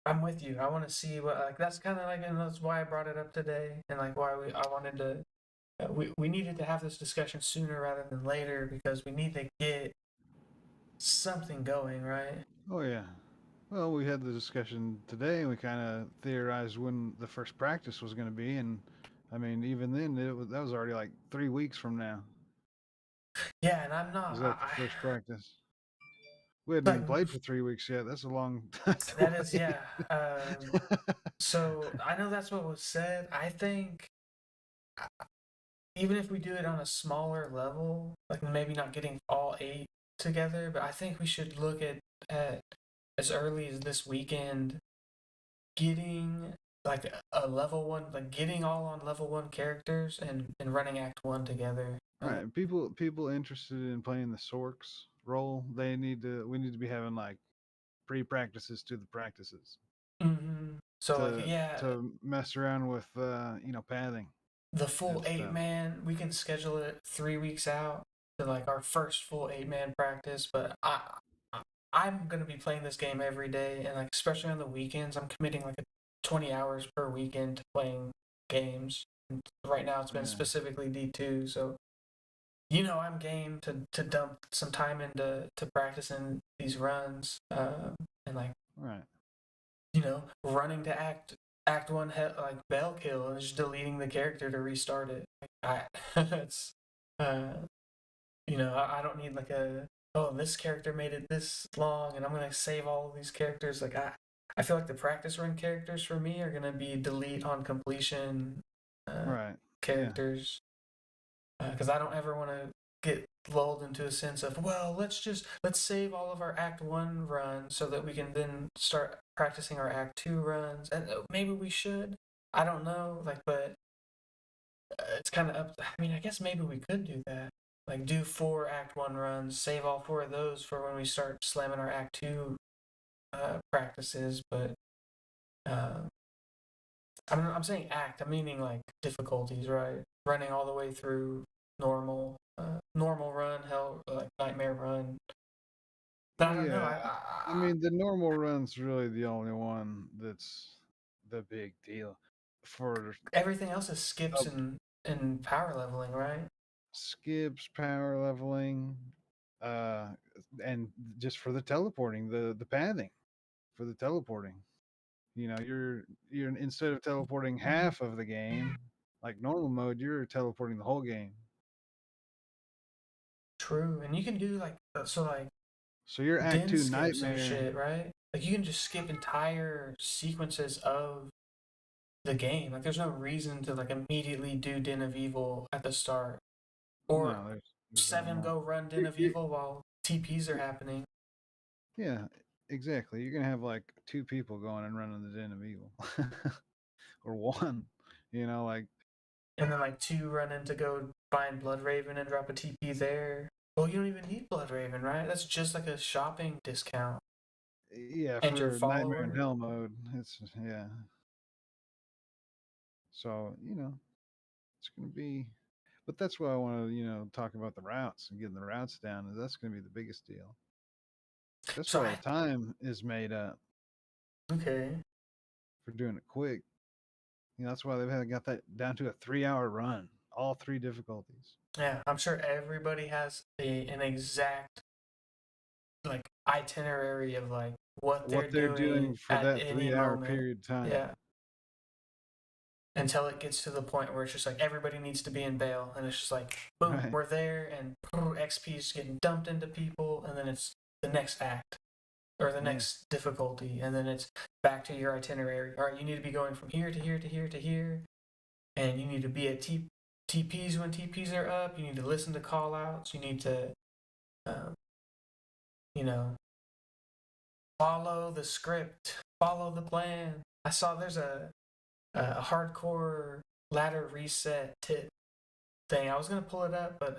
I'm with you. I want to see what like that's kind of like, and that's why I brought it up today, and like why I wanted to. We needed to have this discussion sooner rather than later because we need to get something going, right? oh yeah. Well, we had the discussion today, and we kind of theorized when the first practice was going to be, and I mean, even then, that was already like 3 weeks from now. Yeah, and I'm not. Was that the first practice? We hadn't Like even played for 3 weeks yet. That's a long time to that is, yeah. wait. So I know that's what was said. I think even if we do it on a smaller level, like maybe not getting all 8 together, but I think we should look at as early as this weekend getting like a level one, like getting all on level one characters and running Act One together. Right. People interested in playing the Sorks role, we need to be having like pre-practices to the practices So like yeah, to mess around with pathing the full and eight stuff. man, we can schedule it 3 weeks out to like our first full 8 man practice. But I'm gonna be playing this game every day, and like especially on the weekends, I'm committing like 20 hours per weekend to playing games. And right now, it's been Yeah. specifically D2, so I'm game to dump some time into practicing these runs, and like Right. running to act one like bell kill and just deleting the character to restart it. Like, it's I don't need like this character made it this long and I'm gonna save all of these characters. Like I feel like the practice run characters for me are gonna be delete on completion Right. Yeah. characters, because I don't ever want to get lulled into a sense of, well, let's save all of our Act One runs so that we can then start practicing our Act Two runs, and maybe we should. I don't know, like, but it's kind of up. I mean, I guess maybe we could do that. Like, do 4 Act One runs, save all 4 of those for when we start slamming our Act Two practices. But I'm saying act. I'm meaning like difficulties, right? Running all the way through normal run, hell, like nightmare run. But I Well, don't know. yeah. I mean, the normal run's really the only one that's the big deal for Everything else is uh, skips and power leveling, right? skips, power leveling, uh, and just for the teleporting, the pathing for the teleporting. You're instead of teleporting half of the game, like normal mode, you're teleporting the whole game. True, and you can do like so like So your Act den Two skips and nightmare, shit, right? Like you can just skip entire sequences of the game. Like there's no reason to like immediately do Den of Evil at the start, or no, there's really 7 not. go run Den You're, of you're, Evil while TPs are happening. yeah, exactly. You're gonna have like two people going and running the Den of Evil, or one. Like And then like 2 run in to go find Bloodraven and drop a TP there. Well, you don't even need Bloodraven, right? That's just like a shopping discount. yeah, And your for Nightmare in follower. Hell mode, it's yeah. So it's gonna be, but that's why I want to talk about the routes and getting the routes down. And that's gonna be the biggest deal. That's So where all the time is made up okay. for doing it quick. That's why they've got that down to a 3-hour run, all 3 difficulties. Yeah, I'm sure everybody has an exact like itinerary of like what What they're they're doing doing for at that any 3-hour moment. period of time. Yeah. Until it gets to the point where it's just like everybody needs to be in bail, and it's just like boom, Right. we're there, and XP is getting dumped into people, and then it's the next act or the next difficulty, and then it's back to your itinerary. All right, you need to be going from here to here to here to here, and you need to be at TPs when TPs are up. You need to listen to call outs. You need to, um, you know, follow the script, follow the plan. I saw there's a hardcore ladder reset tip thing. I was gonna pull it up, but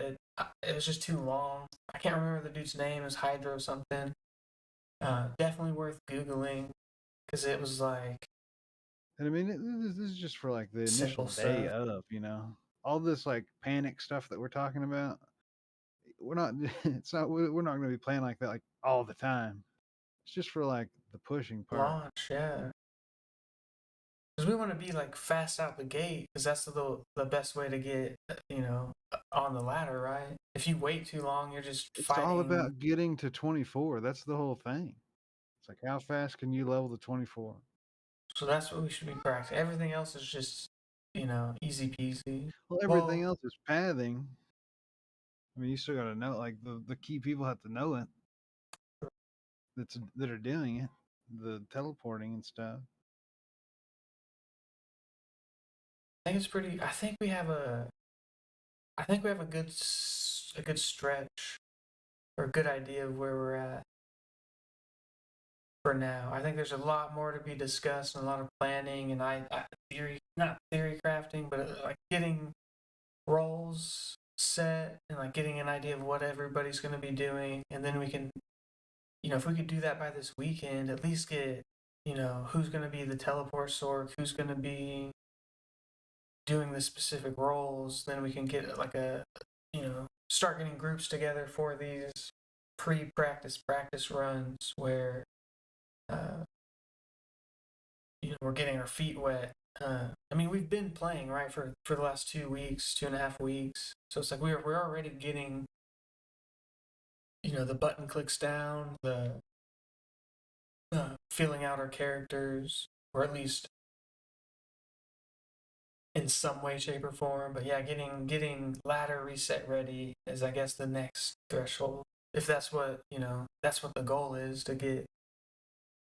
it was just too long. I can't remember the dude's name. It was Hydro something. Definitely worth googling because it was like And I mean, this is just for like the initial simple day stuff. of. All this like panic stuff that we're talking about. We're not. It's not. We're not going to be playing like that like all the time. It's just for like the pushing part. Launch, yeah. Because we want to be like fast out the gate, because that's the best way to get on the ladder, right? If you wait too long, you're just It's all fighting. about getting to 24. That's the whole thing. It's like how fast can you level to 24? So that's what we should be practicing. Everything else is just easy peasy. Well, everything Well, else is pathing. I mean, you still got to know, like the key people have to know it. That are doing it, the teleporting and stuff. I think it's pretty. I think we have a good stretch or a good idea of where we're at for now. I think there's a lot more to be discussed and a lot of planning and not theory crafting, but like getting roles set and like getting an idea of what everybody's going to be doing, and then we can, if we could do that by this weekend, at least get, who's going to be the teleport sork, who's going to be doing the specific roles, then we can get like start getting groups together for these pre-practice practice runs where uh, we're getting our feet wet. I mean, we've been playing right for the last 2 weeks, 2.5 weeks. So it's like we're already getting, the button clicks down, the filling out our characters, or at least in some way, shape, or form. But yeah, getting ladder reset ready is, I guess, the next threshold. If that's what that's what the goal is to get.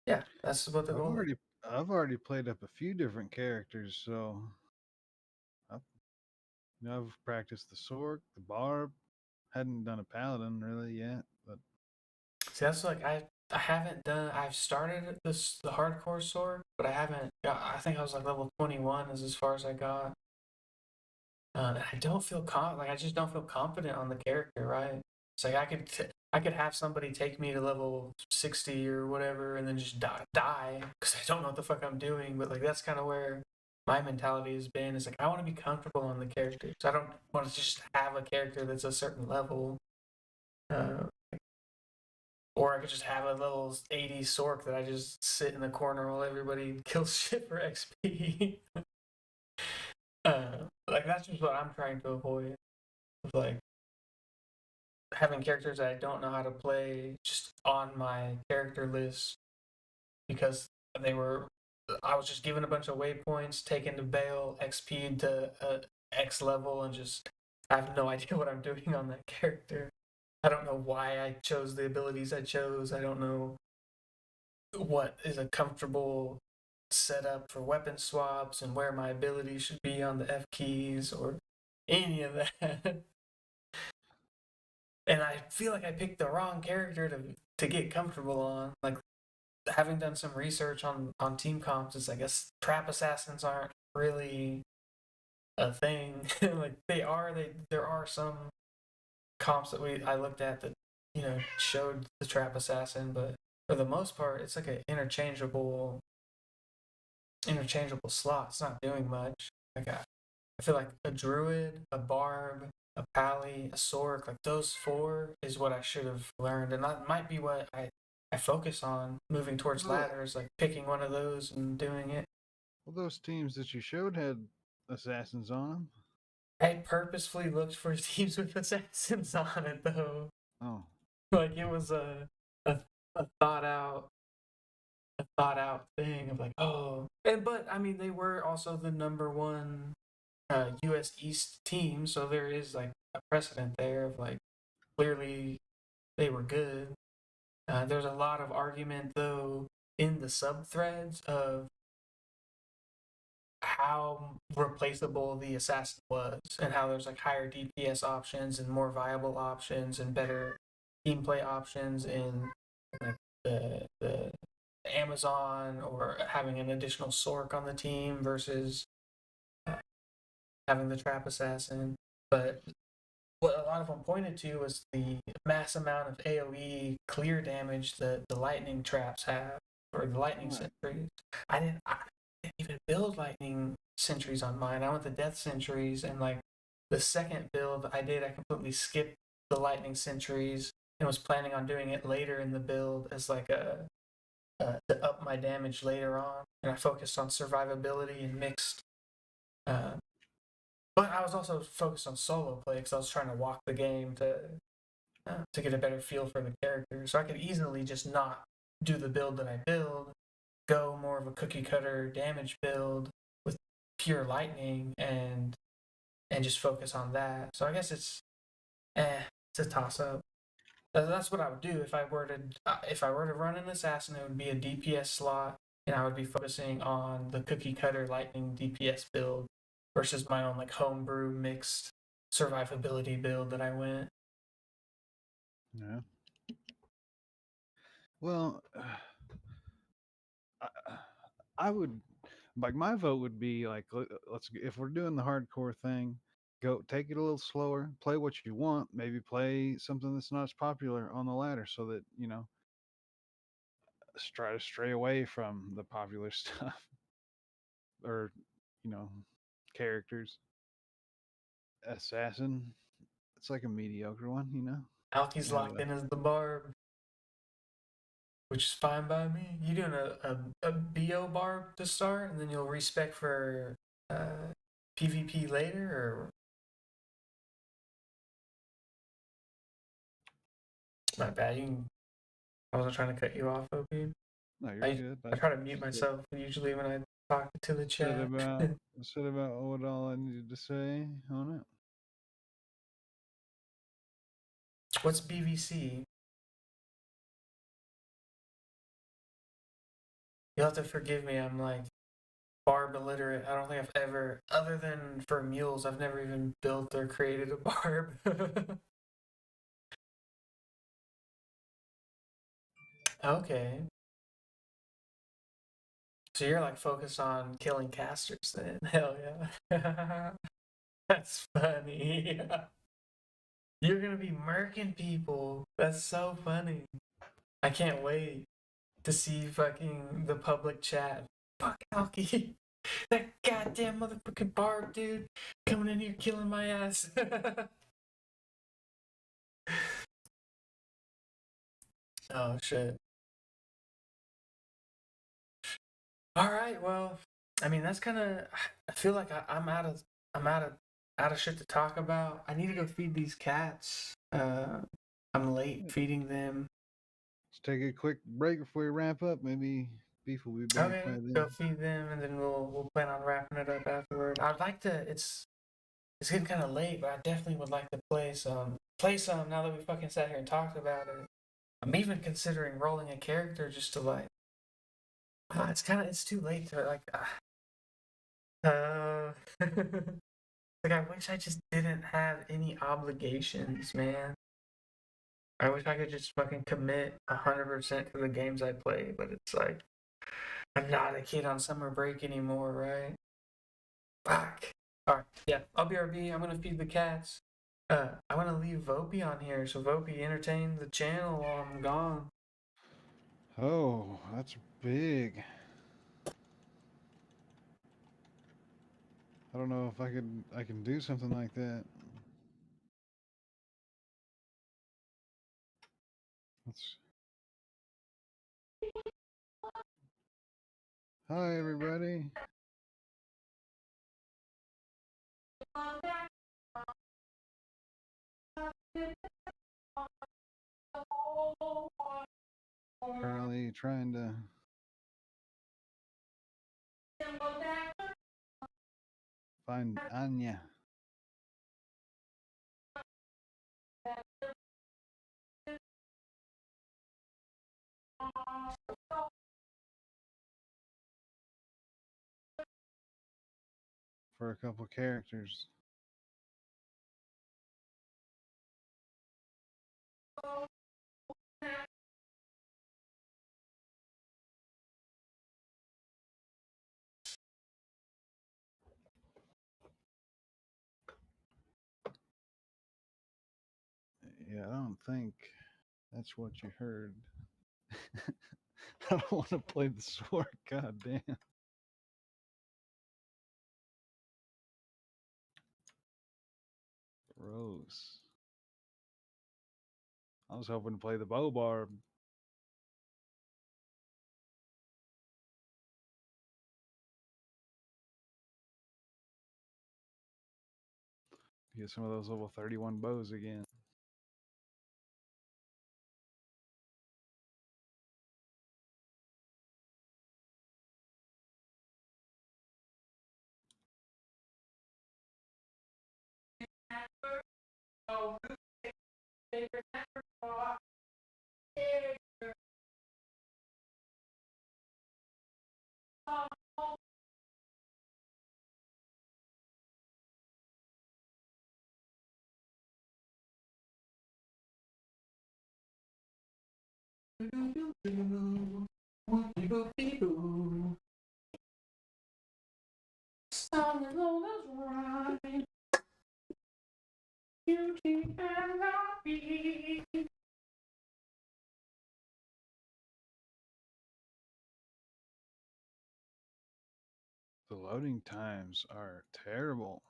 Yeah, that's what the goal is. I've already played up a few different characters, so I've, I've practiced the Sork, the Barb. Hadn't done a Paladin really yet, but See, that's like I haven't done. I've started the hardcore sword, but I haven't. I think I was like level 21 is as far as I got. I don't feel I just don't feel confident on the character. Right? It's like I could have somebody take me to level 60 or whatever, and then just die because I don't know what the fuck I'm doing. But like that's kind of where my mentality has been. It's like I want to be comfortable on the character, so I don't want to just have a character that's a certain level. Uh, Or I could just have a little 80 sork that I just sit in the corner while everybody kills shit for XP. Like that's just what I'm trying to avoid. Like having characters that I don't know how to play just on my character list because I was just given a bunch of waypoints, taken to Bale, XP to X level, and just I have no idea what I'm doing on that character. I don't know why I chose the abilities I chose. I don't know what is a comfortable setup for weapon swaps and where my abilities should be on the F keys or any of that. And I feel like I picked the wrong character to get comfortable on. Like having done some research on team comps, it's I guess trap assassins aren't really a thing. Like there are some comps that I looked at that showed the trap assassin, but for the most part, it's like an interchangeable slot. It's not doing much. Like I feel like a druid, a barb, a pally, a sork, like those four is what I should have learned, and that might be what I focus on moving towards well, ladders, like picking one of those and doing it. those teams that you showed had assassins on them. I purposefully looked for teams with assassins on it though. Oh, Like it was a, a thought out thing of like, oh, but I mean they were also the number one U.S. East team, so there is like a precedent there of like clearly they were good. There's a lot of argument though in the sub threads of how replaceable the assassin was and how there's like higher DPS options and more viable options and better team play options in like the Amazon or having an additional sork on the team versus having the trap assassin. But what a lot of them pointed to was the mass amount of AoE clear damage that the lightning traps have, or the lightning sentries. I didn't even build lightning sentries on mine. I went the death sentries, and like the second build I did, I completely skipped the lightning sentries and was planning on doing it later in the build as like a to up my damage later on. And I focused on survivability and mixed. But I was also focused on solo play because I was trying to walk the game to get a better feel for the character. So I could easily just not do the build that I build, go more of a cookie cutter damage build with pure lightning and just focus on that. So I guess it's a toss up. That's what I would do if I were to run an assassin. It would be a DPS slot, and I would be focusing on the cookie cutter lightning DPS build versus my own like homebrew mixed survivability build that I went. yeah. Well, I would like my vote would be like let's if we're doing the hardcore thing, go take it a little slower, play what you want, maybe play something that's not as popular on the ladder so that, try to stray away from the popular stuff or, you know, characters. Assassin, it's like a mediocre one. Alky's Have locked in as the barb, which is fine by me. You doing a BO barb to start, and then you'll respec for PvP later, or my bad. I wasn't trying to cut you off, OP. No, you're I good. I try to mute myself usually when I talk to the Said chat. about said about what all I needed to say on it. What's BVC? You'll have to forgive me. I'm like barb illiterate. I don't think I've ever, other than for mules, I've never even built or created a barb. Okay. So you're like focused on killing casters then? Hell yeah. That's funny. You're gonna be murking people. That's so funny. I can't wait to see fucking the public chat. Fuck Alki. That goddamn motherfucking barb, dude. Coming in here killing my ass. Oh shit. Alright, well, I mean that's kinda I feel like I'm out of shit to talk about. I need to go feed these cats. I'm late feeding them. Let's take a quick break before we wrap up. Maybe Beef will be back Okay, by go then. feed them, and then we'll plan on wrapping it up afterward. I'd like to. It's getting kind of late, but I definitely would like to play some. Now that we fucking sat here and talked about it, I'm even considering rolling a character just to like. It's too late to like. Like I wish I just didn't have any obligations, man. I wish I could just fucking commit 100% to the games I play, but it's like I'm not a kid on summer break anymore, right? Fuck. Alright, yeah, I'll BRB. I'm gonna feed the cats. I wanna leave Vopey on here, so Vopey entertain the channel while I'm gone. Oh, that's big. I don't know if I can do something like that. Let's Hi everybody. Currently trying to find Anya. For a couple characters. Yeah, I don't think that's what you heard. I don't want to play the sword. God damn. Gross. I was hoping to play the bow barb. Get some of those level 31 bows again. cannot be. The loading times are terrible.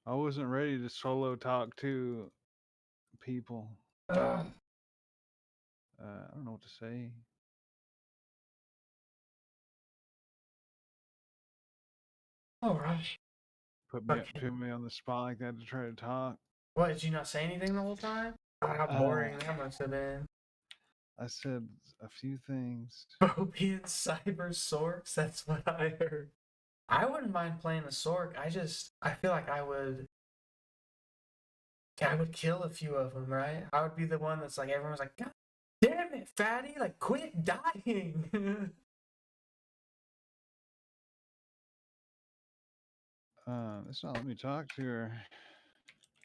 I wasn't ready to solo talk to people. I don't know what to say. All right. Put Okay. me on the spot like that to try to talk. What, did you not say anything the whole time? How boring that must have been. I said a few things. Phobian cyber sorks, that's what I heard. I wouldn't mind playing a sork. I feel like I would kill a few of them, right? I would be the one that's like, everyone's like, God damn it, fatty, like, quit dying. It's not letting me talk to her.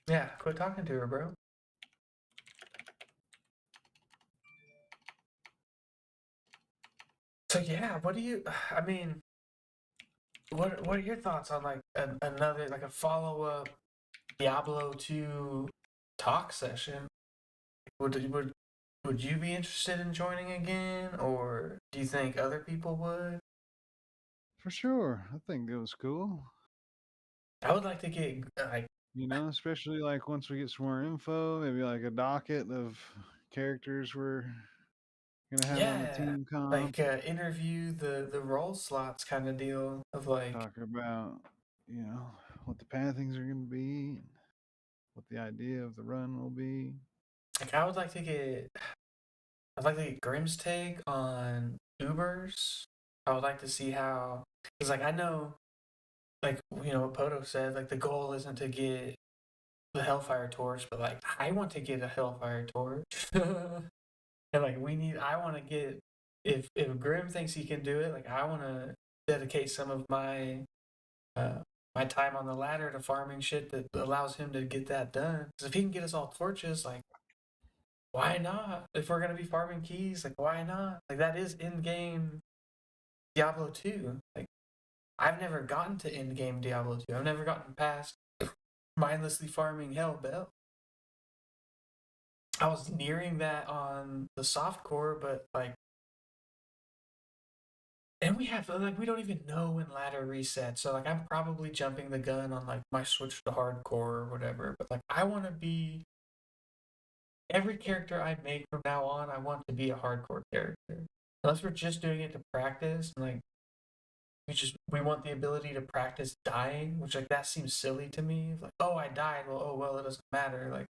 Yeah, quit talking to her, bro. So yeah, I mean, what are your thoughts on like another, like a follow-up Diablo 2 talk session? Would you be interested in joining again, or do you think other people would? For sure. I think it was cool. I would like to get like, You know, especially like once we get some more info, maybe like a docket of characters we're gonna have on the yeah, team comp. like interview the role slots kind of deal of like, Talk about, you know, what the pathings are gonna be, and what the idea of the run will be. I would like to get, I'd like to get Grimm's take on Ubers. I would like to see how, because like I know, like what Poto said, like the goal isn't to get the Hellfire Torch, but like I want to get a Hellfire Torch. And like I want to get, if Grim thinks he can do it, like I want to dedicate some of uh my time on the ladder to farming shit that allows him to get that done. Because if he can get us all torches, like why not? If we're gonna be farming keys, like why not? Like that is in game Diablo 2. Like I've never gotten to end game Diablo 2. I've never gotten past mindlessly farming Hell Bell. I was nearing that on the soft core, but like, and we don't even know when ladder resets. So like I'm probably jumping the gun on like my switch to hardcore or whatever. But like I want to be, every character I make from now on, I want to be a hardcore character. Unless we're just doing it to practice, and like we want the ability to practice dying, which like that seems silly to me. Like, oh, I died. Well, oh well, it doesn't matter. Like,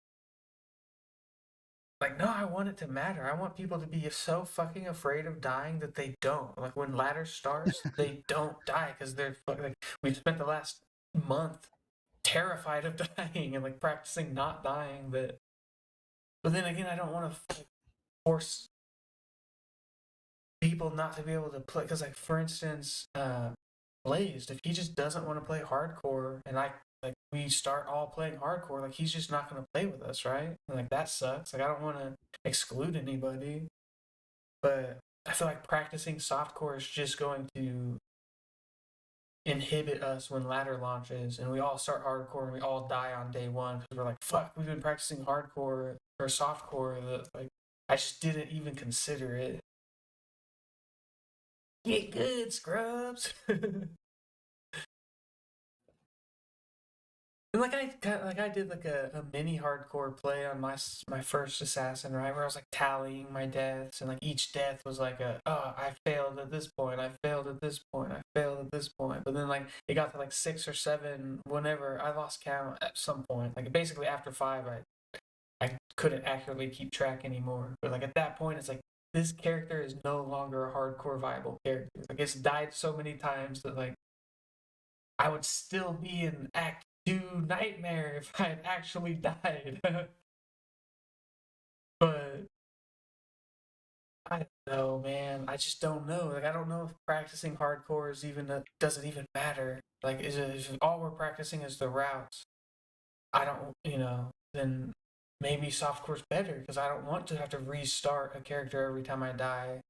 no, I want it to matter. I want people to be so fucking afraid of dying that they don't. Like when ladder starts, they don't die because they're like, we've spent the last month terrified of dying and like practicing not dying. But then again, I don't want to force people not to be able to play. Because like for instance, Blazed, if he just doesn't want to play hardcore, and we start all playing hardcore, like he's just not going to play with us, right? And, like that sucks. Like I don't want to exclude anybody, but I feel like practicing softcore is just going to inhibit us when ladder launches and we all start hardcore and we all die on day one because we're like, fuck, we've been practicing hardcore or softcore that like I just didn't even consider it. Get good, scrubs. And I did like a mini hardcore play on my first assassin, right, where I was like tallying my deaths, and like each death was like I failed at this point, I failed at this point, I failed at this point, but then like it got to like 6 or 7 whenever I lost count at some point, like basically after 5 I couldn't accurately keep track anymore, but like at that point it's like this character is no longer a hardcore viable character, like it's died so many times that like I would still be in Act 2 Nightmare if I had actually died. But know, man. I just don't know. Like, I don't know if practicing hardcore is even does it even matter? Like, is it all we're practicing is the routes? I don't, then maybe softcore's better because I don't want to have to restart a character every time I die.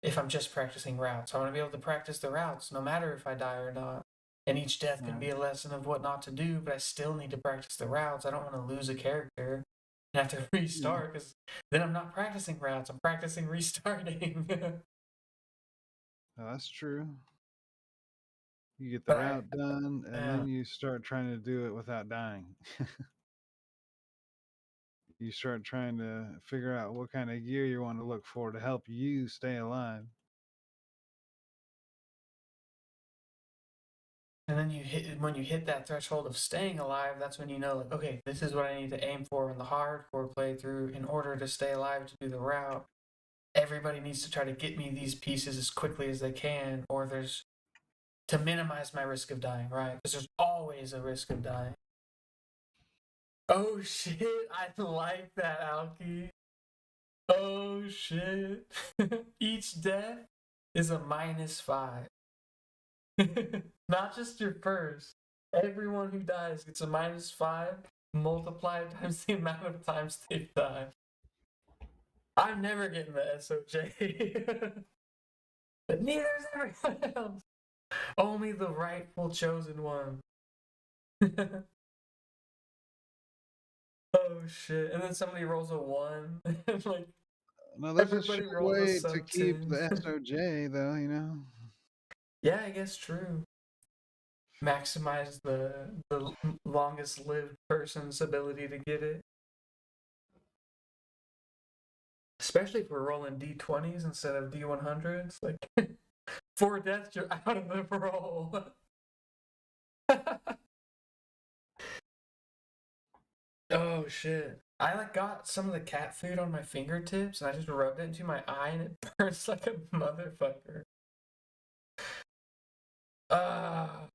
If I'm just practicing routes, I want to be able to practice the routes no matter if I die or not. And each death can Right. be a lesson of what not to do, but I still need to practice the routes. I don't want to lose a character and have to restart because then I'm not practicing routes. I'm practicing restarting. Oh, that's true. You get the But route done, and yeah. then you start trying to do it without dying. You start trying to figure out what kind of gear you want to look for to help you stay alive. And then when you hit that threshold of staying alive, that's when you know, like, okay, this is what I need to aim for in the hardcore playthrough in order to stay alive to do the route. Everybody needs to try to get me these pieces as quickly as they can, or there's to minimize my risk of dying, right? Because there's always a risk of dying. Oh shit, I like that, Alki. Oh shit. Each death is a -5. Not just your first. Everyone who dies gets a -5 multiplied times the amount of times they've died. I'm never getting the SOJ. But neither is everyone else. Only the rightful chosen one. Oh shit. And then somebody rolls a 1. And like No, there's a everybody sure rolls a way to sub keep 10. the SOJ, though, you know? Yeah, I guess true. Maximize the longest lived person's ability to get it. Especially if we're rolling D20s instead of D100s. Like 4 deaths, you're out of the roll. Oh shit. I like got some of the cat food on my fingertips and I just rubbed it into my eye and it burns like a motherfucker. Ah.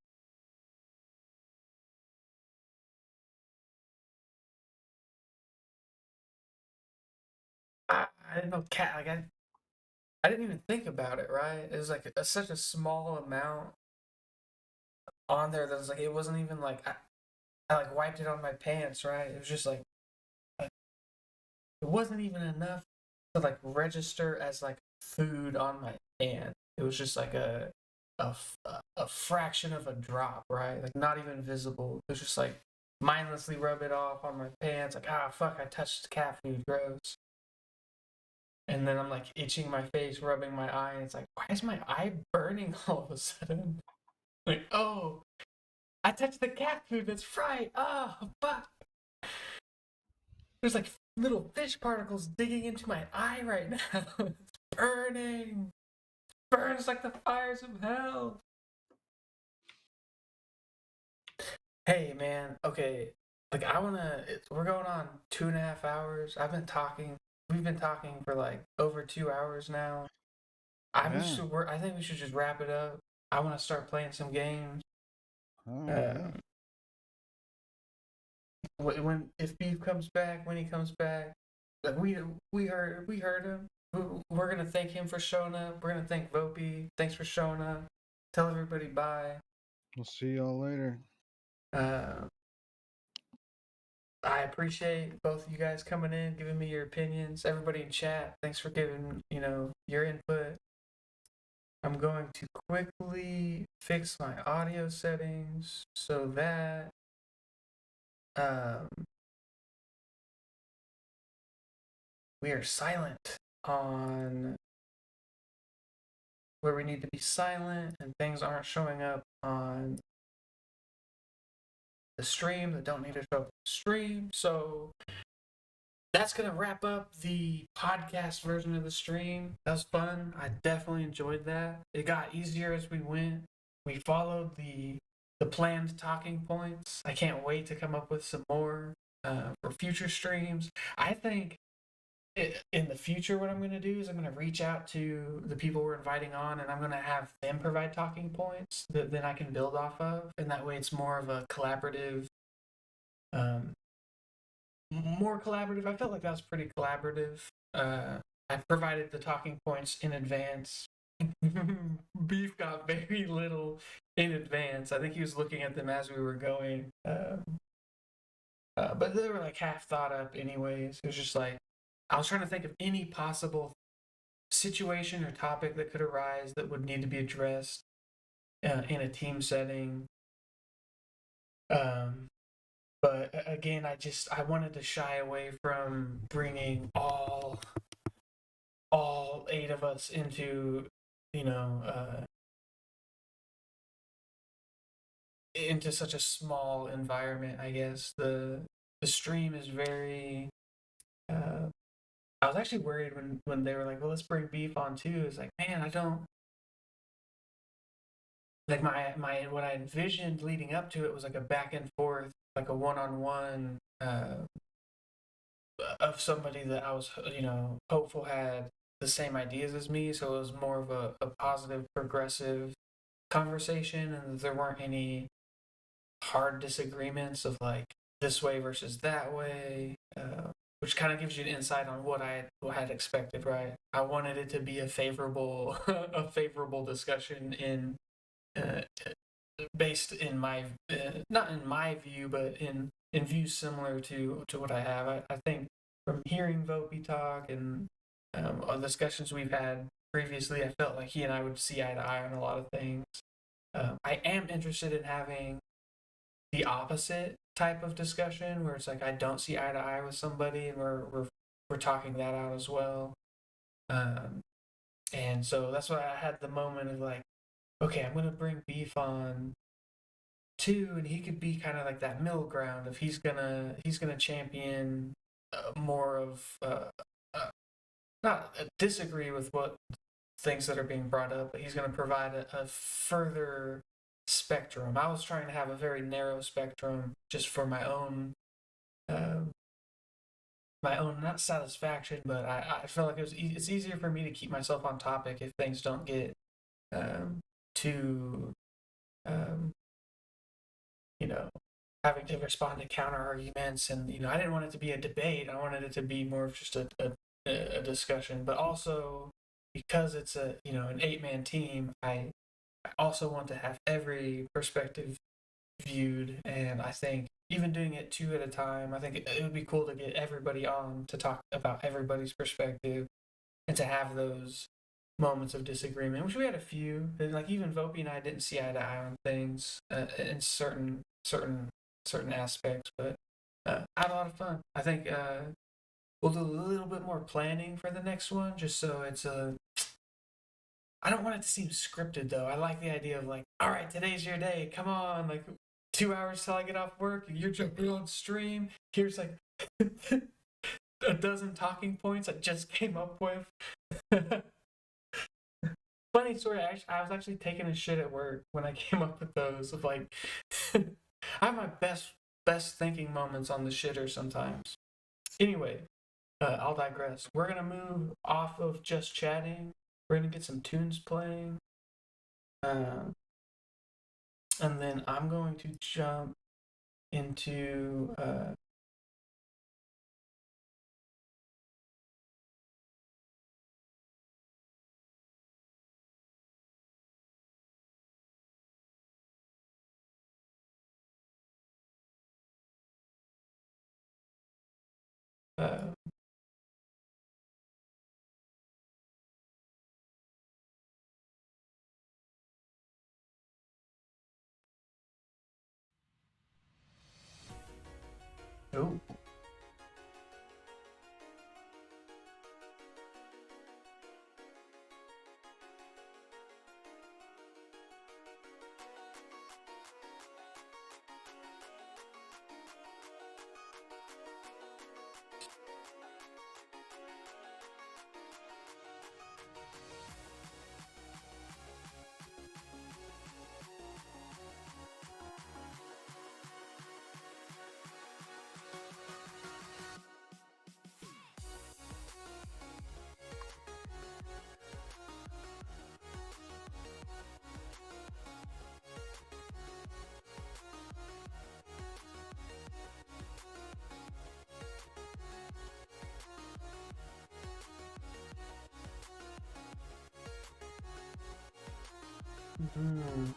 I didn't know cat like I didn't even think about it, right? It was like such a small amount on there that was like it wasn't even like I like wiped it on my pants, right? It was just like it wasn't even enough to like register as like food on my hand. It was just like a, a fraction of a drop, right? Like not even visible. It was just like mindlessly rub it off on my pants. Like fuck, I touched cat food, gross. And then I'm like itching my face, rubbing my eye, and it's like, why is my eye burning all of a sudden? Like, oh, I touched the cat food. That's right. Oh, fuck. There's like little fish particles digging into my eye right now. It's burning. Burns like the fires of hell. Hey, man. Okay. Like, we're going on 2.5 hours. We've been talking for like over 2 hours now. I think we should just wrap it up. I want to start playing some games. Oh, yeah. If Beef comes back, when he comes back, like we heard him. We're gonna thank him for showing up. We're gonna thank Vopey. Thanks for showing up. Tell everybody bye. We'll see y'all later. I appreciate both of you guys coming in, giving me your opinions. Everybody in chat, thanks for giving your input. I'm going to quickly fix my audio settings so that we are silent on where we need to be silent and things aren't showing up on the stream that don't need to show up on the stream. So that's going to wrap up the podcast version of the stream. That was fun. I definitely enjoyed that. It got easier as we went. We followed the planned talking points. I can't wait to come up with some more for future streams. I think in the future, what I'm going to do is I'm going to reach out to the people we're inviting on and I'm going to have them provide talking points that then I can build off of. And that way it's more of a collaborative, more collaborative. I felt like that was pretty collaborative I provided the talking points in advance. Beef got very little in advance. I think he was looking at them as we were going. But they were like half thought up, anyways. It was just like I was trying to think of any possible situation or topic that could arise that would need to be addressed in a team setting. But again, I wanted to shy away from bringing all 8 of us into, you know, into such a small environment. I guess the stream is very. I was actually worried when they were like, "Well, let's bring beef on too." It's like, man, I don't like my what I envisioned leading up to it was like a back and forth, like a one-on-one of somebody that I was, hopeful had the same ideas as me. So it was more of a positive, progressive conversation, and there weren't any hard disagreements of like this way versus that way, which kind of gives you an insight on what I had expected. Right, I wanted it to be a favorable, a favorable discussion in uh, based in my not in my view, but in views similar to what I have. I think from hearing Vopi talk and on discussions we've had previously, I felt like he and I would see eye to eye on a lot of things. I am interested in having the opposite type of discussion where it's like I don't see eye to eye with somebody and we're talking that out as well. Um, and so that's why I had the moment of like, okay, I'm gonna bring Beef on too, and he could be kind of like that middle ground if he's gonna champion more of not disagree with what things that are being brought up, but he's going to provide a further spectrum. I was trying to have a very narrow spectrum just for um, my own not satisfaction, but I felt like it's easier for me to keep myself on topic if things don't get too um, you know having to respond to counter arguments, and I didn't want it to be a debate. I wanted it to be more of just a discussion, but also because it's an 8-man team, I also want to have every perspective viewed, and I think even doing it 2 at a time, I think it would be cool to get everybody on to talk about everybody's perspective and to have those moments of disagreement, which we had a few. And like even Vopi and I didn't see eye to eye on things in certain aspects, but I had a lot of fun. I think we'll do a little bit more planning for the next one, just so it's a. I don't want it to seem scripted though. I like the idea of like, all right, today's your day. Come on, like 2 hours till I get off work, and you're jumping on stream. Here's like a dozen talking points I just came up with. Funny story. I was actually taking a shit at work when I came up with those. Of like, I have my best thinking moments on the shitter sometimes. Anyway, I'll digress. We're gonna move off of just chatting. We're gonna get some tunes playing, and then I'm going to jump into uh, oh. Mm.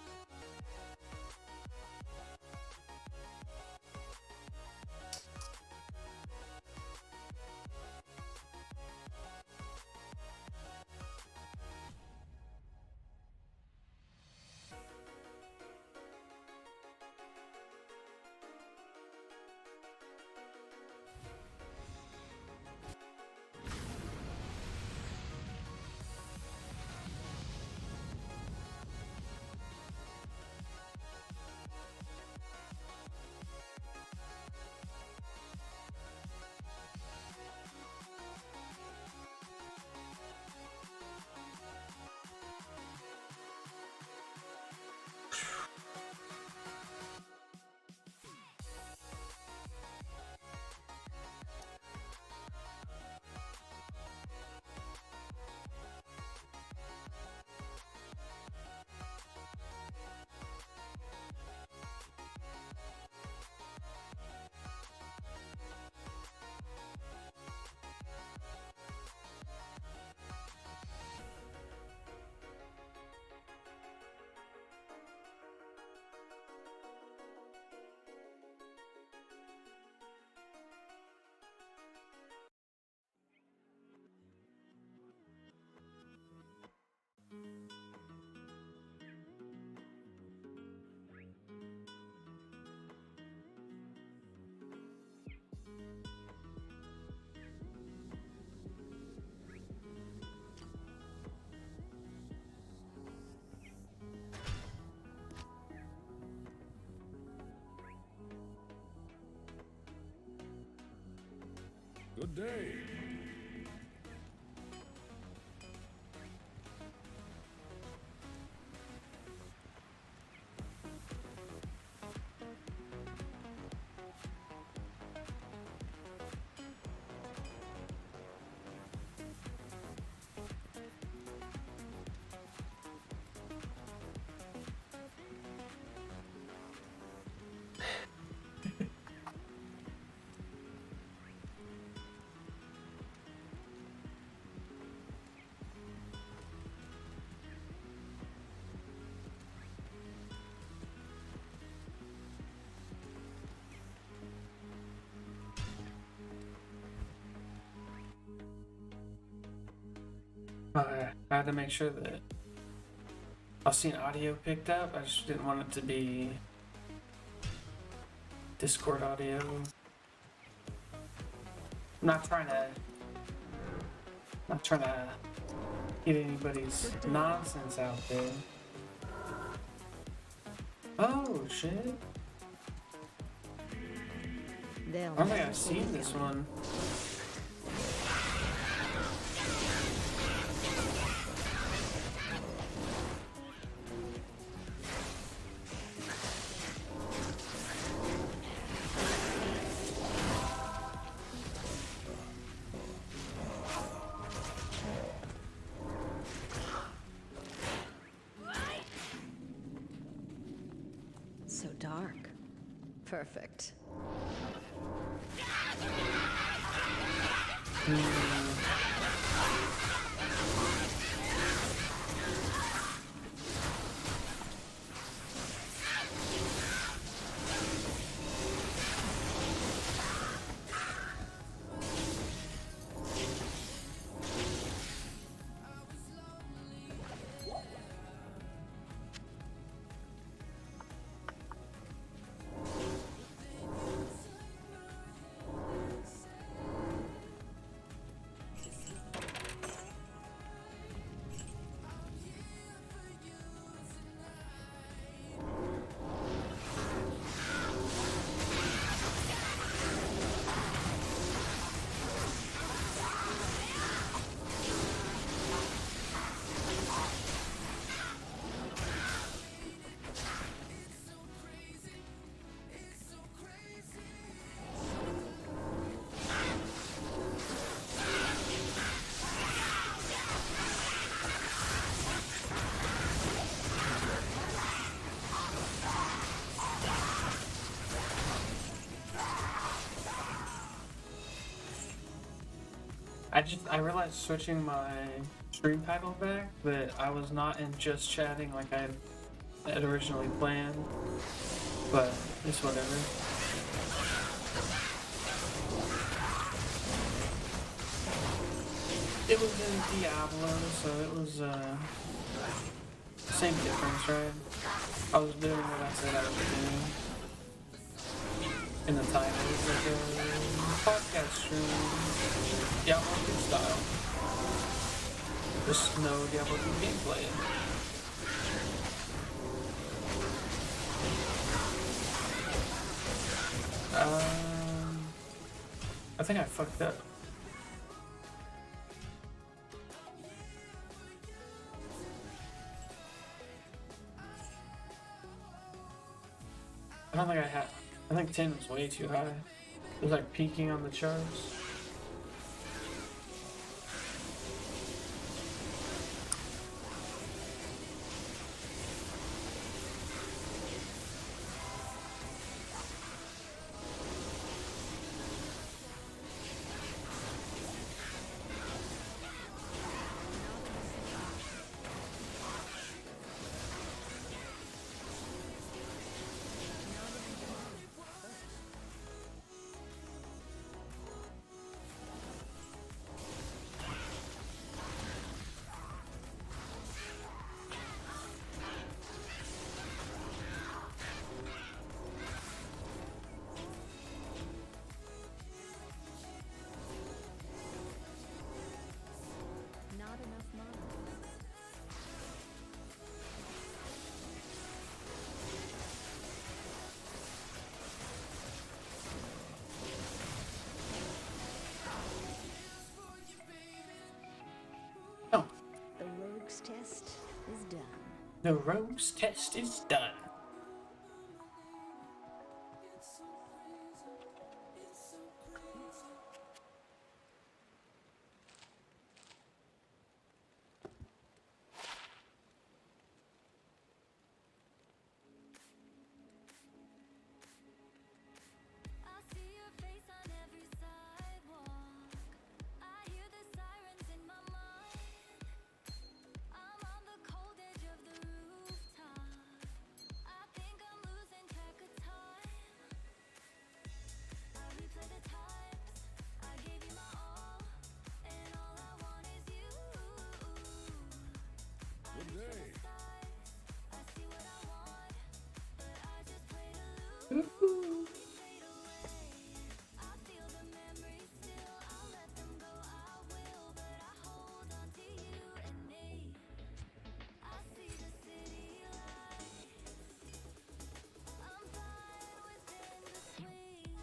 Good day. I had to make sure that I was seeing audio picked up. I just didn't want it to be Discord audio. I'm not trying to get anybody's nonsense out there. Oh shit! I don't think I've seen this one. So dark. Perfect. I realized switching my stream title back that I was not in just chatting like I had originally planned, but it's whatever. It was in Diablo, so it was same difference, right? I was doing what I said I was doing. In the title, it's like a podcast stream, Diablo 2 style. Just no Diablo 2 gameplay. I think I fucked up. I don't think I had. I think 10 was way too high. It was like peaking on the charts. Not enough models. Oh, The rogue's test is done. the rogue's test is done. I see your face on every sidewalk. I hear the sirens in my mind. I'm on the cold edge of the rooftop. I think I'm losing track of time. I replay the times I gave you my all, and all I want is you. I reach for the stars. I see what I want, but I just play to lose. Fade away. I feel the memories still. I'll let them go. I will, but I hold on to you and me. I see the city lights. I'm fine with in between.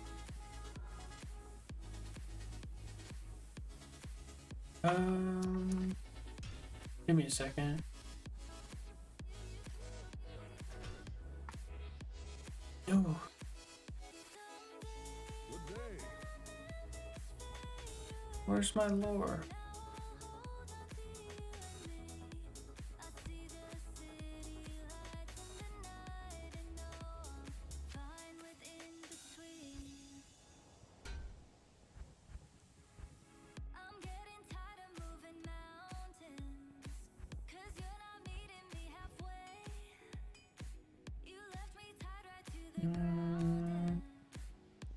Give me a second. No. Where's my lore? I see the city lights in the night and know I'm fine with in between. I'm getting tired of moving mountains, 'cause you're not meeting me halfway. You left me tied right to the ground, and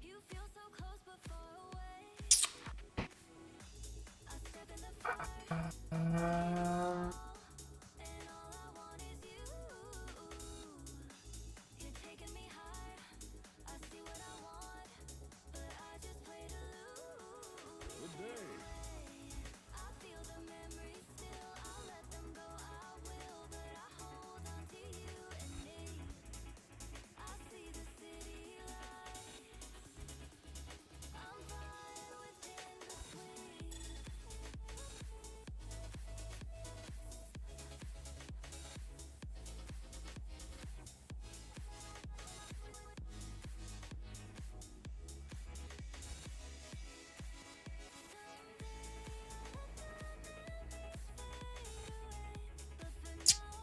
you feel so close but far away. I step in the fire, and all I want is you. You're taking me high. I see what I want, but I just play to lose. I feel the memories still. I'll let them go. I will, but I hold on to you and me. I see the city lights. I'm fine with in between.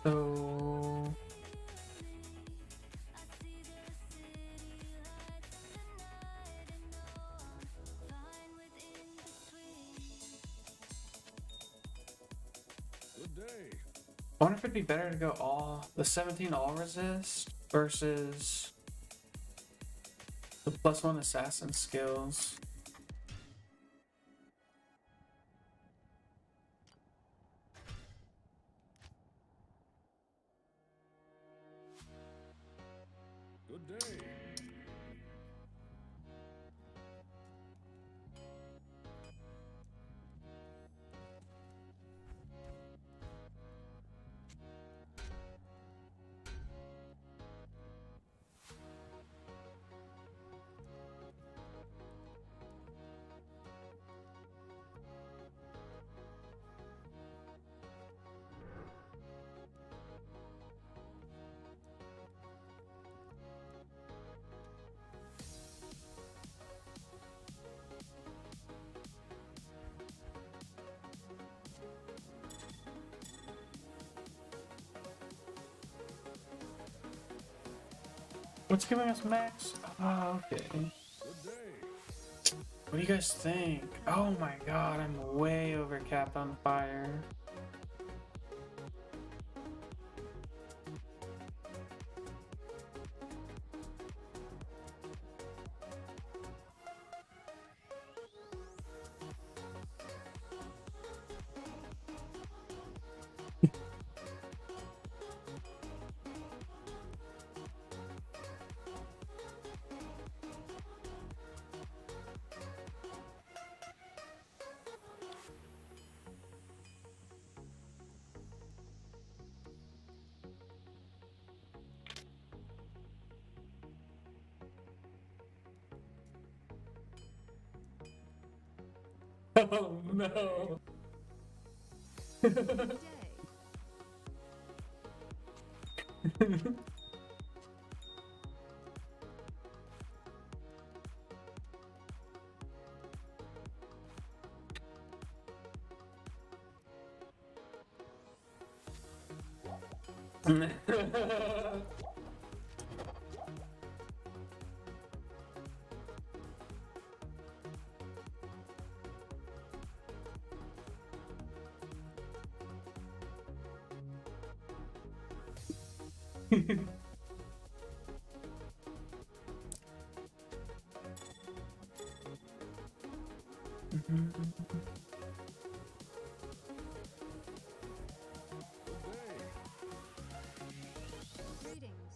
So I see the city lights in the night and know I'm fine with in between. I wonder if it'd be better to go all the 17 all resist versus the +1 assassin skills. Good day. What's giving us max? Oh, okay. Good day. What do you guys think? Oh my god, I'm way over capped on fire. Oh no. Day. Greetings.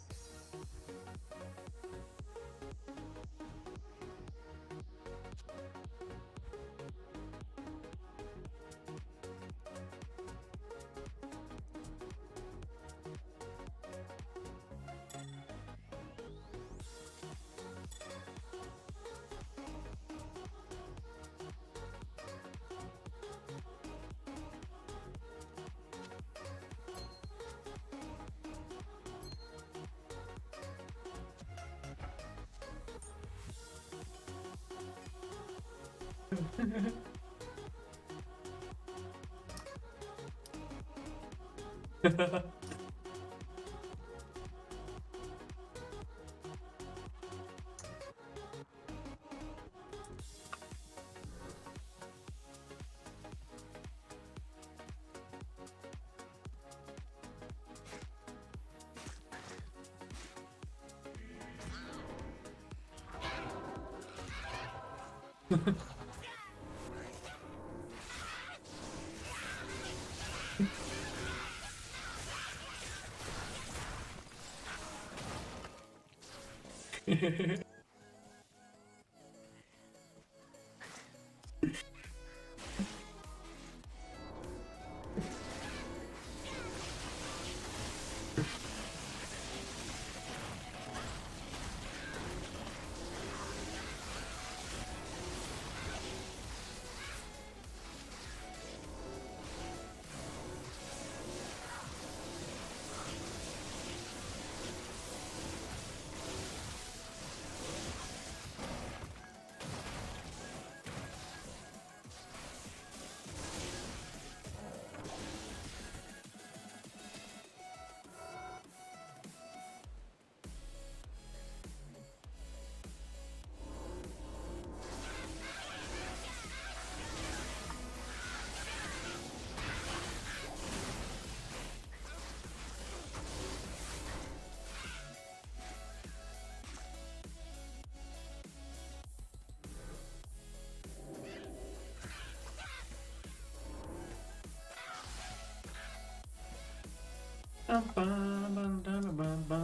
Ba-ba-ba-da-ba-ba.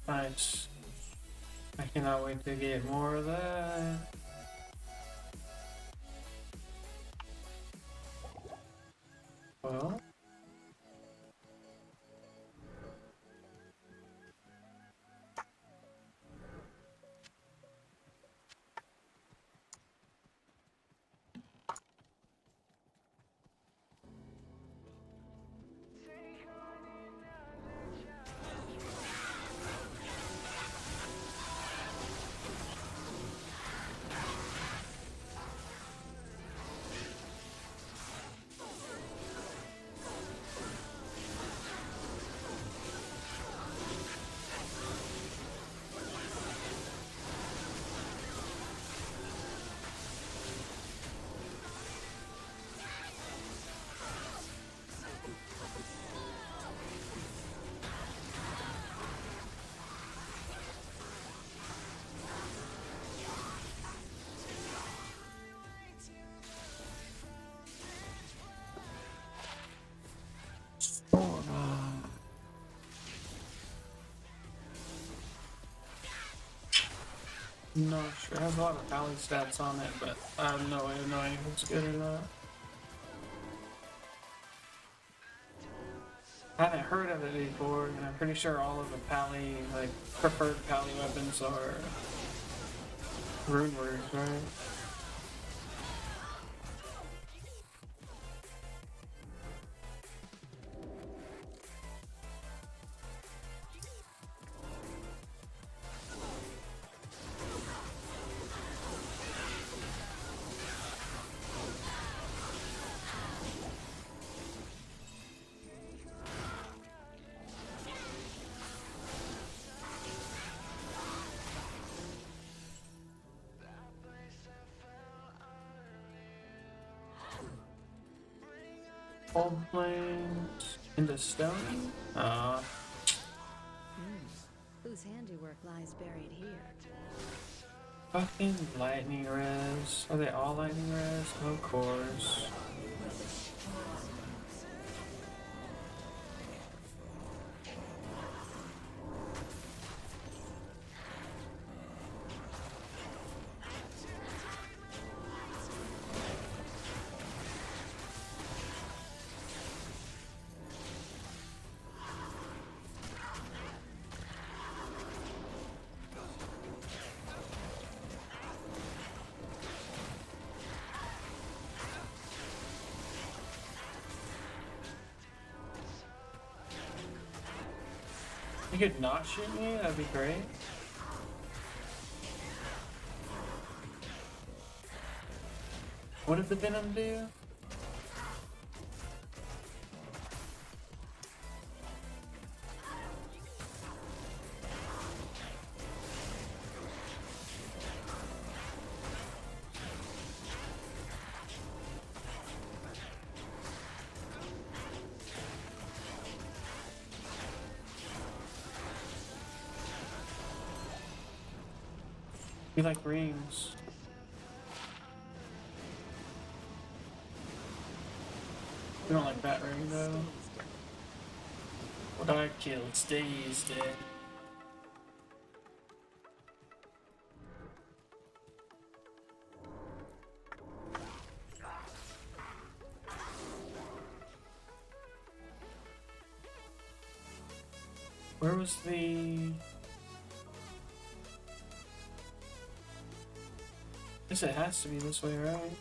Nice. I cannot wait to get more of that. Well, not sure. It has a lot of pally stats on it, but I have no way of knowing if it's good or not. I haven't heard of it before, and I'm pretty sure all of the pally, like, preferred pally weapons are rune words, right? Old planes into stone? Whose handiwork lies buried here? Fucking lightning res. Are they all lightning res? Of course. You could not shoot me? That'd be great. What did the venom do? You like rings. You don't like that ring though. What I killed stays dead. Where was the... Guess it has to be this way, right?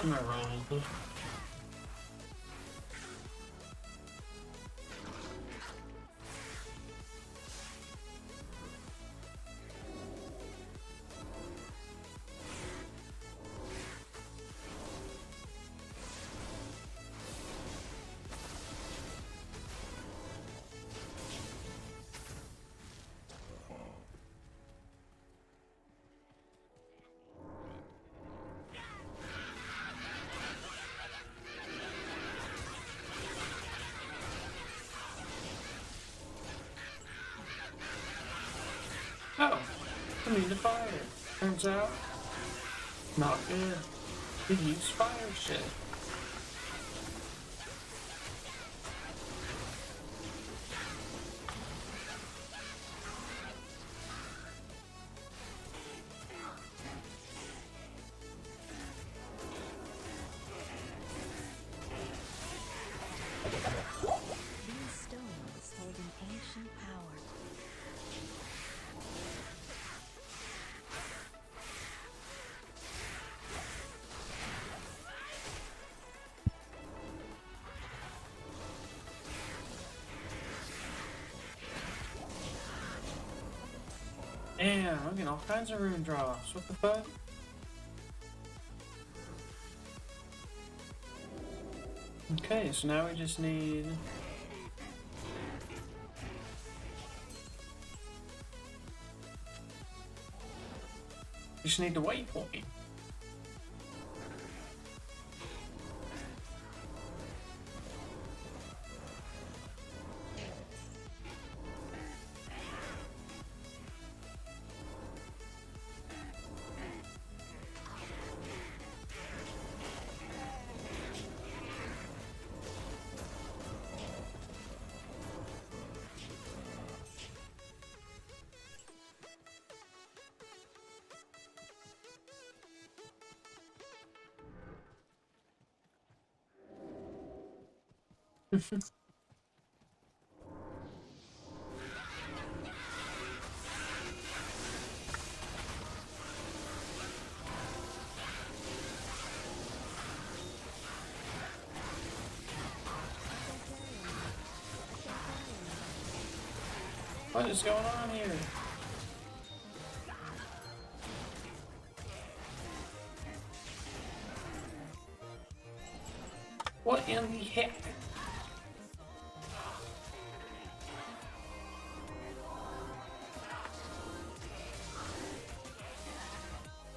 Emerald. Oh, I mean the fire. Turns out, not good. Could use fire shit. These stones hold an ancient power. Damn, I'm getting all kinds of rune drops. What the fuck? Okay, so now we just need... Just need the waypoint. What is going on here? What in the heck?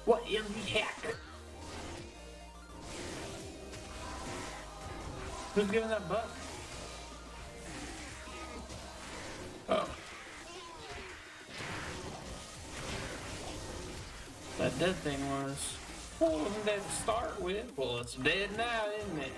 What in the heck? Who's giving that buck? Oh. That dead thing was. Well, it wasn't dead to start with. Well, it's dead now, isn't it?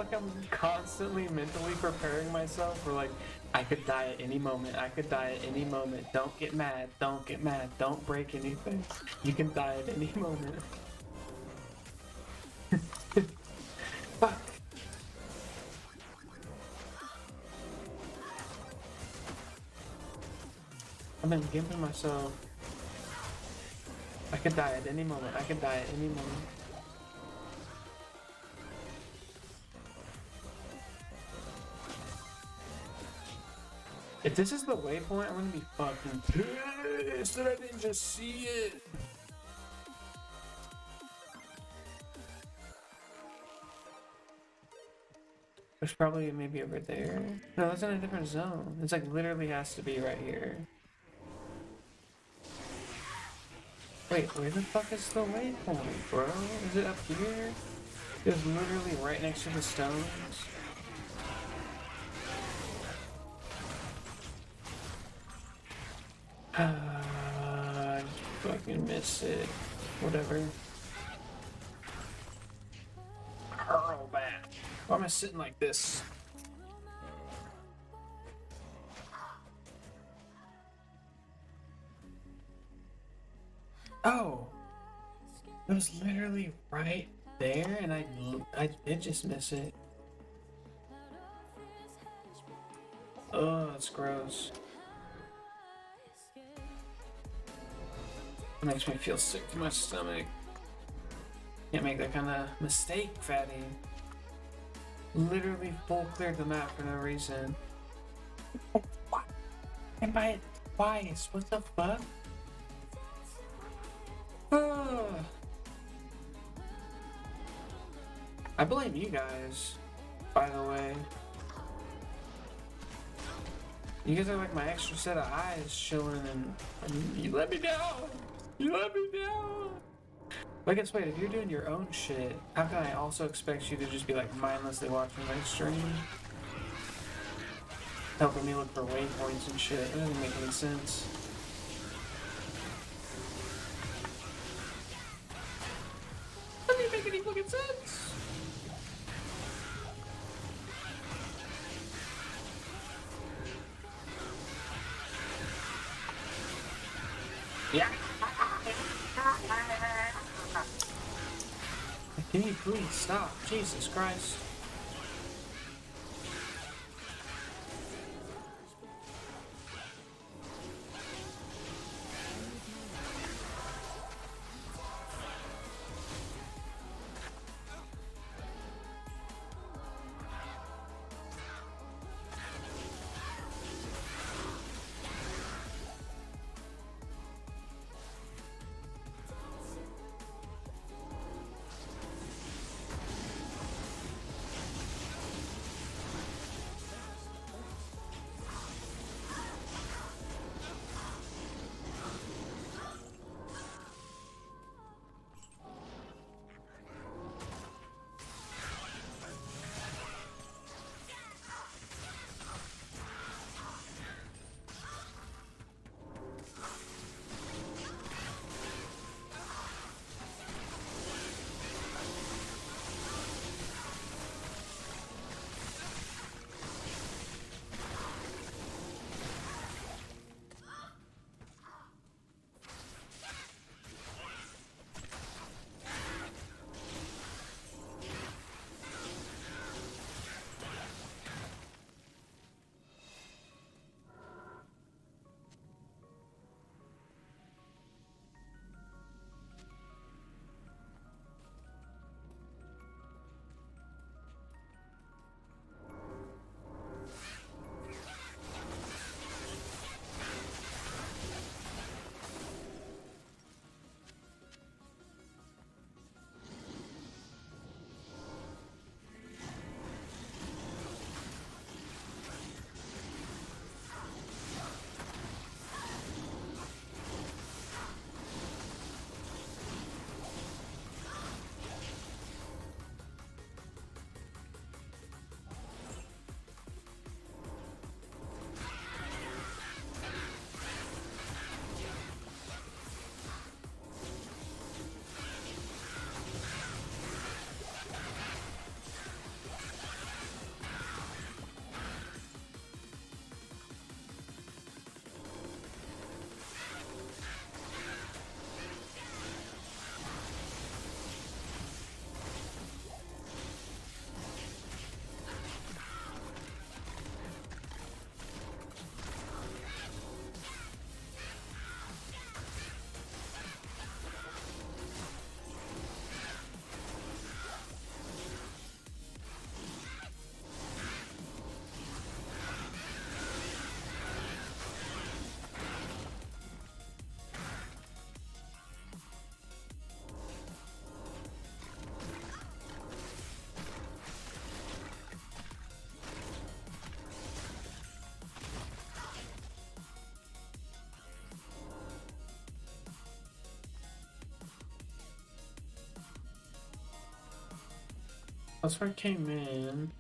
like I'm constantly mentally preparing myself for like, I could die at any moment. I could die at any moment. Don't get mad. Don't get mad. Don't break anything. You can die at any moment. Fuck. I've been giving myself. I could die at any moment. I could die at any moment. If this is the waypoint, I'm gonna be fucking pissed that I didn't just see it. There's probably maybe over there. No, that's in a different zone. It's like literally has to be right here. Wait, where the fuck is the waypoint, bro? Is it up here? It's literally right next to the stones. I fucking missed it. Whatever. Hurl back. Why am I sitting like this? Oh! It was literally right there, and I did just miss it. Oh, that's gross. It makes me feel sick to my stomach. Can't make that kind of mistake, fatty. Literally full cleared the map for no reason. Oh, what? And by it twice. What the fuck? I blame you guys, by the way. You guys are like my extra set of eyes chilling, and you let me down. You let me down. But guess what? If you're doing your own shit, how can I also expect you to just be like mindlessly watching my stream? Helping me look for waypoints and shit. That doesn't make any sense. Doesn't make any fucking sense. Yeah. Can you please stop? Jesus Christ. That's where I came in.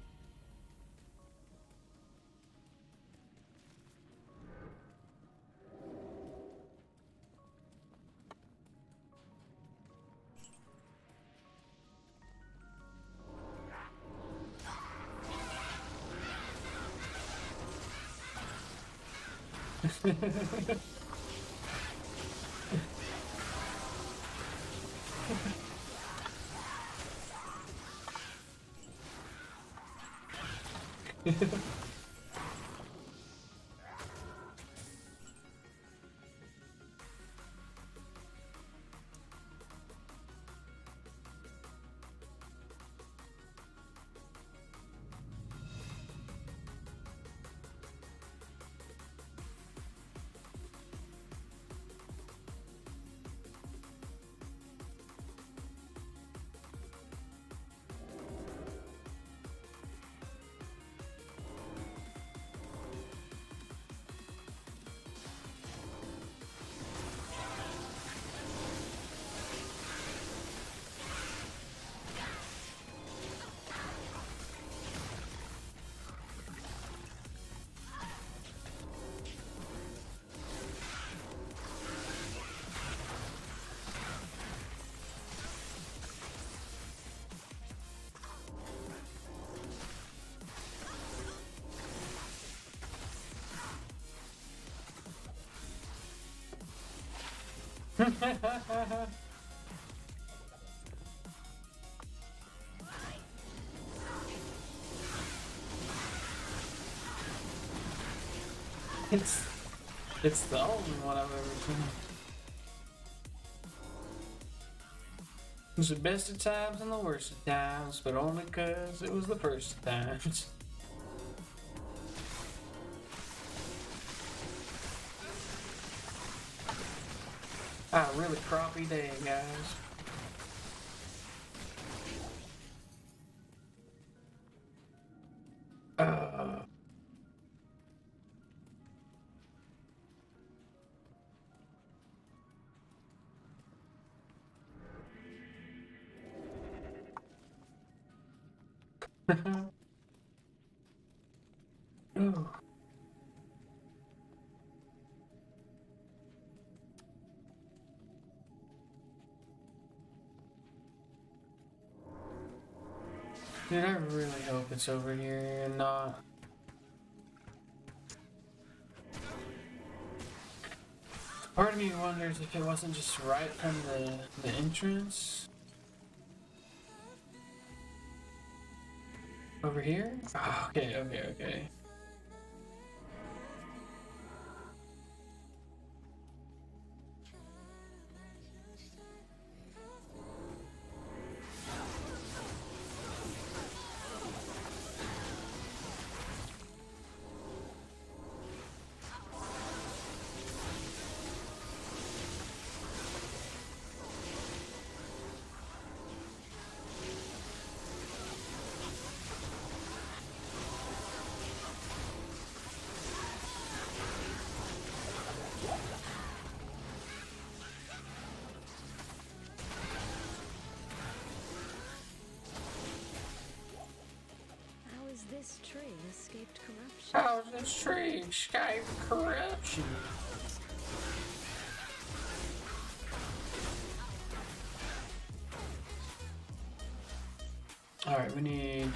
it's it's the only one I've ever seen. It was the best of times and the worst of times, but only 'cause it was the first of times. Ah, really crappy day, guys. Uh, Ooh. Dude, I really hope it's over here and not. Part of me wonders if it wasn't just right from the entrance. Over here? Oh, okay. How has this tree escaped corruption? How's this tree escape corruption? Alright, we need.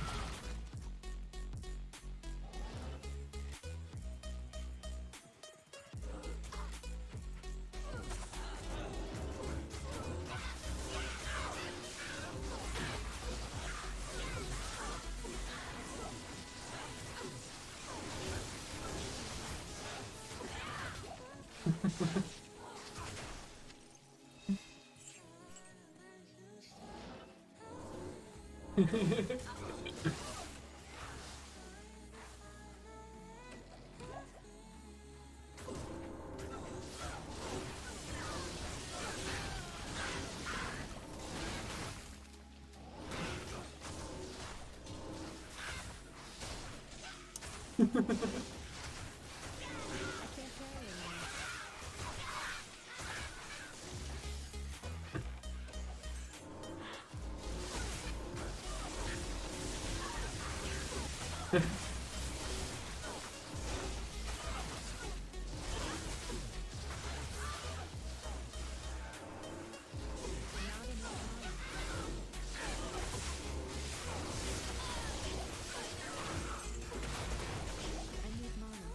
I need mana.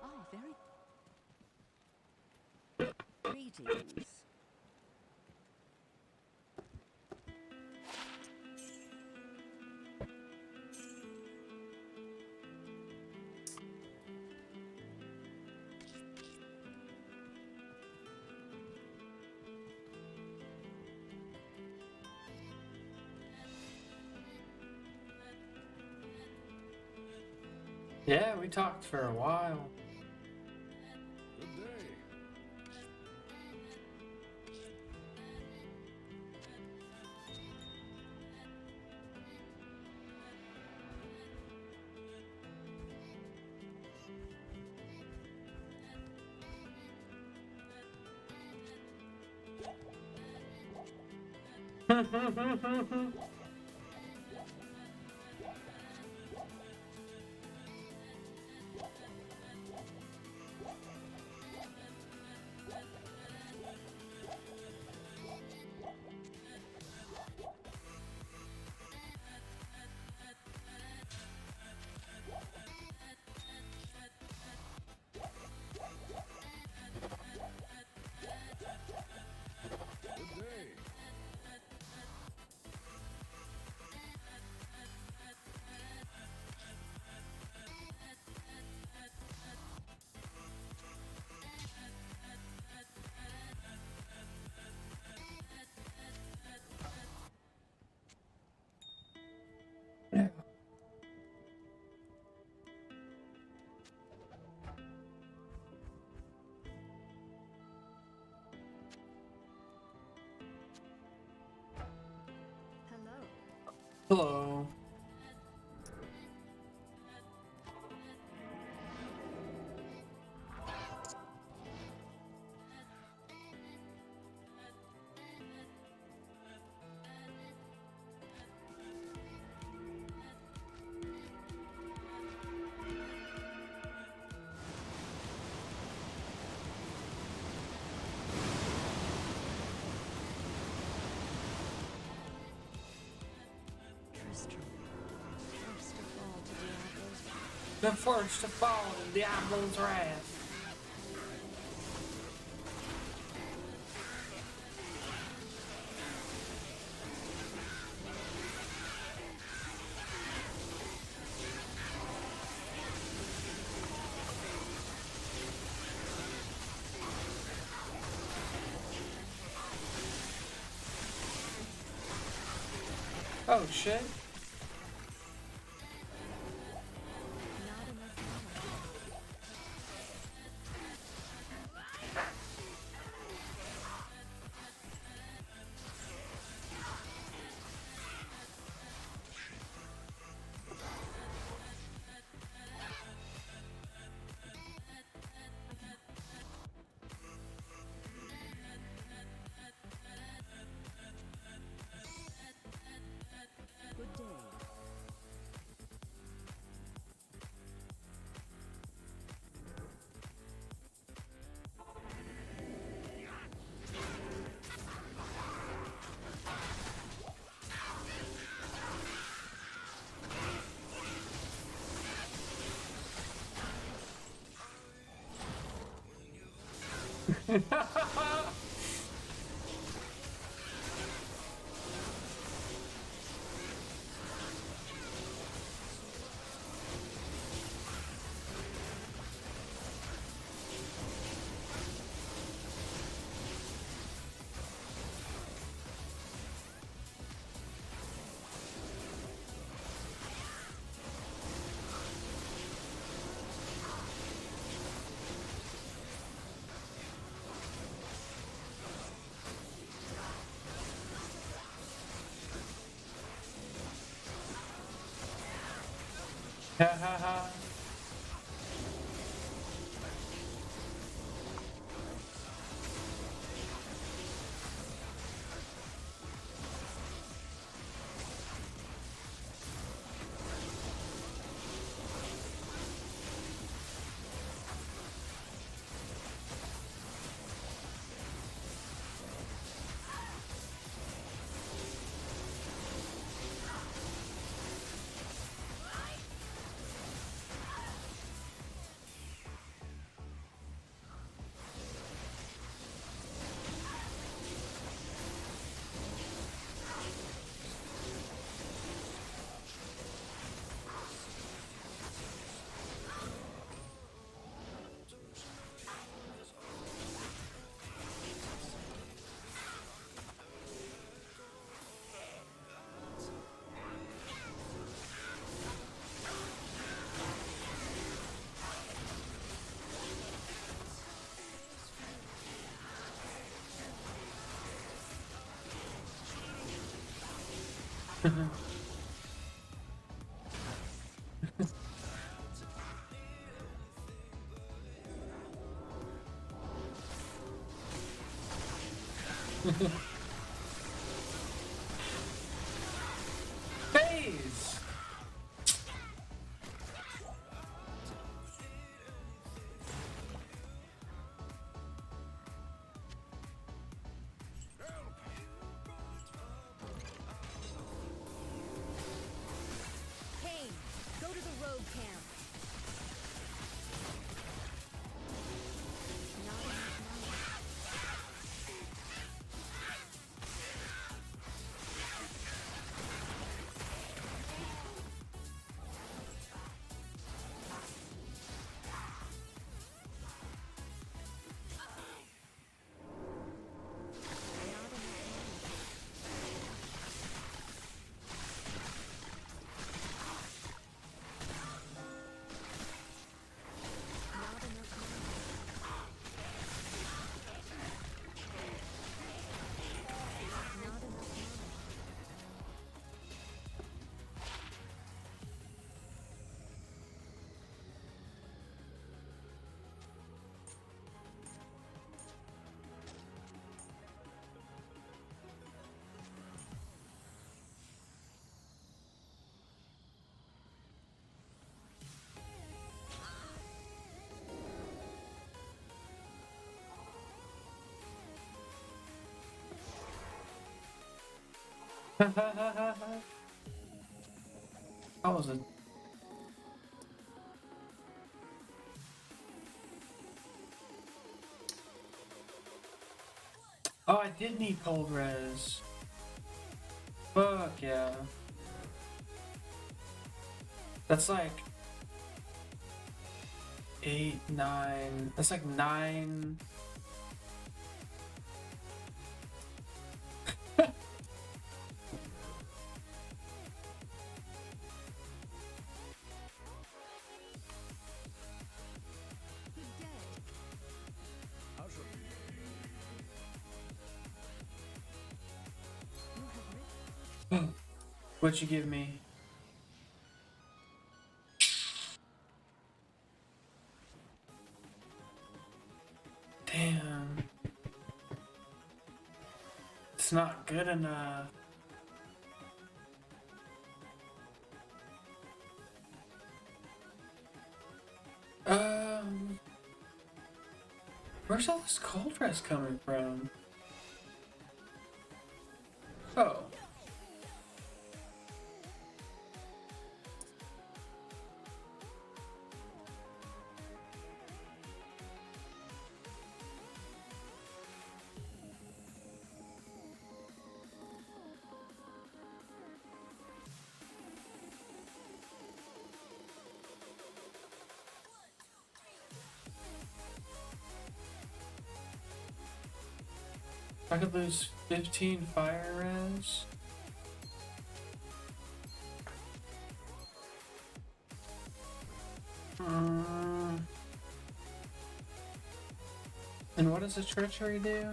Oh, very. Greetings. Yeah, we talked for a while. Good day. Good day. Yeah. Hello. Hello. Tristram. First of all to Diablo's The first to fall in Diablo's wrath. Oh shit. not enough mana. Good day. Ha ha ha. Phase! Kane, go to the road camp. Not enough money. Not enough money. Not enough money. Not enough money. That was a. Oh, I did need cold res. Fuck yeah. That's like 8, 9. That's like 9. Good day. You have written. What'd you give me? Damn. It's not good enough. Where's all this cold res coming from? Oh. I could lose 15 fire res. And what does the treachery do?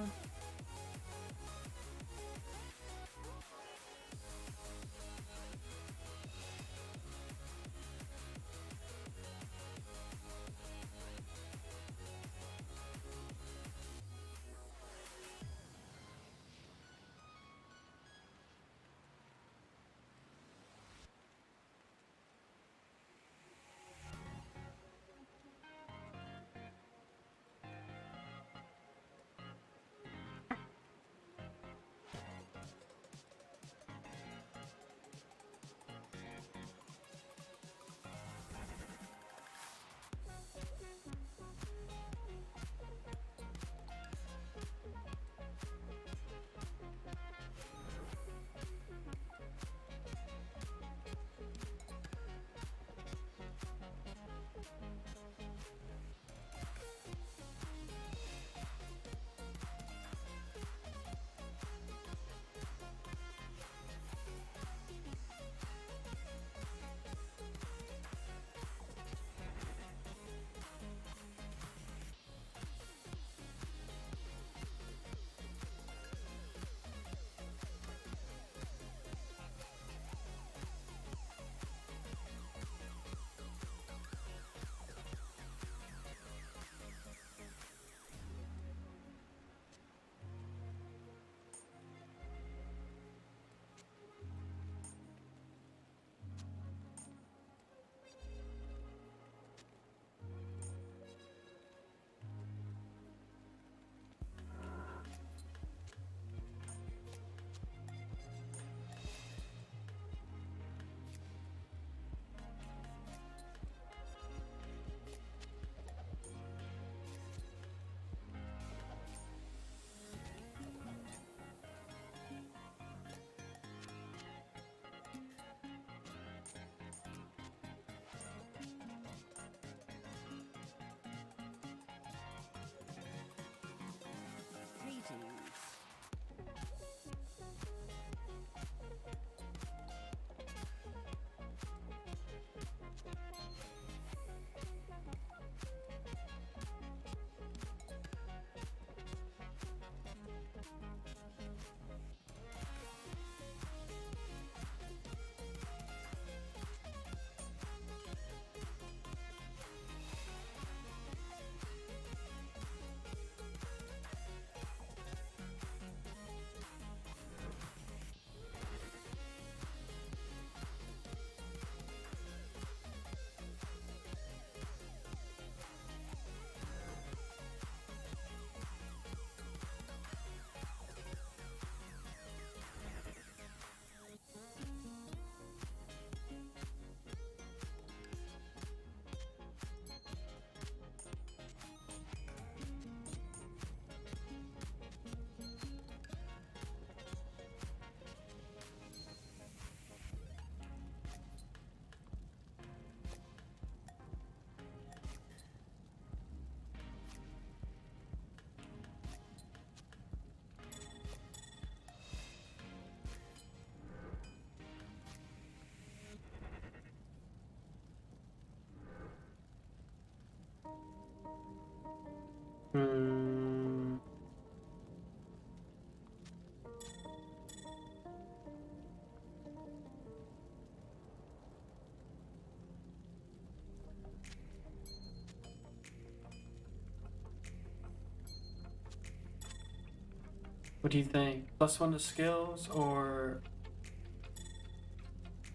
What do you think? +1 to skills or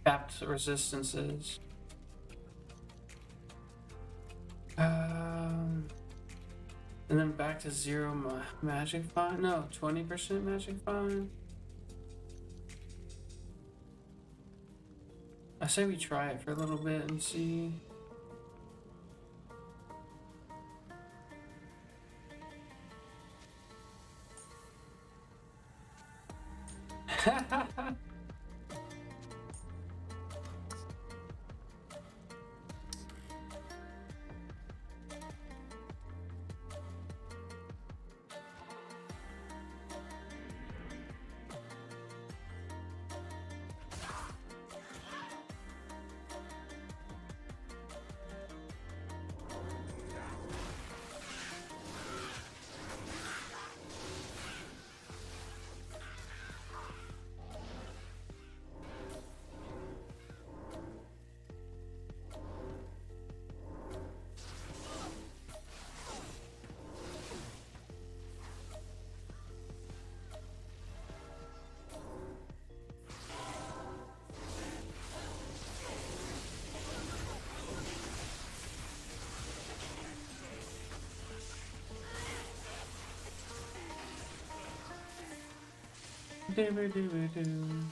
capped resistances? And then back to 0 magic fine? No, 20% magic fine? I say we try it for a little bit and see. Doo-doo-doo-doo.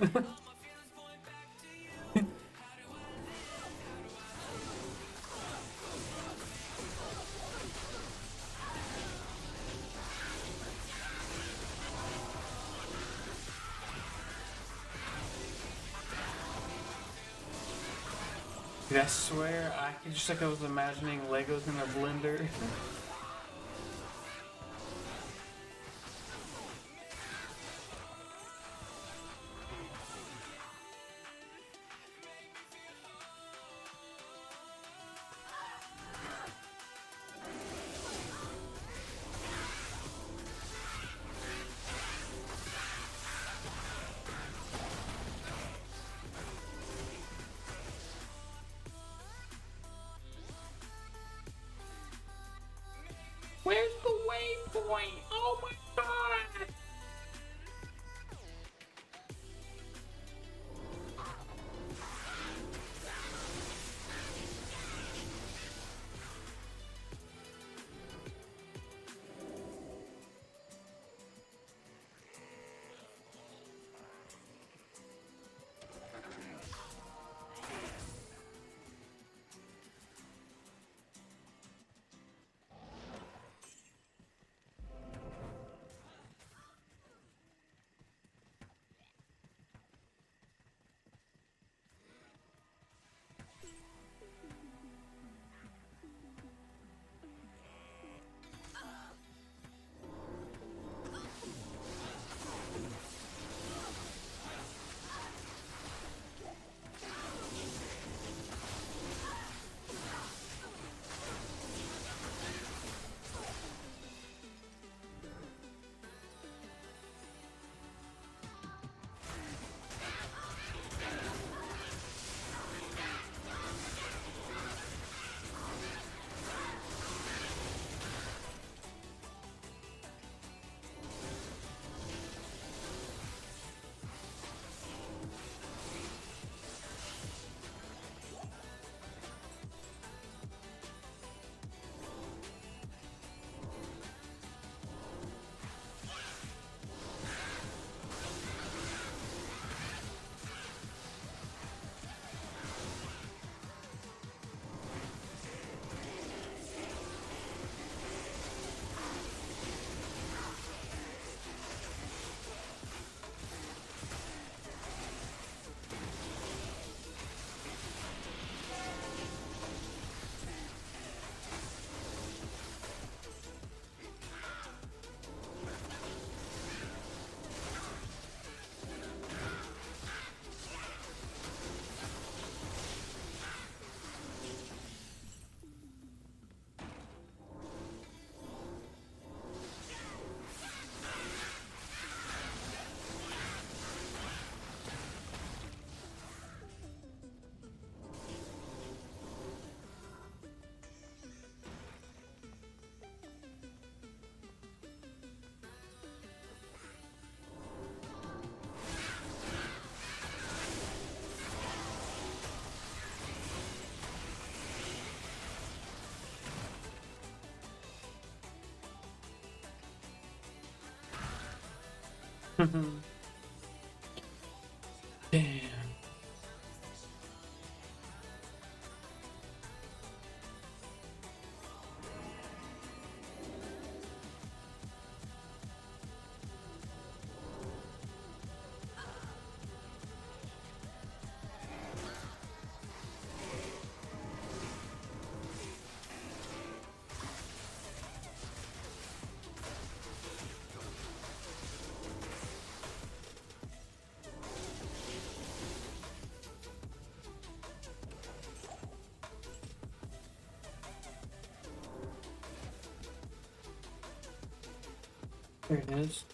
Dude, I swear, just like I was imagining Legos in a blender. Where's the waypoint? Oh my god! Damn. There it is.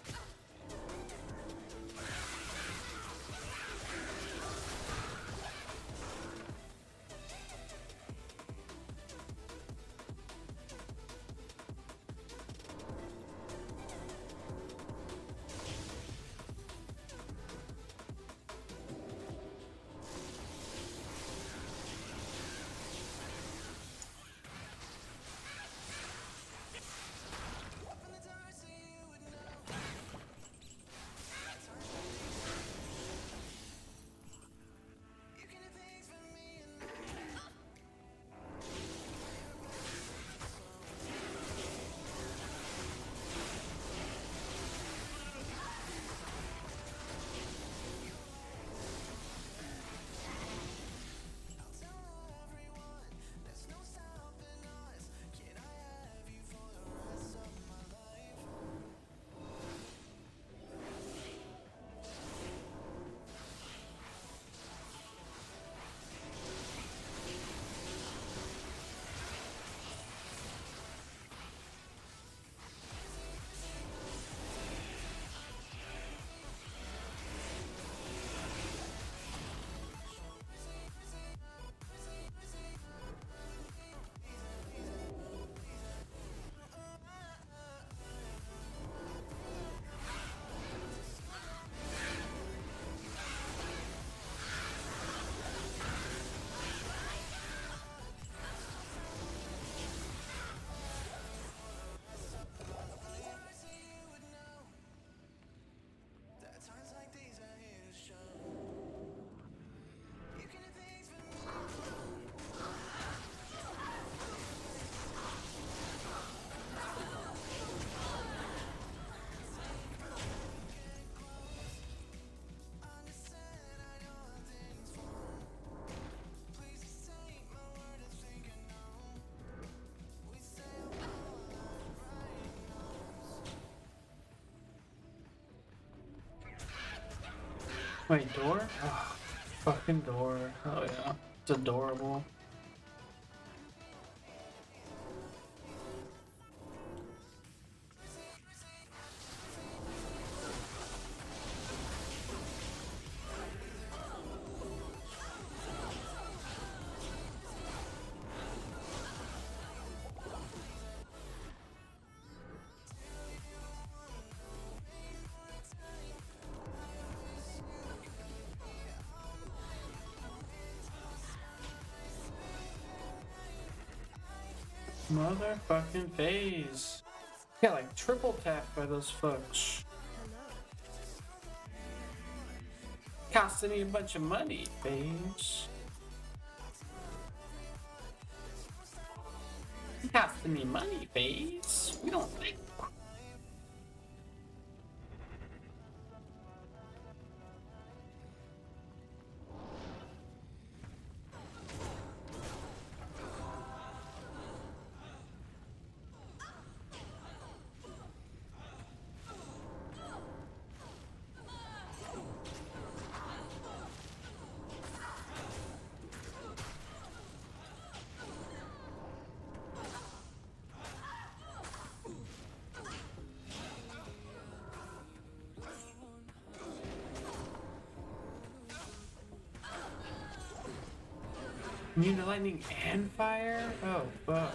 Wait, door? Oh, fucking door. Oh yeah. It's adorable. Motherfucking phase. Got like triple tapped by those fucks. Costing me a bunch of money, phase. Costing me money, phase. We don't like. Immune to lightning and fire? Oh, fuck.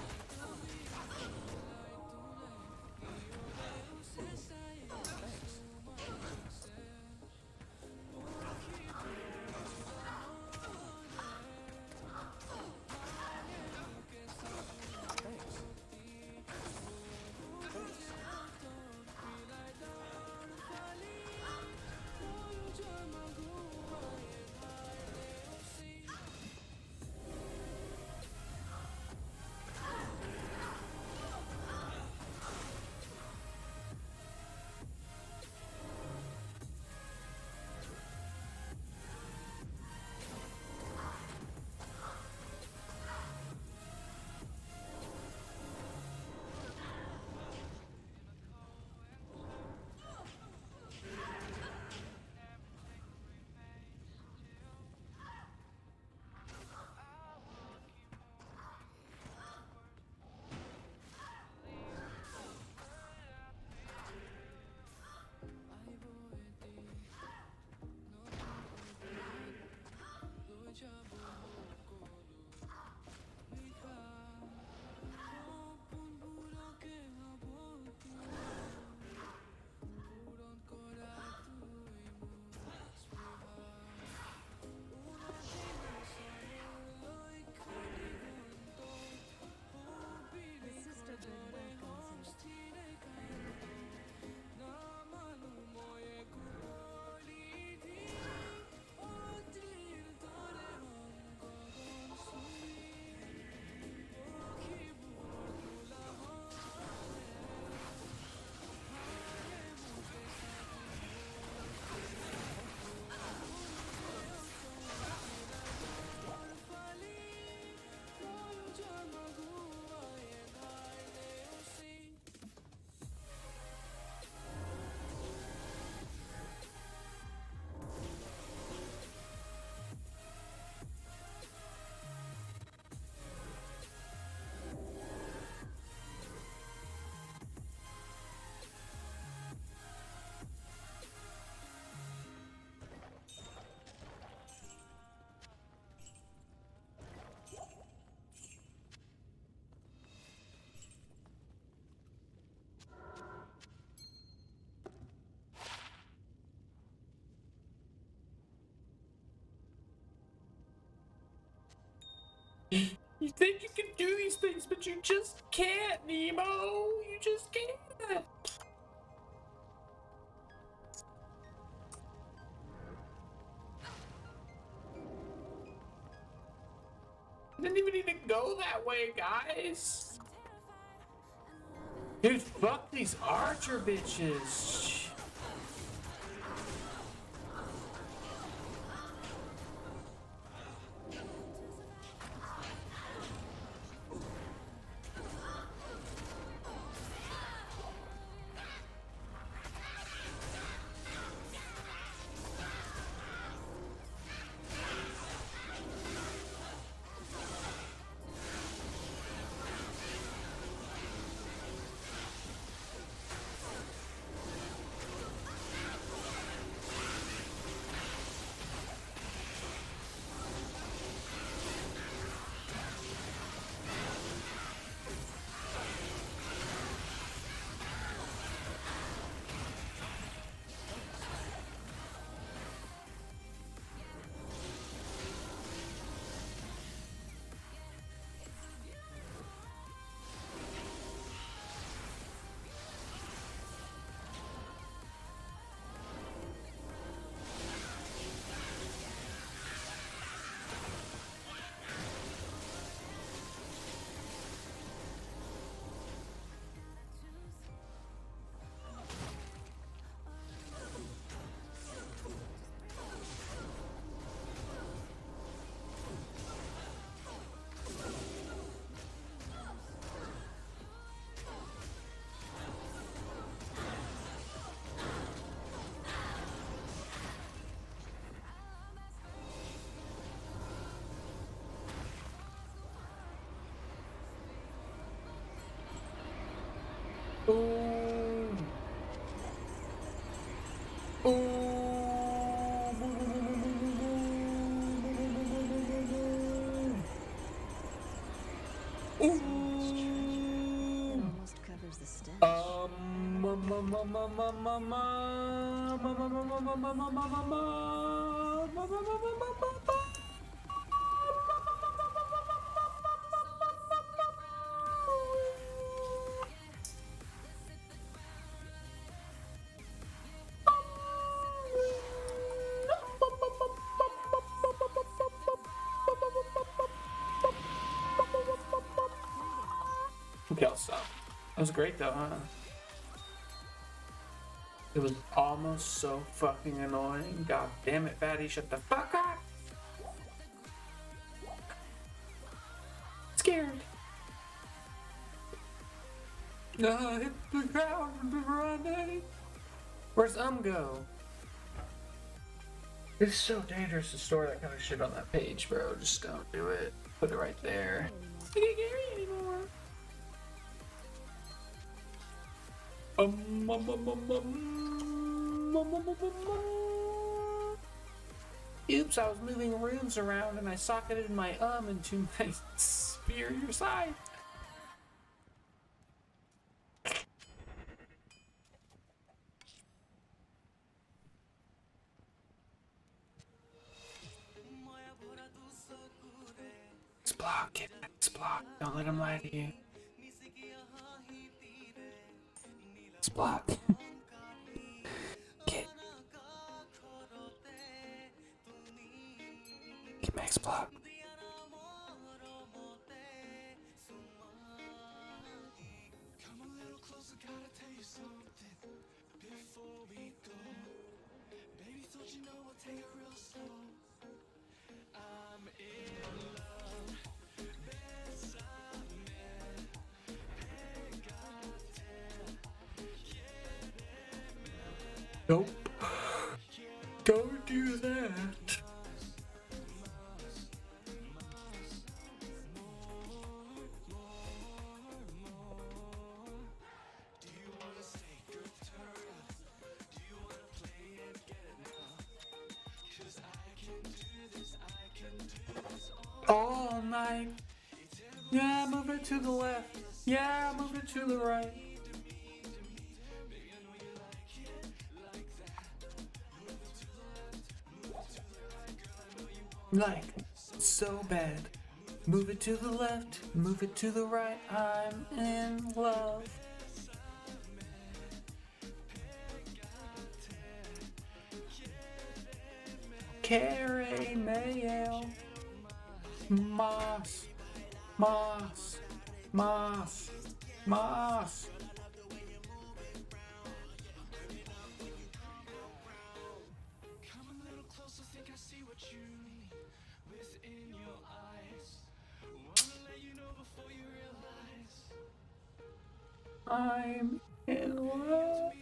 The sisterhood welcomes you. You think you can do these things, but you just can't, Nemo. You just can't. Didn't even need to go that way, guys. Dude, fuck these archer bitches. Ooh. It Ooh. almost covers the stench. Okay, I'll stop. That was great though, huh? It was almost so fucking annoying. God damn it, Fatty, shut the fuck up! Scared. Hit the ground running. Where's go? It's so dangerous to store that kind of shit on that page, bro. Just don't do it. Put it right there. I can't carry it anymore. Um, um, um, um, um, um, um, um, um. Oops, I was moving runes around and I socketed my into my superior side. It's blocked, kid. It's blocked. Don't let him lie to you. It's blocked. Kid. Kid Max blocked. Nope. Don't do that. All night. Yeah, move it to the left. Yeah, move it to the right. Like, so bad. Move it to the left, move it to the right. I'm in love. Carrie Mayo. Moss. Moss. Moss. Moss. I'm in love.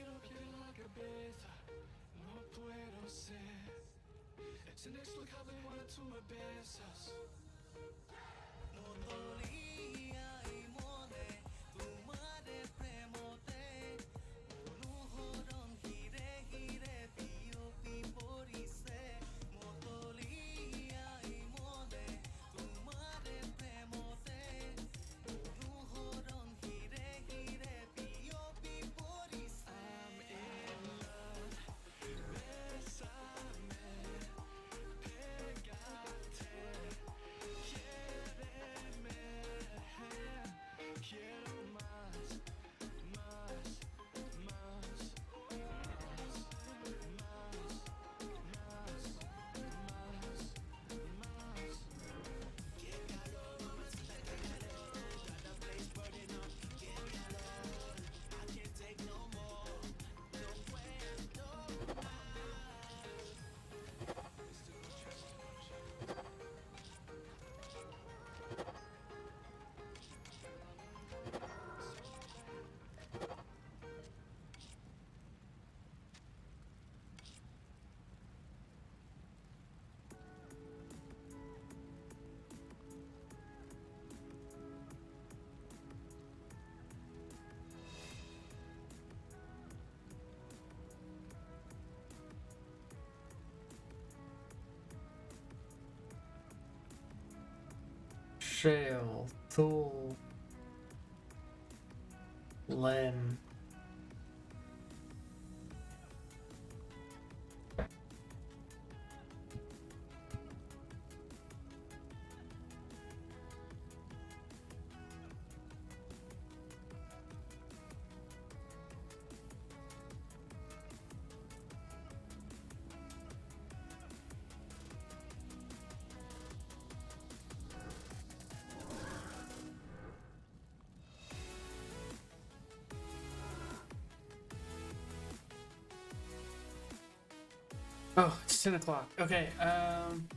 Shale, Thul, Len. Oh, it's 10 o'clock. Okay,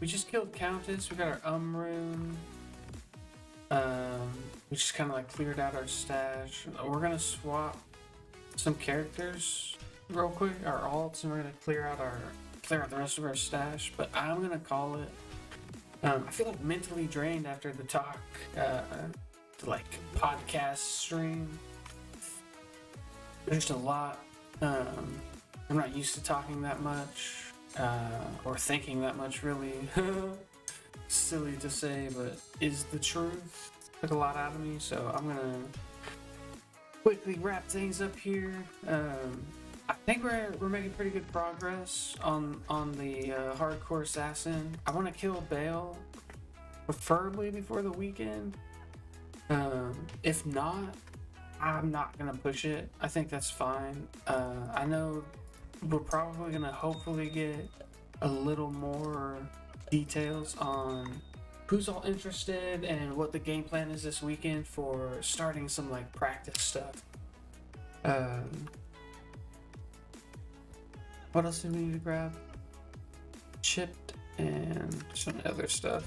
we just killed Countess. We got our rune. We just kind of like cleared out our stash. We're gonna swap some characters real quick, our alts, and we're gonna clear out the rest of our stash. But I'm gonna call it. I feel like mentally drained after the talk, like podcast stream. There's just a lot. I'm not used to talking that much. Or thinking that much, really. Silly to say, but is the truth. Took a lot out of me, so I'm gonna quickly wrap things up here. I think we're making pretty good progress on the hardcore assassin. I want to kill Bale, preferably before the weekend. If not, I'm not gonna push it. I think that's fine. I know we're probably gonna hopefully get a little more details on who's all interested and what the game plan is this weekend for starting some like practice stuff. What else do we need to grab? Chipped and some other stuff.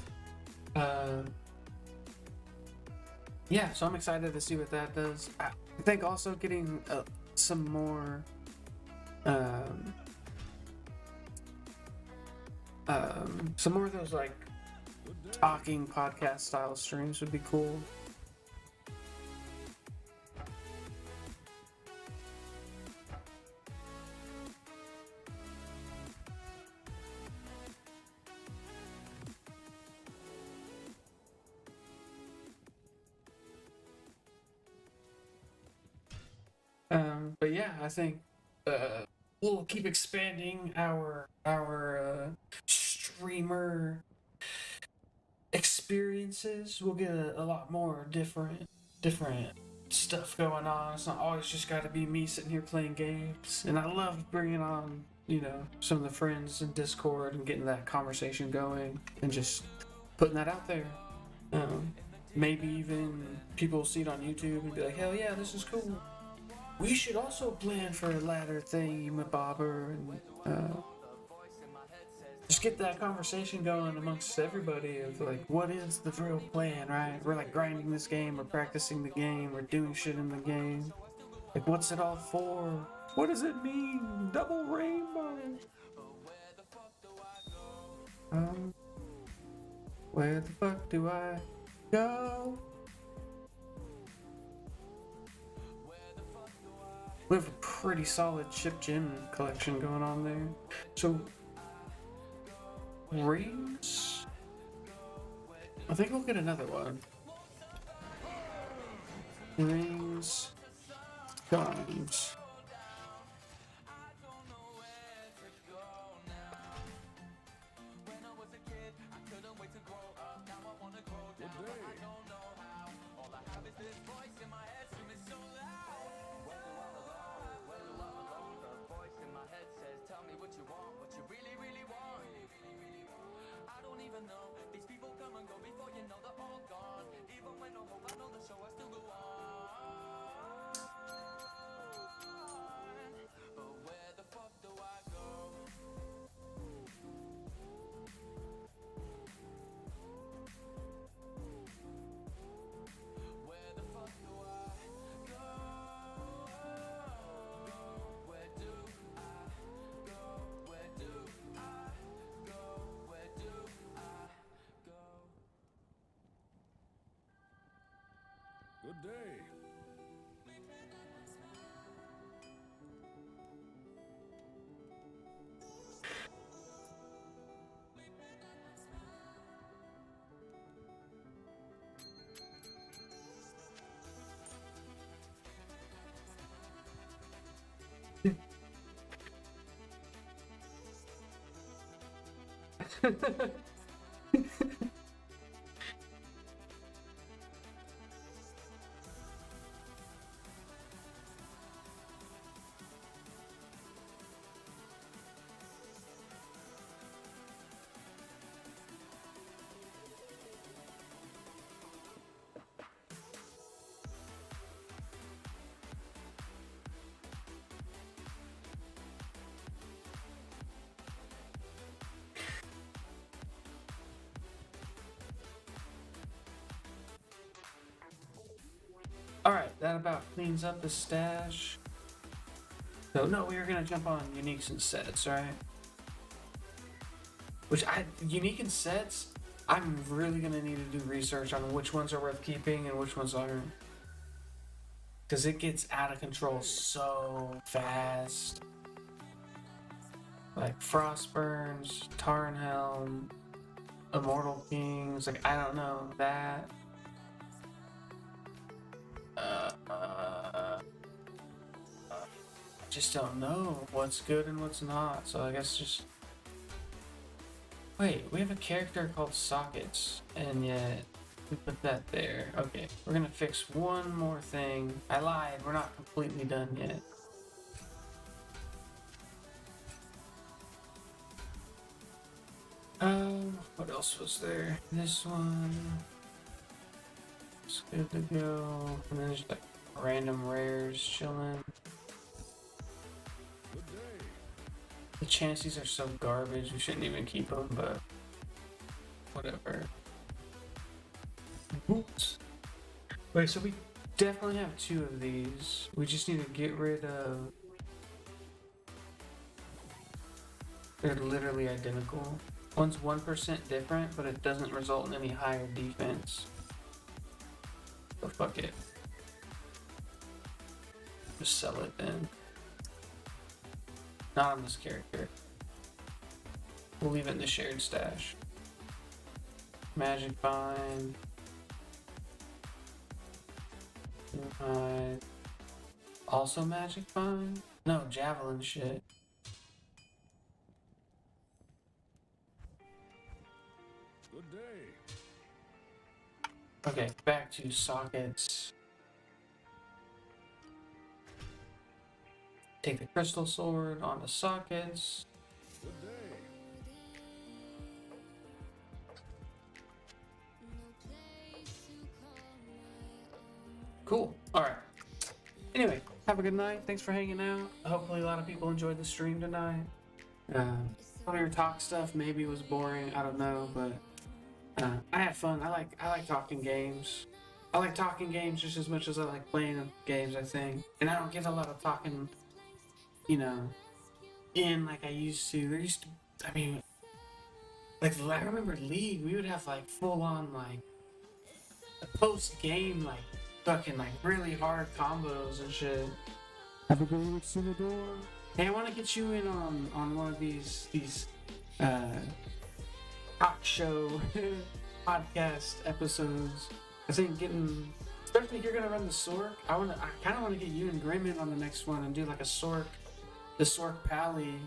Yeah, so I'm excited to see what that does. I think also getting some more of those like talking podcast style streams would be cool. But yeah, I think we'll keep expanding our streamer experiences. We'll get a lot more different stuff going on. It's not always just got to be me sitting here playing games. And I love bringing on, some of the friends in Discord and getting that conversation going and just putting that out there. Maybe even people will see it on YouTube and be like, hell yeah, this is cool. We should also plan for a ladder thing, Bobber, and just get that conversation going amongst everybody of like, what is the real plan, right? We're like grinding this game, we're practicing the game, we're doing shit in the game. Like, what's it all for? What does it mean? Double rainbow. Where the fuck do I go? We have a pretty solid chip gem collection going on there. So, rings? I think we'll get another one. Rings. Guns. Good day. Alright, that about cleans up the stash. So, no, we were gonna jump on uniques and sets, right? Unique and sets, I'm really gonna need to do research on which ones are worth keeping and which ones aren't. Because it gets out of control so fast. Like Frostburns, Tarnhelm, Immortal Kings, like, I don't know, that. I just don't know what's good and what's not, so I guess just... Wait, we have a character called Sockets, and yet we put that there. Okay, we're gonna fix one more thing. I lied, we're not completely done yet. What else was there? This one... It's good to go. And then there's like random rares chilling. Good day. The chances are so garbage, we shouldn't even keep them, but whatever. Oops. Wait, so we definitely have two of these. We just need to get rid of... They're literally identical. One's 1% different, but it doesn't result in any higher defense. So fuck it. Just sell it then. Not on this character. We'll leave it in the shared stash. Magic Bind. Also Magic Bind? No, Javelin shit. Good day. Okay, back to Sockets. Take the Crystal Sword onto Sockets. Good day. Cool. Alright. Anyway, have a good night. Thanks for hanging out. Hopefully a lot of people enjoyed the stream tonight. Some of your talk stuff maybe was boring. I don't know, but I had fun. I like talking games. I like talking games just as much as I like playing games, I think. And I don't get a lot of talking, you know, in like I used to. There used to, I mean, like I remember League, we would have like full on like a post game like fucking like really hard combos and shit. Have a good one, Sinador. Hey, I want to get you in on one of these talk show podcast episodes. I think especially if you're gonna run the Sork, I kind of want to get you and Grim in on the next one and do like the Sork Pally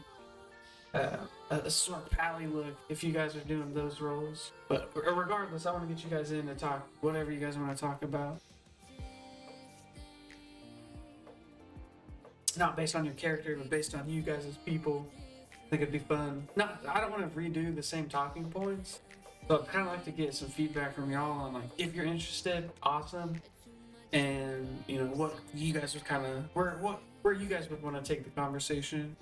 look if you guys are doing those roles. But regardless, I want to get you guys in to talk whatever you guys want to talk about. Not based on your character, but based on you guys as people. I think it'd be fun. I don't want to redo the same talking points. So I'd kind of like to get some feedback from y'all on like if you're interested, awesome. And you know what you guys would kind of where you guys would want to take the conversation.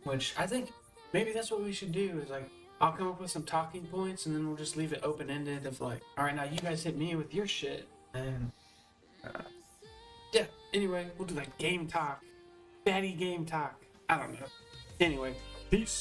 Which I think maybe that's what we should do is like I'll come up with some talking points and then we'll just leave it open ended of like, all right, now you guys hit me with your shit and. Yeah, anyway, we'll do like game talk. Fatty game talk. I don't know. Anyway, peace.